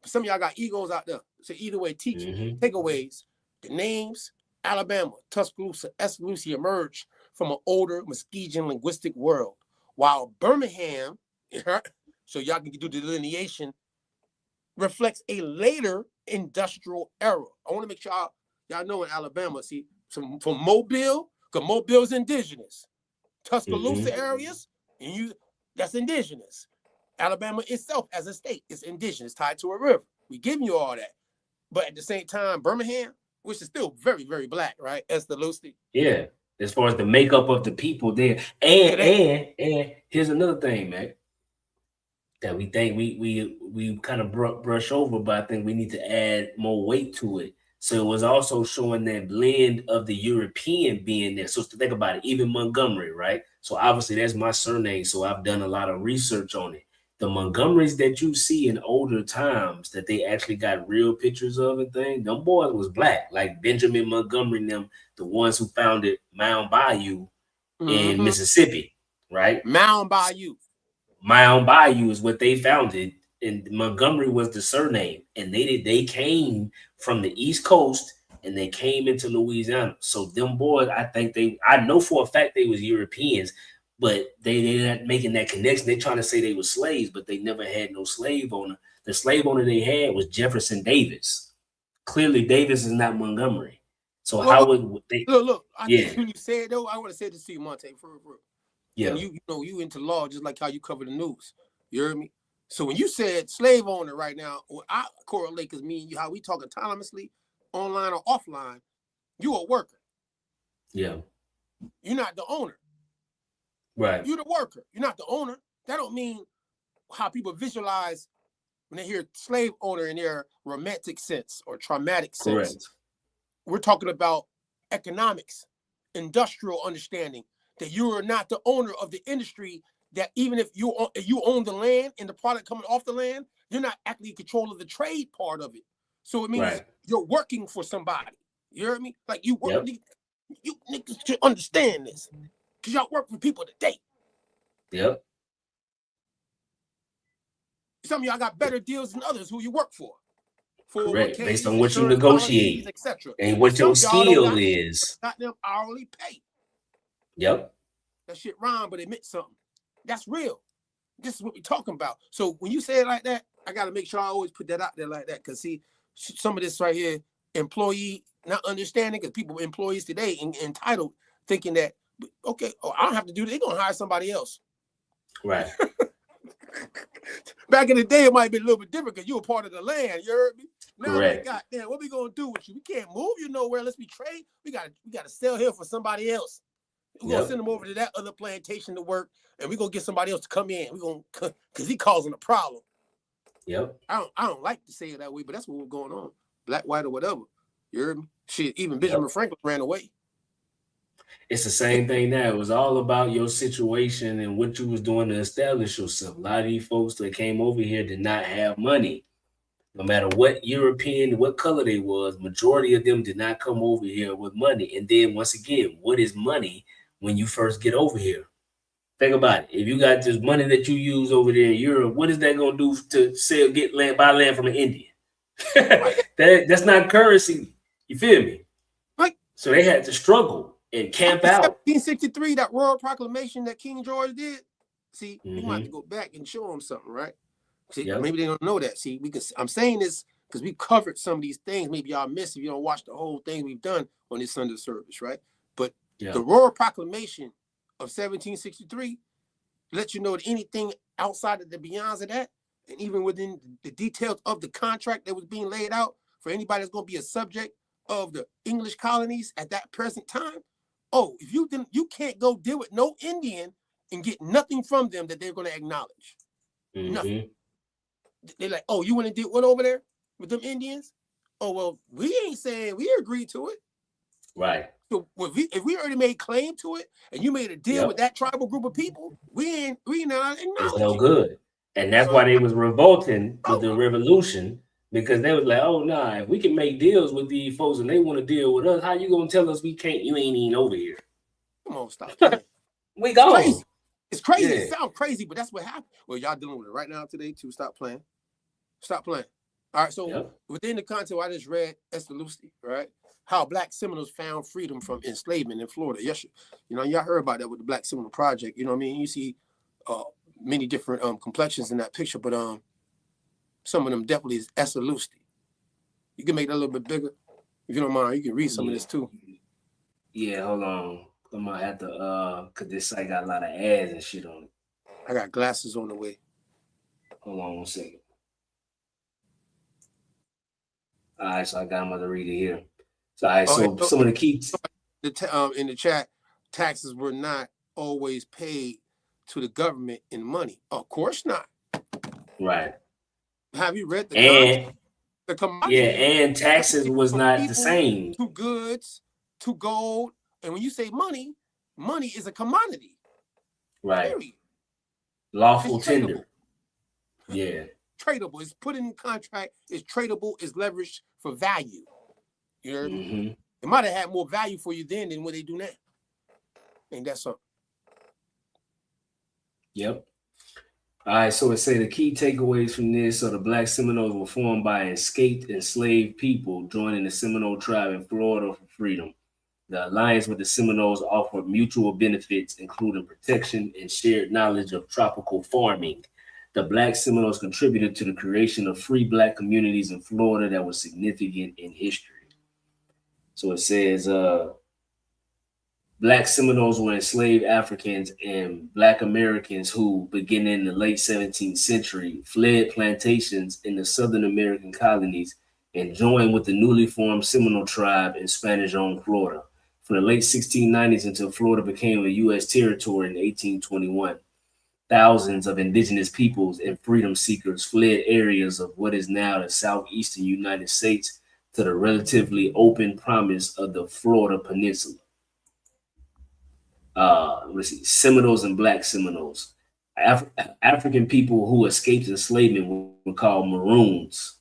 But some of y'all got egos out there. So either way, teaching takeaways, the names, Alabama, Tuscaloosa, Estelusti emerged from an older Muskegon linguistic world, while Birmingham, so y'all can do the delineation, reflects a later industrial era. I want to make sure y'all know in Alabama, see, from Mobile, because Mobile's indigenous. Tuscaloosa areas, and that's indigenous. Alabama itself as a state is indigenous, tied to a river. We giving you all that. But at the same time, Birmingham, which is still very, very black, right? Estelusti. Yeah, as far as the makeup of the people there. And here's another thing, man, that we think we kind of brush over, but I think we need to add more weight to it. So it was also showing that blend of the European being there. So to think about it, even Montgomery, right? So obviously that's my surname, so I've done a lot of research on it. The Montgomerys that you see in older times that they actually got real pictures of and things, them boys was black, like Benjamin Montgomery and them, the ones who founded Mound Bayou in Mississippi, right? Mound Bayou is what they founded, and Montgomery was the surname, and they came from the East Coast and they came into Louisiana. So them boys, I know for a fact they was Europeans, but they're not making that connection. They're trying to say they were slaves, but they never had no slave owner. The slave owner they had was Jefferson Davis. Clearly, Davis is not Montgomery. So how would they? Look. I think when you say it though, I want to say this to you, Monte. For yeah, and you into law just like how you cover the news. You heard me? So when you said slave owner right now, what I correlate, because me and you, how we talk autonomously, online or offline, you a worker. Yeah. You're not the owner. Right. You're the worker. You're not the owner. That don't mean how people visualize when they hear slave owner in their romantic sense or traumatic sense. Correct. We're talking about economics, industrial understanding, that you are not the owner of the industry, that even if you own the land and the product coming off the land, you're not actually in control of the trade part of it. So it means you're working for somebody. You hear me? Like you work, you niggas should understand this. Because y'all work for people today. Yep. Some of y'all got better deals than others who you work for. Correct. Based on what you negotiate and what your skill is. Got them hourly pay. Yep. That shit rhyme, but it meant something. That's real. This is what we're talking about. So when you say it like that, I got to make sure I always put that out there like that. Because see, some of this right here, employee not understanding, because people, employees today, entitled, thinking that, okay, I don't have to do that. They're going to hire somebody else. Right. Back in the day, it might be a little bit different because you were part of the land. You heard me? Now, Correct. like, goddamn, what we going to do with you? We can't move you nowhere unless we trade. We got to sell here for somebody else. We're going to send them over to that other plantation to work, and we're going to get somebody else to come in. We're going to, because he causing a problem. Yep. I don't like to say it that way, but that's what was going on. Black, white, or whatever. You heard me? Shit, even Benjamin Franklin ran away. It's the same thing now. It was all about your situation and what you was doing to establish yourself. A lot of these folks that came over here did not have money. No matter what European, what color they was, majority of them did not come over here with money. And then once again, what is money when you first get over here? Think about it. If you got this money that you use over there in Europe, what is that going to do to sell, get land, buy land from an Indian? That's not currency. You feel me? Right. So they had to struggle and camp out. 1763, that royal proclamation that King George did. See, we might have to go back and show them something, right? See, maybe they don't know that. See, I'm saying this because we covered some of these things. Maybe y'all missed if you don't watch the whole thing we've done on this Sunday service, right? But the royal proclamation of 1763 let you know that anything outside of the beyonds of that, and even within the details of the contract that was being laid out for anybody that's going to be a subject of the English colonies at that present time. Oh, if you didn't, you can't go deal with no Indian and get nothing from them that they're going to acknowledge. Nothing. They're like, oh, you want to deal with over there with them Indians? Oh, well, we ain't saying we agreed to it. Right. So if we already made claim to it and you made a deal with that tribal group of people, we not acknowledge. It's no good. And that's why they was revolting with the revolution, because they was like, oh, nah, if we can make deals with these folks and they want to deal with us, how you going to tell us we can't? You ain't even over here. Come on, stop. We go. Crazy. It's crazy. Yeah. It sounds crazy, but that's what happened. Well, y'all dealing with it right now today, too. Stop playing. Stop playing. All right, so within the content, I just read Estelusti, right? How Black Seminoles found freedom from enslavement in Florida. Yes, you know, y'all heard about that with the Black Seminole Project. You know what I mean? You see many different complexions in that picture, but some of them definitely is Estelusti. You can make that a little bit bigger. If you don't mind, you can read some of this too. Yeah, hold on. I might have to, because this site got a lot of ads and shit on it. I got glasses on the way. Hold on 1 second. All right, so I got them to read it here. So, all right, so some of the keys. In the chat, taxes were not always paid to the government in money. Of course not. Right. Have you read the commodity? Yeah, and taxes was not the same. To goods, to gold. And when you say money, money is a commodity. Right. Period. Lawful tender. Yeah. Tradable. It's put in the contract. It's tradable. It's leveraged for value. You heard me? It might have had more value for you then than what they do now. Ain't that something? Yep. All right, so it say the key takeaways from this are the Black Seminoles were formed by escaped enslaved people joining the Seminole tribe in Florida for freedom. The alliance with the Seminoles offered mutual benefits, including protection and shared knowledge of tropical farming. The Black Seminoles contributed to the creation of free Black communities in Florida that was significant in history. So it says, Black Seminoles were enslaved Africans and Black Americans who, beginning in the late 17th century, fled plantations in the Southern American colonies and joined with the newly formed Seminole tribe in Spanish-owned Florida. From the late 1690s until Florida became a U.S. territory in 1821, thousands of indigenous peoples and freedom seekers fled areas of what is now the southeastern United States to the relatively open promise of the Florida Peninsula. Seminoles and Black Seminoles. African people who escaped enslavement were called Maroons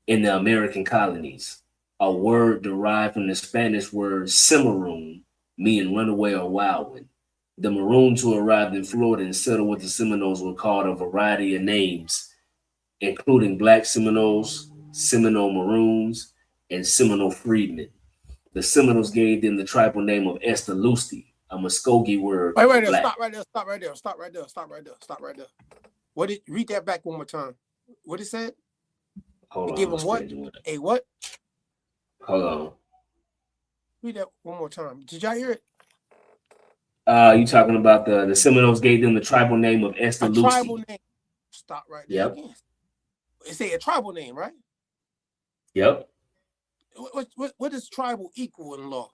in the American colonies, a word derived from the Spanish word cimarron, meaning runaway or wild one. The Maroons who arrived in Florida and settled with the Seminoles were called a variety of names, including Black Seminoles, Seminole Maroons, and Seminole Freedmen. The Seminoles gave them the tribal name of Estelusti, a Muskogee word. Wait, right there. Black. Stop right there. Stop right there. Stop right there. Stop right there. Stop right there. What did read that back one more time? What it said? Hold on. Give him what? A what? Hold on. Read that one more time. Did y'all hear it? You talking about the Seminoles gave them the tribal name of Estelusti. A tribal name. Stop right there Yep. again. It say a tribal name, right? Yep. What does tribal equal in law?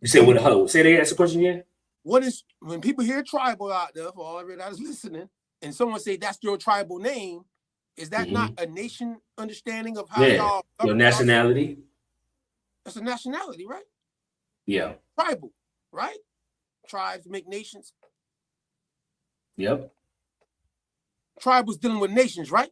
You said what? Hold on. Say that. Ask the question again. What is when people hear tribal out there for all everybody that's listening, and someone say that's your tribal name? Is that not a nation understanding of how y'all your nationality? That's a nationality, right? Yeah. Tribal, right? Tribes make nations. Yep. Tribals dealing with nations, right?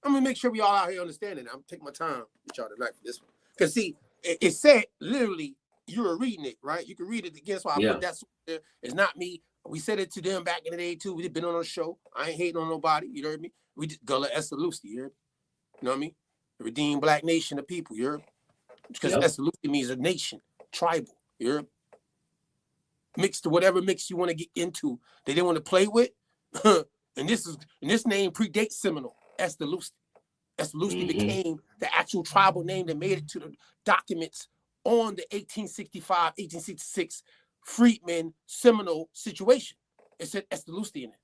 I'm gonna make sure we all out here understand it. I'm taking my time with y'all tonight for this one. Because see, it said literally you were reading it, right? You can read it again. So I put that there. It's not me. We said it to them back in the day too. We've been on a show. I ain't hating on nobody. You heard me? We just Gullah Estelusti, you heard me? You know what I mean? The redeemed black nation of people, you heard me? Because Estelusti means a nation, tribal, you heard me? Mixed to whatever mix you want to get into. They didn't want to play with. and this name predates Seminole, Estelusti. Estelusti became the actual tribal name that made it to the documents on the 1865-1866 freedmen Seminole situation. It said Estelusti in it.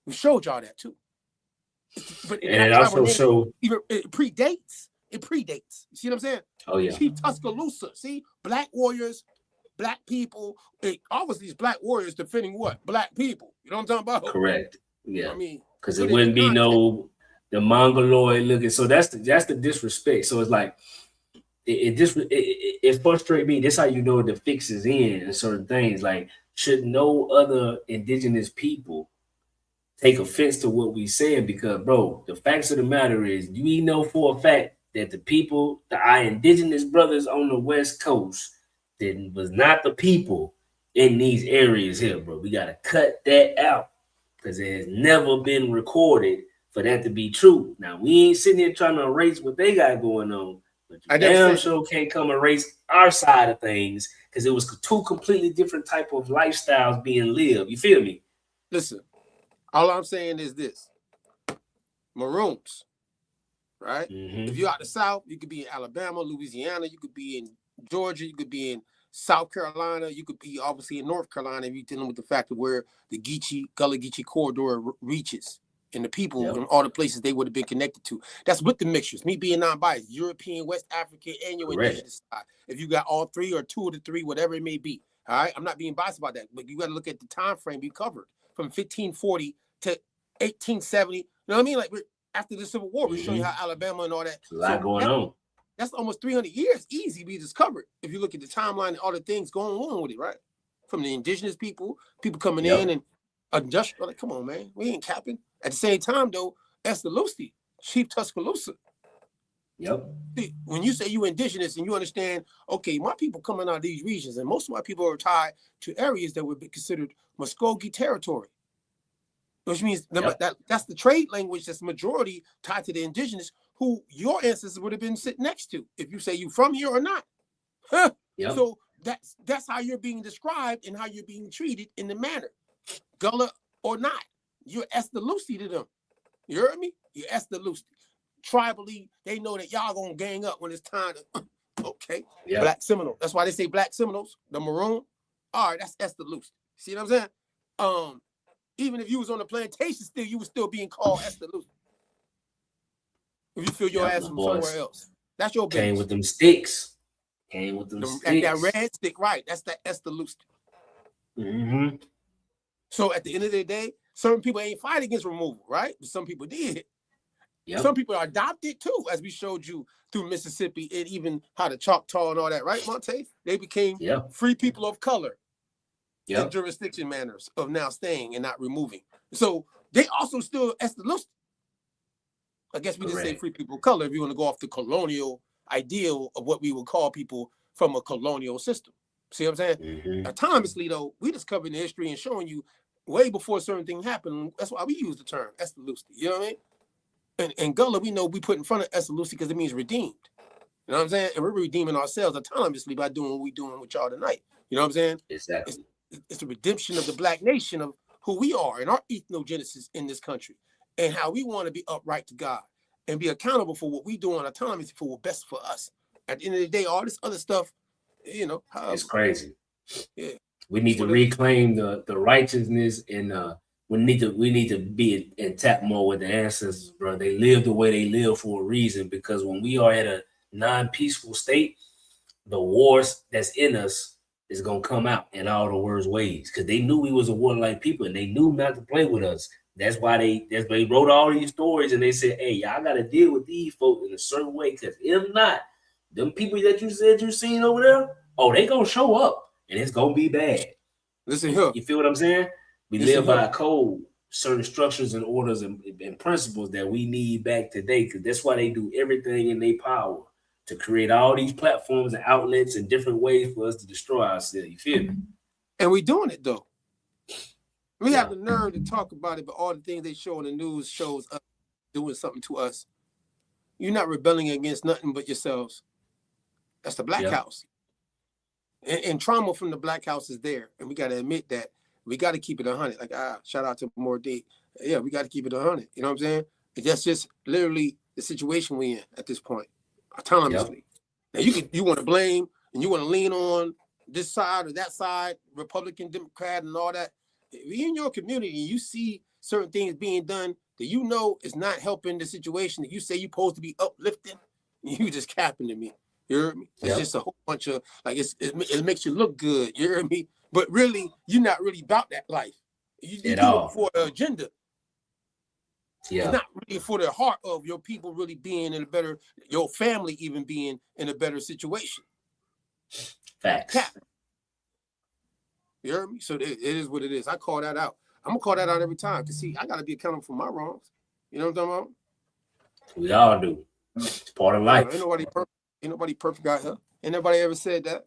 We showed y'all that too. But and it also showed it predates. It predates. You see what I'm saying? Oh yeah. Chief Tuscaloosa. See, black warriors, black people. Obviously, these black warriors defending what? Black people. You know what I'm talking about? Correct. Yeah. I mean, because it wouldn't be the mongoloid looking. So that's the disrespect. So it's like it frustrates me. This how you know the fix is in and certain things. Like, should no other indigenous people take offense to what we said? Because, bro, the facts of the matter is, we know for a fact that the people, our indigenous brothers on the West Coast, was not the people in these areas here, bro. We gotta cut that out because it has never been recorded for that to be true. Now, we ain't sitting here trying to erase what they got going on, but you damn sure can't come erase our side of things because it was two completely different type of lifestyles being lived. You feel me? Listen, all I'm saying is this. Maroons, right? If you're out the South, you could be in Alabama, Louisiana, you could be in Georgia, you could be in South Carolina, you could be obviously in North Carolina if you're dealing with the fact of where the Gullah Geechee corridor reaches and the people and all the places they would have been connected to. That's with the mixtures. Me being non-biased, European, West African, and your indigenous side. If you got all three or two of the three, whatever it may be. All right, I'm not being biased about that, but you got to look at the time frame we covered from 1540 to 1870. You know what I mean? Like after the Civil War, we show you how Alabama and all that. A lot going on. That's almost 300 years easy we discovered. If you look at the timeline and all the things going on with it, right? From the indigenous people coming in and industrial. Like, come on, man, we ain't capping. At the same time, though, Estelusti, Chief Tuscaloosa. Yep. See, when you say you indigenous and you understand, okay, my people coming out of these regions, and most of my people are tied to areas that would be considered Muskogee territory. Which means that's the trade language that's majority tied to the indigenous who your ancestors would have been sitting next to, if you say you from here or not. So that's how you're being described and how you're being treated in the manner. Gullah or not. You're Estelusti to them. You heard me? You're Estelusti. Tribally, they know that y'all gonna gang up when it's time to okay. Black Seminole. That's why they say Black Seminoles, the maroon. All right, that's Estelusti. See what I'm saying? Even if you was on the plantation still, you was still being called Estelusti. If you feel your ass from somewhere else. That's your business. Came with them sticks. Sticks. That red stick, right. That's the Estelusti. So at the end of the day, certain people ain't fighting against removal, right? But some people did. Some people are adopted too, as we showed you through Mississippi and even how the Choctaw and all that, right, Monte? They became free people of color in jurisdiction manners of now staying and not removing. So they also still Estelusti. I guess we just say free people of color if you want to go off the colonial ideal of what we would call people from a colonial system. See what I'm saying? Autonomously, though, we discovering the history and showing you way before certain things happened. That's why we use the term Estelusti. You know what I mean? And Gullah, we know we put in front of Estelusti because it means redeemed. You know what I'm saying? And we're redeeming ourselves autonomously by doing what we're doing with y'all tonight. You know what I'm saying? Exactly. It's the redemption of the Black nation, of who we are and our ethnogenesis in this country, and how we want to be upright to God and be accountable for what we do on autonomy for what's best for us. At the end of the day, all this other stuff, you know, it's crazy. Yeah, we need to reclaim the righteousness, and we need to be in tap more with the ancestors, bro. They live the way they live for a reason, because when we are at a non-peaceful state, the wars that's in us is gonna come out in all the worst ways, because they knew we was a warlike people and they knew not to play with us. That's why they wrote all these stories, and they said, hey, y'all gotta deal with these folks in a certain way, because if not, them people that you said you seen over there, oh, they gonna show up and it's gonna be bad. Listen here. You feel what I'm saying? We live by a code, certain structures and orders and principles that we need back today, because that's why they do everything in their power to create all these platforms and outlets and different ways for us to destroy ourselves. You feel me? And we doing it though. We have the nerve to talk about it, but all the things they show in the news shows us doing something to us. You're not rebelling against nothing but yourselves. That's the Black House. And trauma from the Black House is there. And we got to admit that. We got to keep it 100. Like, shout out to More D. Yeah, we got to keep it 100. You know what I'm saying? That's just literally the situation we in at this point, autonomously. Now, you want to blame and you want to lean on this side or that side, Republican, Democrat, and all that. If you're in your community and you see certain things being done that you know is not helping the situation that you say you're supposed to be uplifting, you just capping to me. You hear me? It's just a whole bunch of, like, it makes you look good. You hear me? But really, you're not really about that life. You do it for the agenda. It's not really for the heart of your people really being in a better, your family even being in a better situation. Facts. You hear me? So it is what it is. I call that out. I'm going to call that out every time. Because, see, I got to be accountable for my wrongs. You know what I'm talking about? We all do. It's part of life. Ain't nobody perfect out here. Ain't nobody ever said that.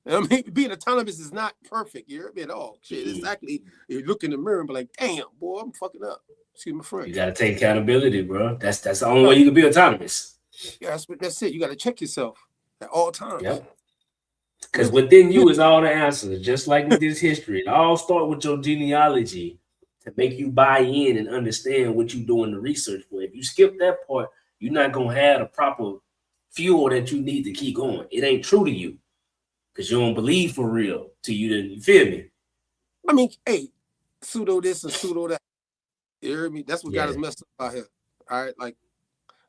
I mean, being autonomous is not perfect. You hear me at all? Shit, exactly. You look in the mirror and be like, damn, boy, I'm fucking up. Excuse my friend. You got to take accountability, bro. That's the only way you can be autonomous. Yeah, that's it. You got to check yourself at all times. Because within you is all the answers, just like with this history. It all starts with your genealogy to make you buy in and understand what you're doing the research for. If you skip that part, you're not going to have the proper fuel that you need to keep going. It ain't true to you because you don't believe for real to you. You feel me? I mean, hey, pseudo this and pseudo that. You hear me? That's what got us messed up out here. All right, like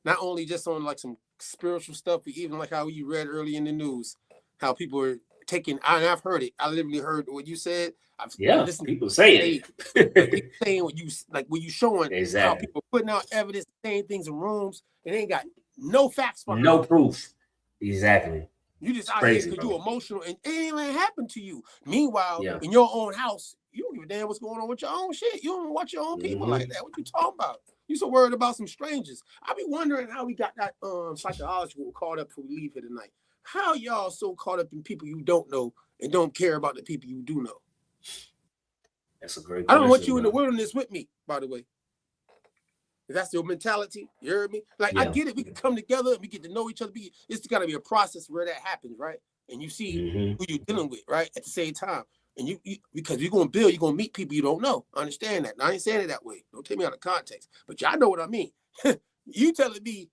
not only just on like some spiritual stuff, but even like how you read early in the news, how people are taking. I've heard it. I literally heard what you said. I've listened. People saying it. People saying what you showing. Exactly. How people putting out evidence, saying things in rooms, and they ain't got no facts behind no it. proof. Exactly. You just out here because you're emotional and it ain't even happened to you. Meanwhile, in your own house, you don't give a damn what's going on with your own shit. You don't watch your own people like that. What you talking about? You so worried about some strangers. I be wondering how we got that psychology caught up before we leave here tonight. How y'all so caught up in people you don't know and don't care about the people you do know? That's a great question. I don't want you in the wilderness with me, by the way. That's your mentality. You heard me? Like, I get it. We can come together and we get to know each other. It's got to be a process where that happens, right? And you see who you're dealing with, right? At the same time. And you because you're going to build, you're going to meet people you don't know. I understand that. Now, I ain't saying it that way. Don't take me out of context. But y'all know what I mean. You telling me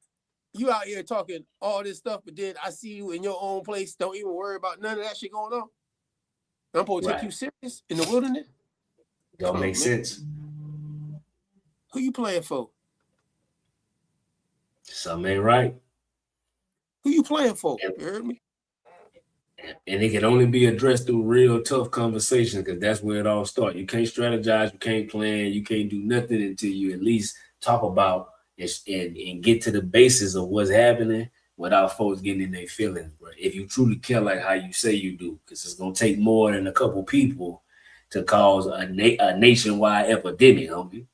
you out here talking all this stuff, but then I see you in your own place. Don't even worry about none of that shit going on. I'm supposed to take you serious in the wilderness? Don't make sense. Who you playing for? Something ain't right. Who you playing for? You heard me? And it can only be addressed through real tough conversations, because that's where it all starts. You can't strategize, you can't plan, you can't do nothing until you at least talk about and get to the basis of what's happening without folks getting in their feelings, bro. If you truly care like how you say you do, because it's going to take more than a couple people to cause a nationwide epidemic, homie.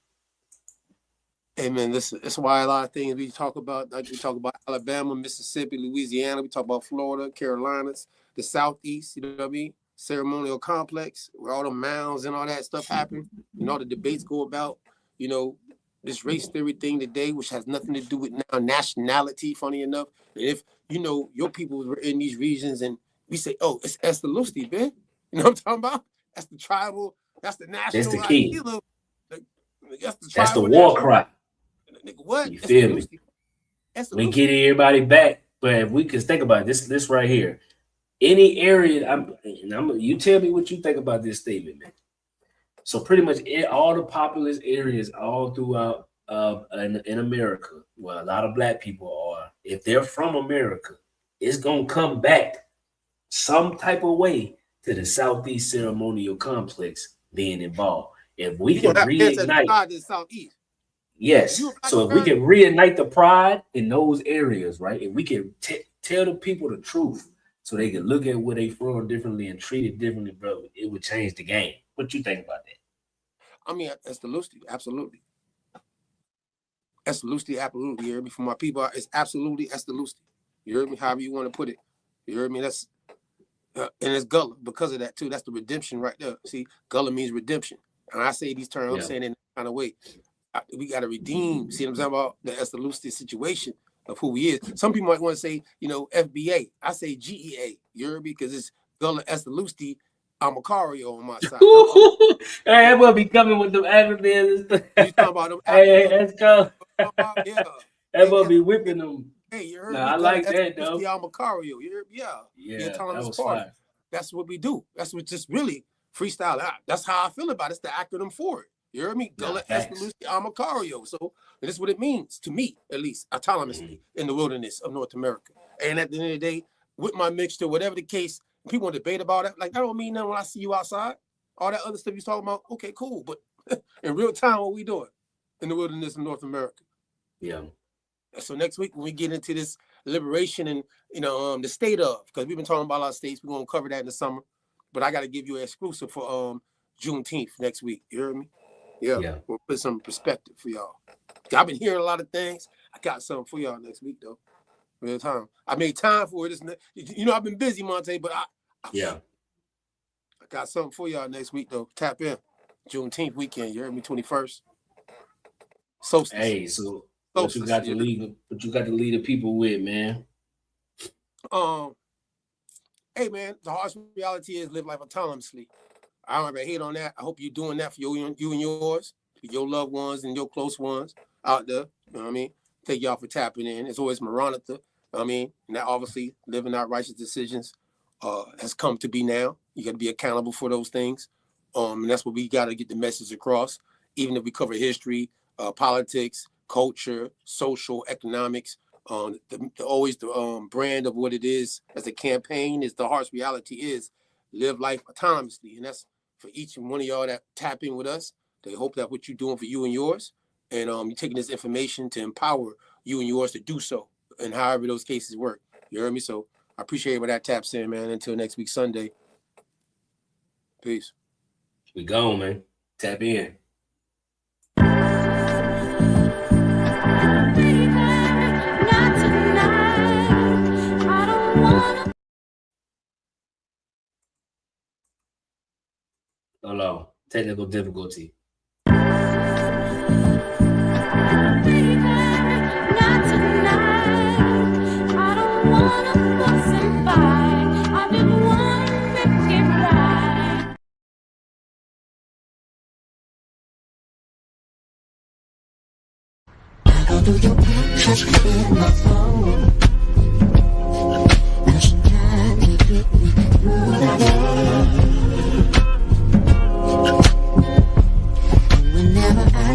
Hey man, that's why a lot of things we talk about, like we talk about Alabama, Mississippi, Louisiana, we talk about Florida, Carolinas, the Southeast, you know what I mean? Ceremonial complex, where all the mounds and all that stuff happen, and all the debates go about, you know, this race theory thing today, which has nothing to do with now nationality, funny enough. And if, you know, your people were in these regions and we say, oh, it's Estelusti, man. You know what I'm talking about? That's the tribal, that's the national. That's the key. Ideal. That's the war cry. What? You feel me? We get everybody back, but if we can think about this right here, any area, you tell me what you think about this statement, man. So pretty much all the populous areas all throughout in America, where a lot of black people are, if they're from America, it's gonna come back some type of way to the Southeast Ceremonial Complex being involved. If we can reignite the Southeast. Yes. So if we can reignite the pride in those areas, right? If we can tell the people the truth so they can look at where they from differently and treat it differently, bro, it would change the game. What you think about that? I mean, Estelusti, absolutely. Estelusti, absolutely. You heard me? For my people, it's absolutely Estelusti. You heard me? However you want to put it. You heard me? That's and it's Gullah because of that too. That's the redemption right there. See, Gullah means redemption. And I say these terms, I'm saying in that kind of way. We got to redeem. See what I'm saying about the Estelusti situation of who he is. Some people might want to say, you know, FBA. I say GEA. You heard me? Because it's Gullah Estelusti. I'm a Macario on my side. Hey, that will be coming with them acronyms. You talking about them? Hey, let's go. Yeah. That will be whipping them. Hey, you heard me? I like that though. I'm a Macario. You heard? Yeah. That was party. fine. That's what we do. That's what just really freestyle. That's how I feel about it. It's the acronym for it. You heard me? Gullah Estelusti Amacario. So this is what it means to me, at least, autonomously in the wilderness of North America. And at the end of the day, with my mixture, whatever the case, people debate about it. Like, that don't mean nothing when I see you outside. All that other stuff you're talking about, okay, cool. But in real time, what we doing in the wilderness of North America? Yeah. So next week, when we get into this liberation and, you know, the state of, because we've been talking about our states, we're going to cover that in the summer. But I got to give you an exclusive for Juneteenth next week. You heard me? Yeah. We'll put some perspective for y'all. I've been hearing a lot of things. I got something for y'all next week, though. Real time. I made time for it. You know, I've been busy, Monte, but I got something for y'all next week, though. Tap in. Juneteenth weekend. You heard me? 21st. Solstice. Hey, so what you got to lead the people with, man? Hey, man, the harsh reality is live life autonomously. I don't ever hate on that. I hope you're doing that for you and yours, for your loved ones and your close ones out there. You know what I mean? Thank y'all for tapping in. It's always Maranatha. I mean, and that obviously living out righteous decisions has come to be now. You got to be accountable for those things. And that's what we got to get the message across. Even if we cover history, politics, culture, social, economics, always the brand of what it is as a campaign is the harsh reality is live life autonomously. And that's for each and one of y'all that tap in with us. They hope that what you're doing for you and yours, and you're taking this information to empower you and yours to do so, and however those cases work. You heard me? So I appreciate it when that taps in, man. Until next week, Sunday. Peace. We gone, man. Tap in. Hello. Technical difficulty.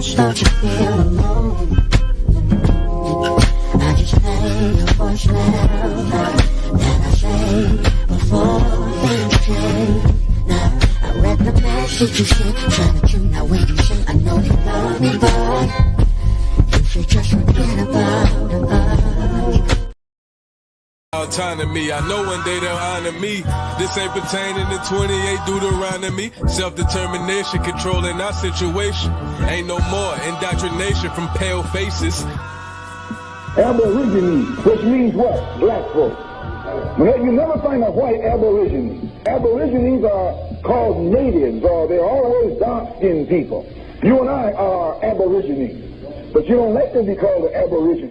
Start to feel alone. I just play your voice loud. That I say before things change. Now I read the message you sent, trying to tune out when you say I know you love me, but you should just forget about us. Autonomy, I know one day they'll honor me. This ain't pertaining to 28 Deuteronomy. Self-determination, controlling our situation. Ain't no more indoctrination from pale faces. Aborigines, which means what? Black folks. You never find a white aborigine. Aborigines are called natives, or they're always dark-skinned people. You and I are aborigines. But you don't like to be called an Aborigine.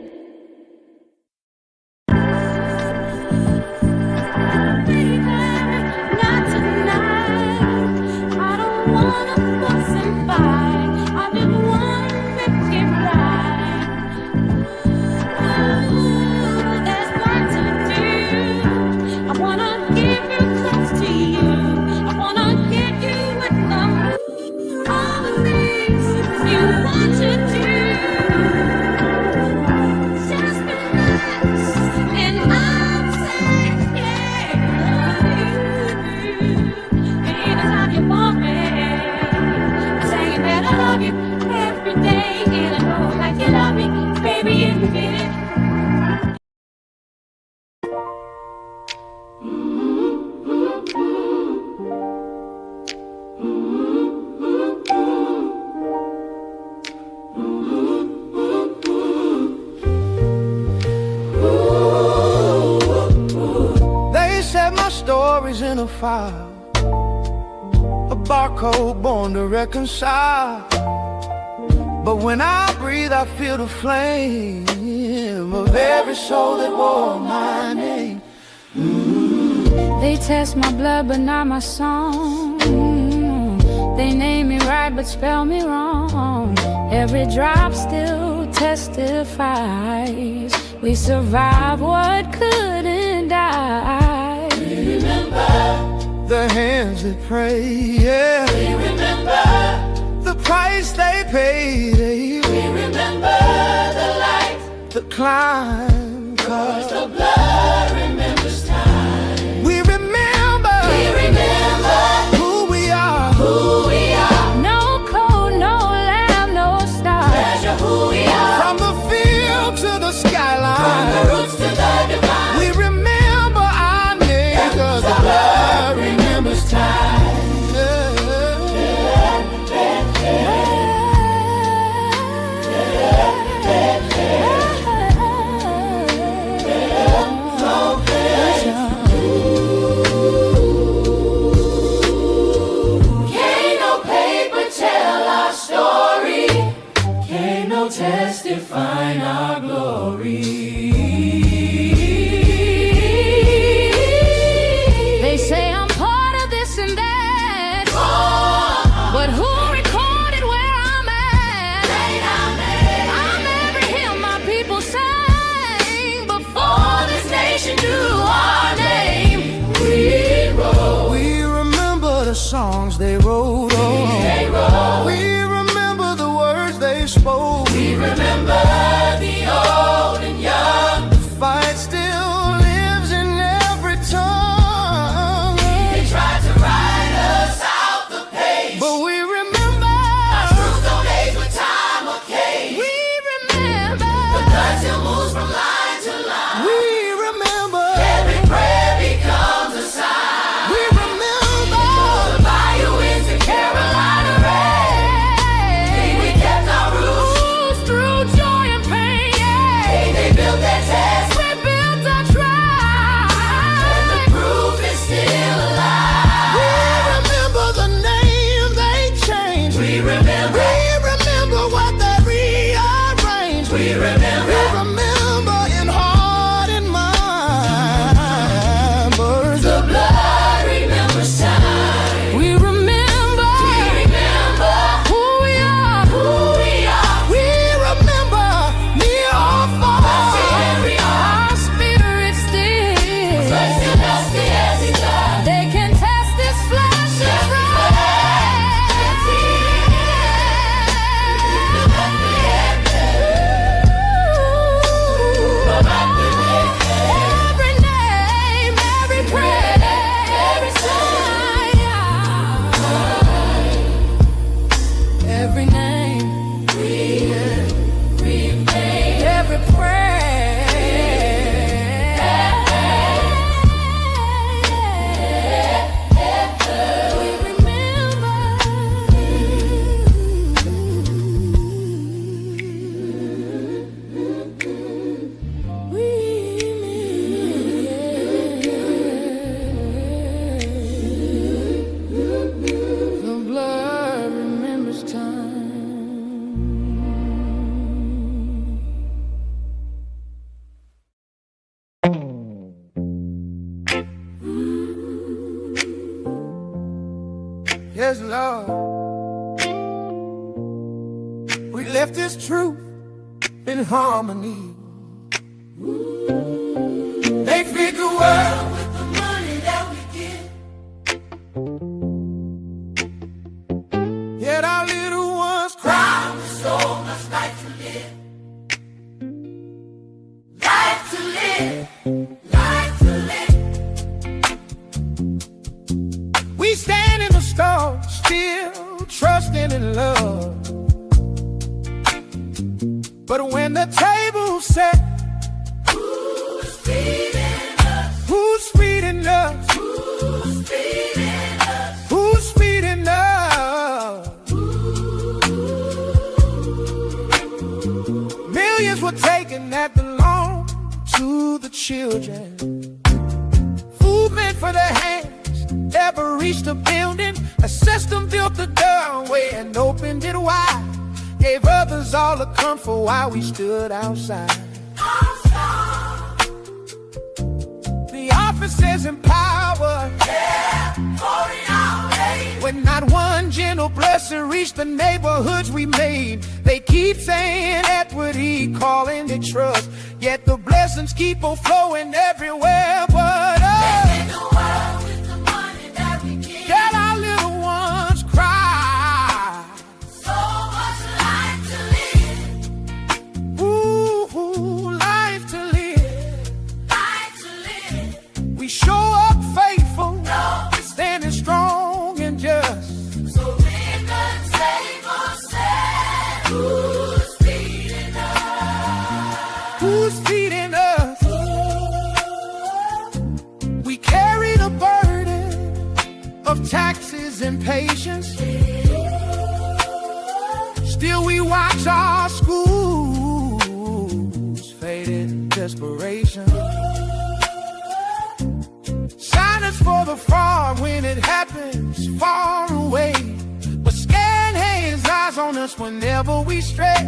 In a file, a barcode born to reconcile. But when I breathe, I feel the flame of every soul that wore my name. They test my blood, but not my song. They name me right, but spell me wrong. Every drop still testifies. We survived what couldn't die. We remember the hands that pray, yeah. We remember the price they paid. We remember the light, the climb, 'cause the blood remembers time. We remember who we are, who we are. No code, no lamb, no star. Treasure who we are. From the field to the skyline, from the roots to the divine. We remember our name, 'cause the blood remembers time. Testifying our glory. They say I'm part of this and that, but who recorded where I'm at? I'm every hymn my people sang before this nation knew our name. We remember the songs they wrote. We remember the words they spoke. We remember the old and young. The fight still lives in every tongue. They tried to write us out the page, but we remember our truth don't age with time or cage. We remember the blood still moves from line to line. We remember every prayer becomes a sign. We remember the bayou winds of Carolina rain. We kept our roots through joy and pain. They built their test, we built our tribe, and the proof is still alive. We remember the name they changed. We remember what they rearranged. We remember in heart and mind. But the blood remembers time. We remember who we are, We remember near or far. Our spirit still. They can test this flesh is right. there's love. We left this truth in harmony. They feed the world with the money that we get. Yet our little ones cry with so much life to live. Life to live. Life to live. We stand in the storm, still trusting in love. But when the table's set, who's feeding us? Who's feeding us? Who's feeding us? Who's feeding us? Millions were taken that belong to the children. Food meant for their hands never reached the building. A system built the doorway and opened it wide. Gave others all the comfort while we stood outside. The officers in power, yeah, pouring out hate. When not one gentle blessing reached the neighborhoods we made. They keep saying equity, calling it trust. Yet the blessings keep on flowing everywhere but us. They the world with the money that we get. Get our little ones cry. So much life to live. Ooh, life to live. Life to live. We show up faithful, no, standing strong and just. So in the table set, who's feeding us? Who's feeding us? We carry the burden of taxes and patience. Still we watch our schools fade in desperation. Silence for the fraud when it happens far away. But scared hands eyes on us whenever we stray.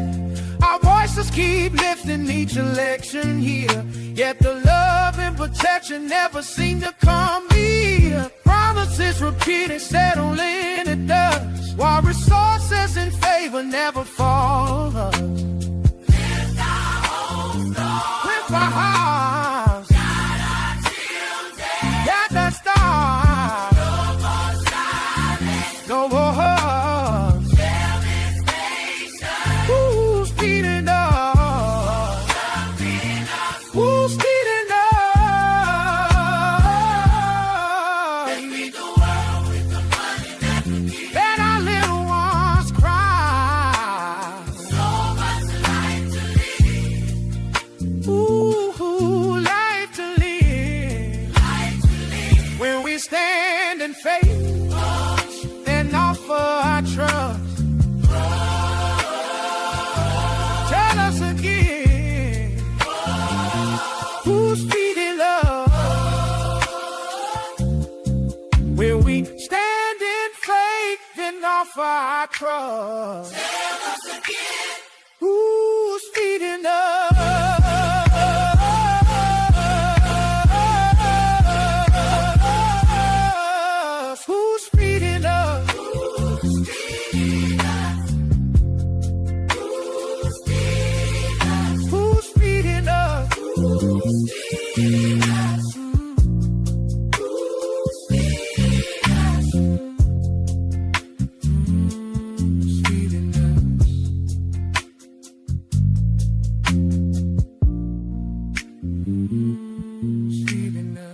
Our voices keep lifting each election here. Yet the love and protection never seem to come near. Promises repeated, settling it does. While resources in favor never fall. Lift our hopes, Lord. Lift our hearts. Guide our children. Got that star. No more silence. No more hugs. Share this nation. Who's feeding us? Who's feeding us? They feed the world with the money that we get. Let our little ones cry. So much life to live. Ooh, life to live. Life to live. When we stand in faith, then offer our trust. Tell us again, who's feeding love? When we stand in faith, then offer our trust. Tell us again, who's feeding us? Who's feeding us? Who's feeding us? Who's feeding us? Who's feeding us? Who's feeding us? Who's feeding us? Who's feeding us? Who's feeding us?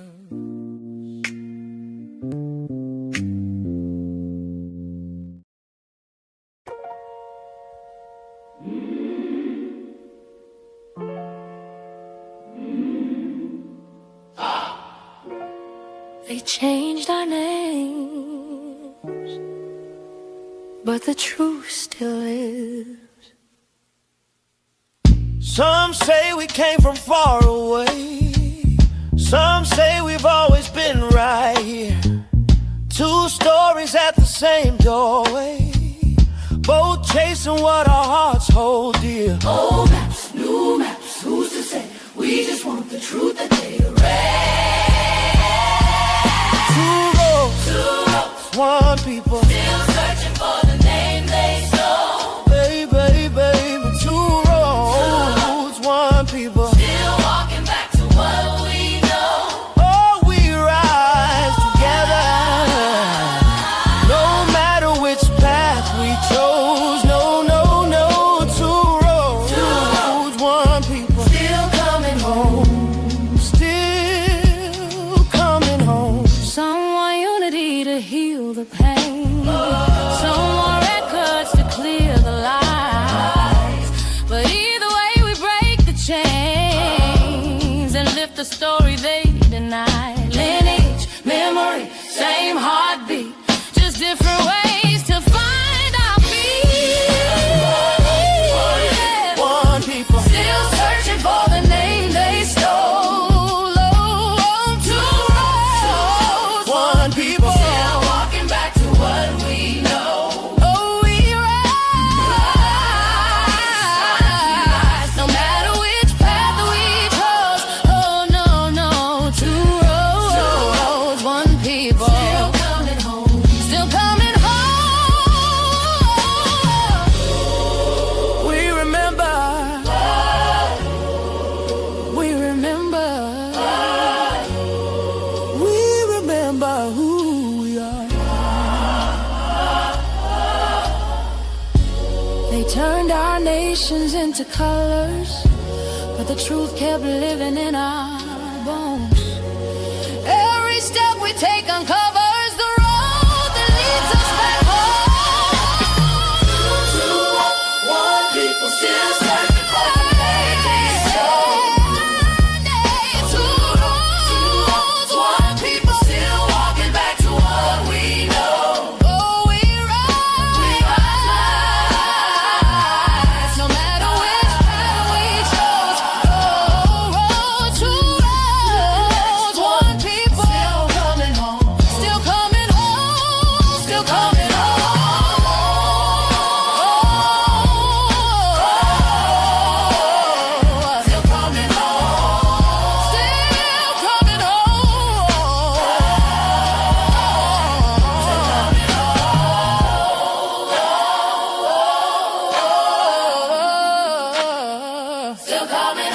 They changed our names, but the truth still lives. Some say we came from far away. Some say we've always been right here. Two stories at the same doorway, both chasing what our hearts hold dear. Old maps, new maps, who's to say? We just want the truth that they erase. Two roads, one people. one people. Still coming home. Still coming home. Some want unity to heal the pain. Some want records to clear the lies. But either way, we break the chains and lift the story they deny. Lineage, memory, same heartbeat, just different ways to find our feet. One people still searching for the name they stole. Two roads. One people still walking back to what we know. Oh, we rise, no matter which path we chose. Oh, no, two roads. One people still coming home. Still coming home. We remember. We remember. We remember who we are. They turned our nations into colors, but the truth kept living in our bones. Every step we take uncovers the road that leads us back home. One people still searching for the name they stole. Two roads. One people still walking back to what we know. Oh, we rise, no matter which path we chose. Oh, two roads. One people still coming home. Still coming home. Still coming home. Still coming home. Still coming home. Still coming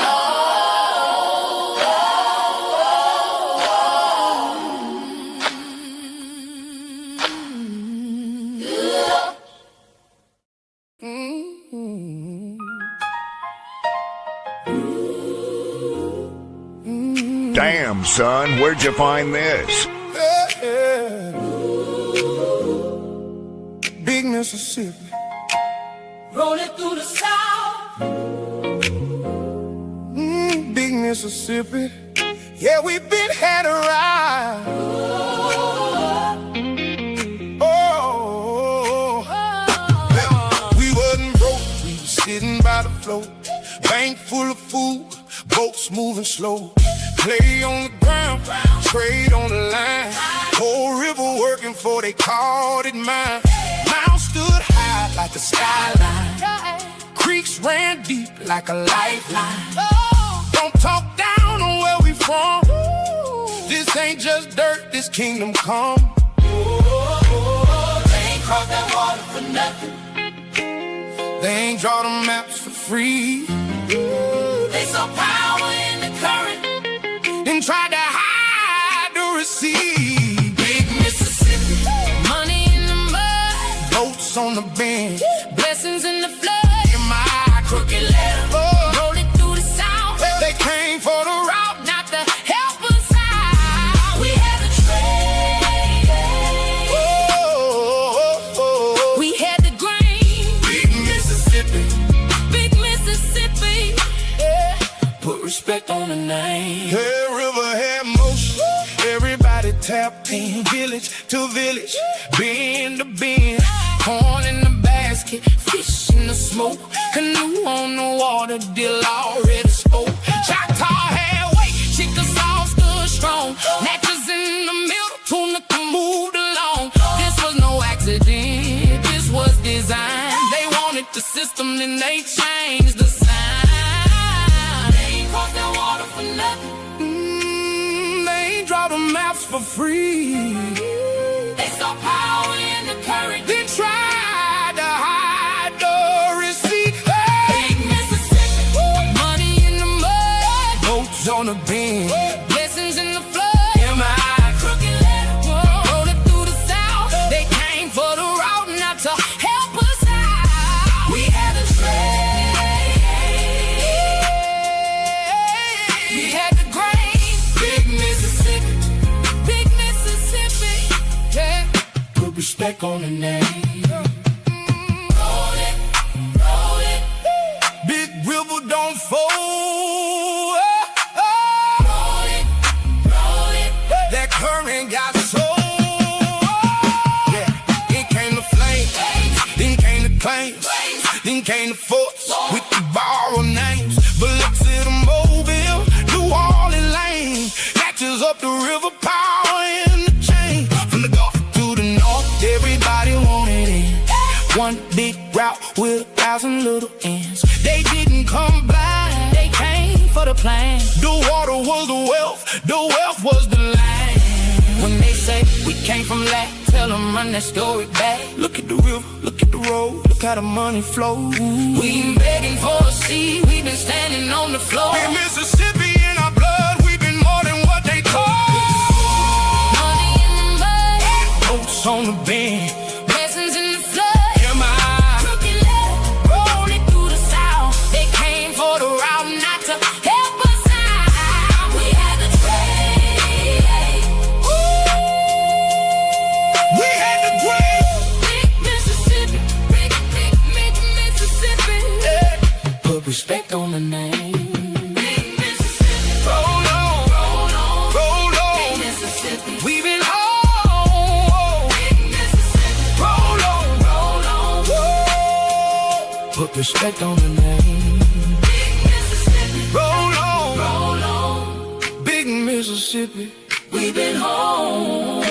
Damn, son, where'd you find this? Big Mississippi. Rolling through the South. Big Mississippi. Yeah, we've been had a ride. We wasn't broke, we was sitting by the float. Bank full of food, boats moving slow. Play on the ground, trade on the line. Whole river working for they called it mine. Mount stood high like a skyline. Creeks ran deep like a lifeline. Don't talk down on where we from. This ain't just dirt, this kingdom come. They ain't crossed that water for nothing. They ain't draw the maps for free. They saw power in the current. Then tried to hide the receipt. Big Mississippi. Money in the mud, Boats on the bend. blessings in the flood. In my Crooked letter. Rolling through the South, they came for the route. not to help us out. We had a trade. We had the grain. Big Mississippi. Big Mississippi. Put respect on the name. Her river had motion. Everybody tapped in. Village to village. Bend to bend. Corn in the basket. Fish in the smoke. Canoe on the water. Deal already spoke. Choctaw had weight. Chickasaw stood strong. Natchez in the middle. Tunica moved along. This was no accident. This was design. They wanted the system, then they changed the sign. They ain't crossed that water for nothing. They ain't draw the maps for free. They saw power in the current. They tried to hide the receipt. Big Mississippi. Money in the mud, Boats on the bend. blessings in the flood. Am I Crooked letter. Rolling through the South, they came for the route, not to help us out. We had a trade. respect on the name. Big river don't fold. That current got sold. Yeah, it came to flame, then came to claims, then came to force with the borrowed names. But look to the Mobile, New Orleans lane, catches up the river power in the chain. From the Gulf to the north, everybody wanted in. One big route with 1,000 little ends. They didn't come blind, they came for the plan. The water was the wealth was the land. When they say we came from land, tell them run that story back. Look at the river, look at the road, look how the money flows. We ain't begging for a seat, we been standing on the floor. We're Mississippi in our blood, we've been more than what they call. Money in the mud, boats on the bend, blessings in the flood. Crooked left, rolling through the south. They came for the route, not to help us out. We had to trade. We had to trade. Big Mississippi, big Mississippi. Yeah. Put respect on the name. Big Mississippi. Roll on, roll on, roll on. Big Mississippi. We've been home. Big Mississippi. Roll on, roll on. Whoa. Put respect on the name. Big Mississippi. Roll on, roll on. Big Mississippi. We've been home.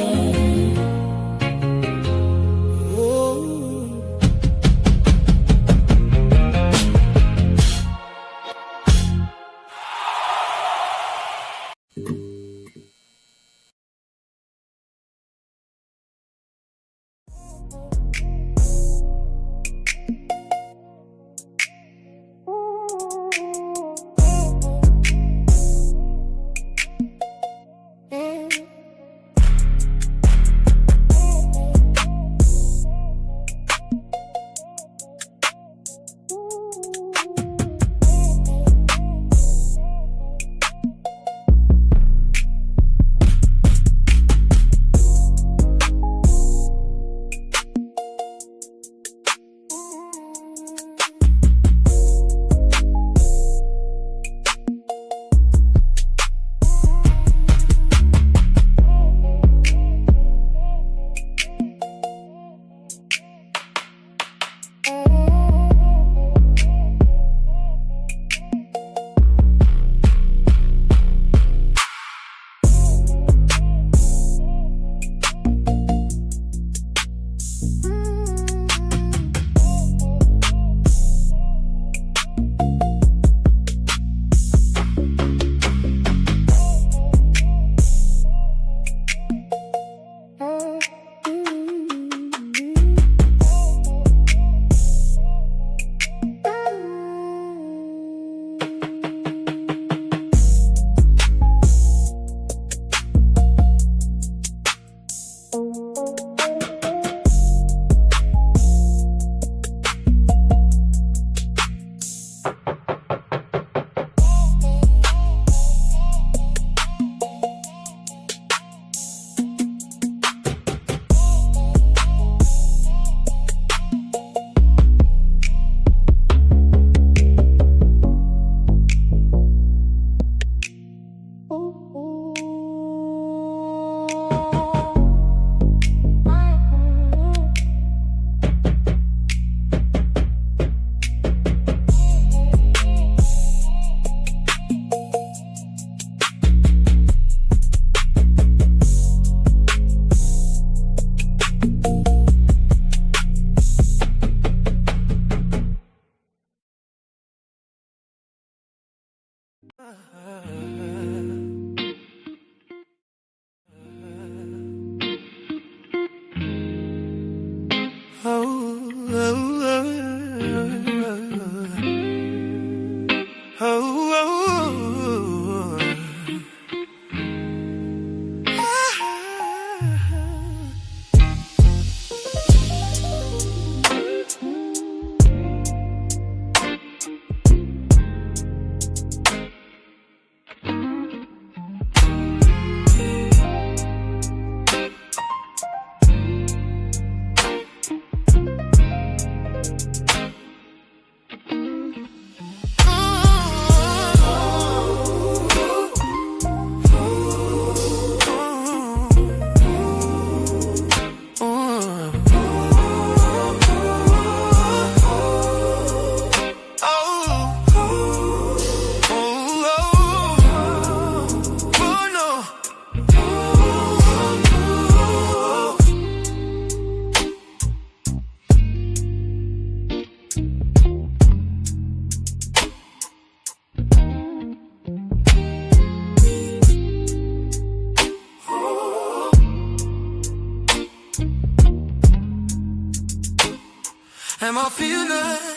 Am I feeling?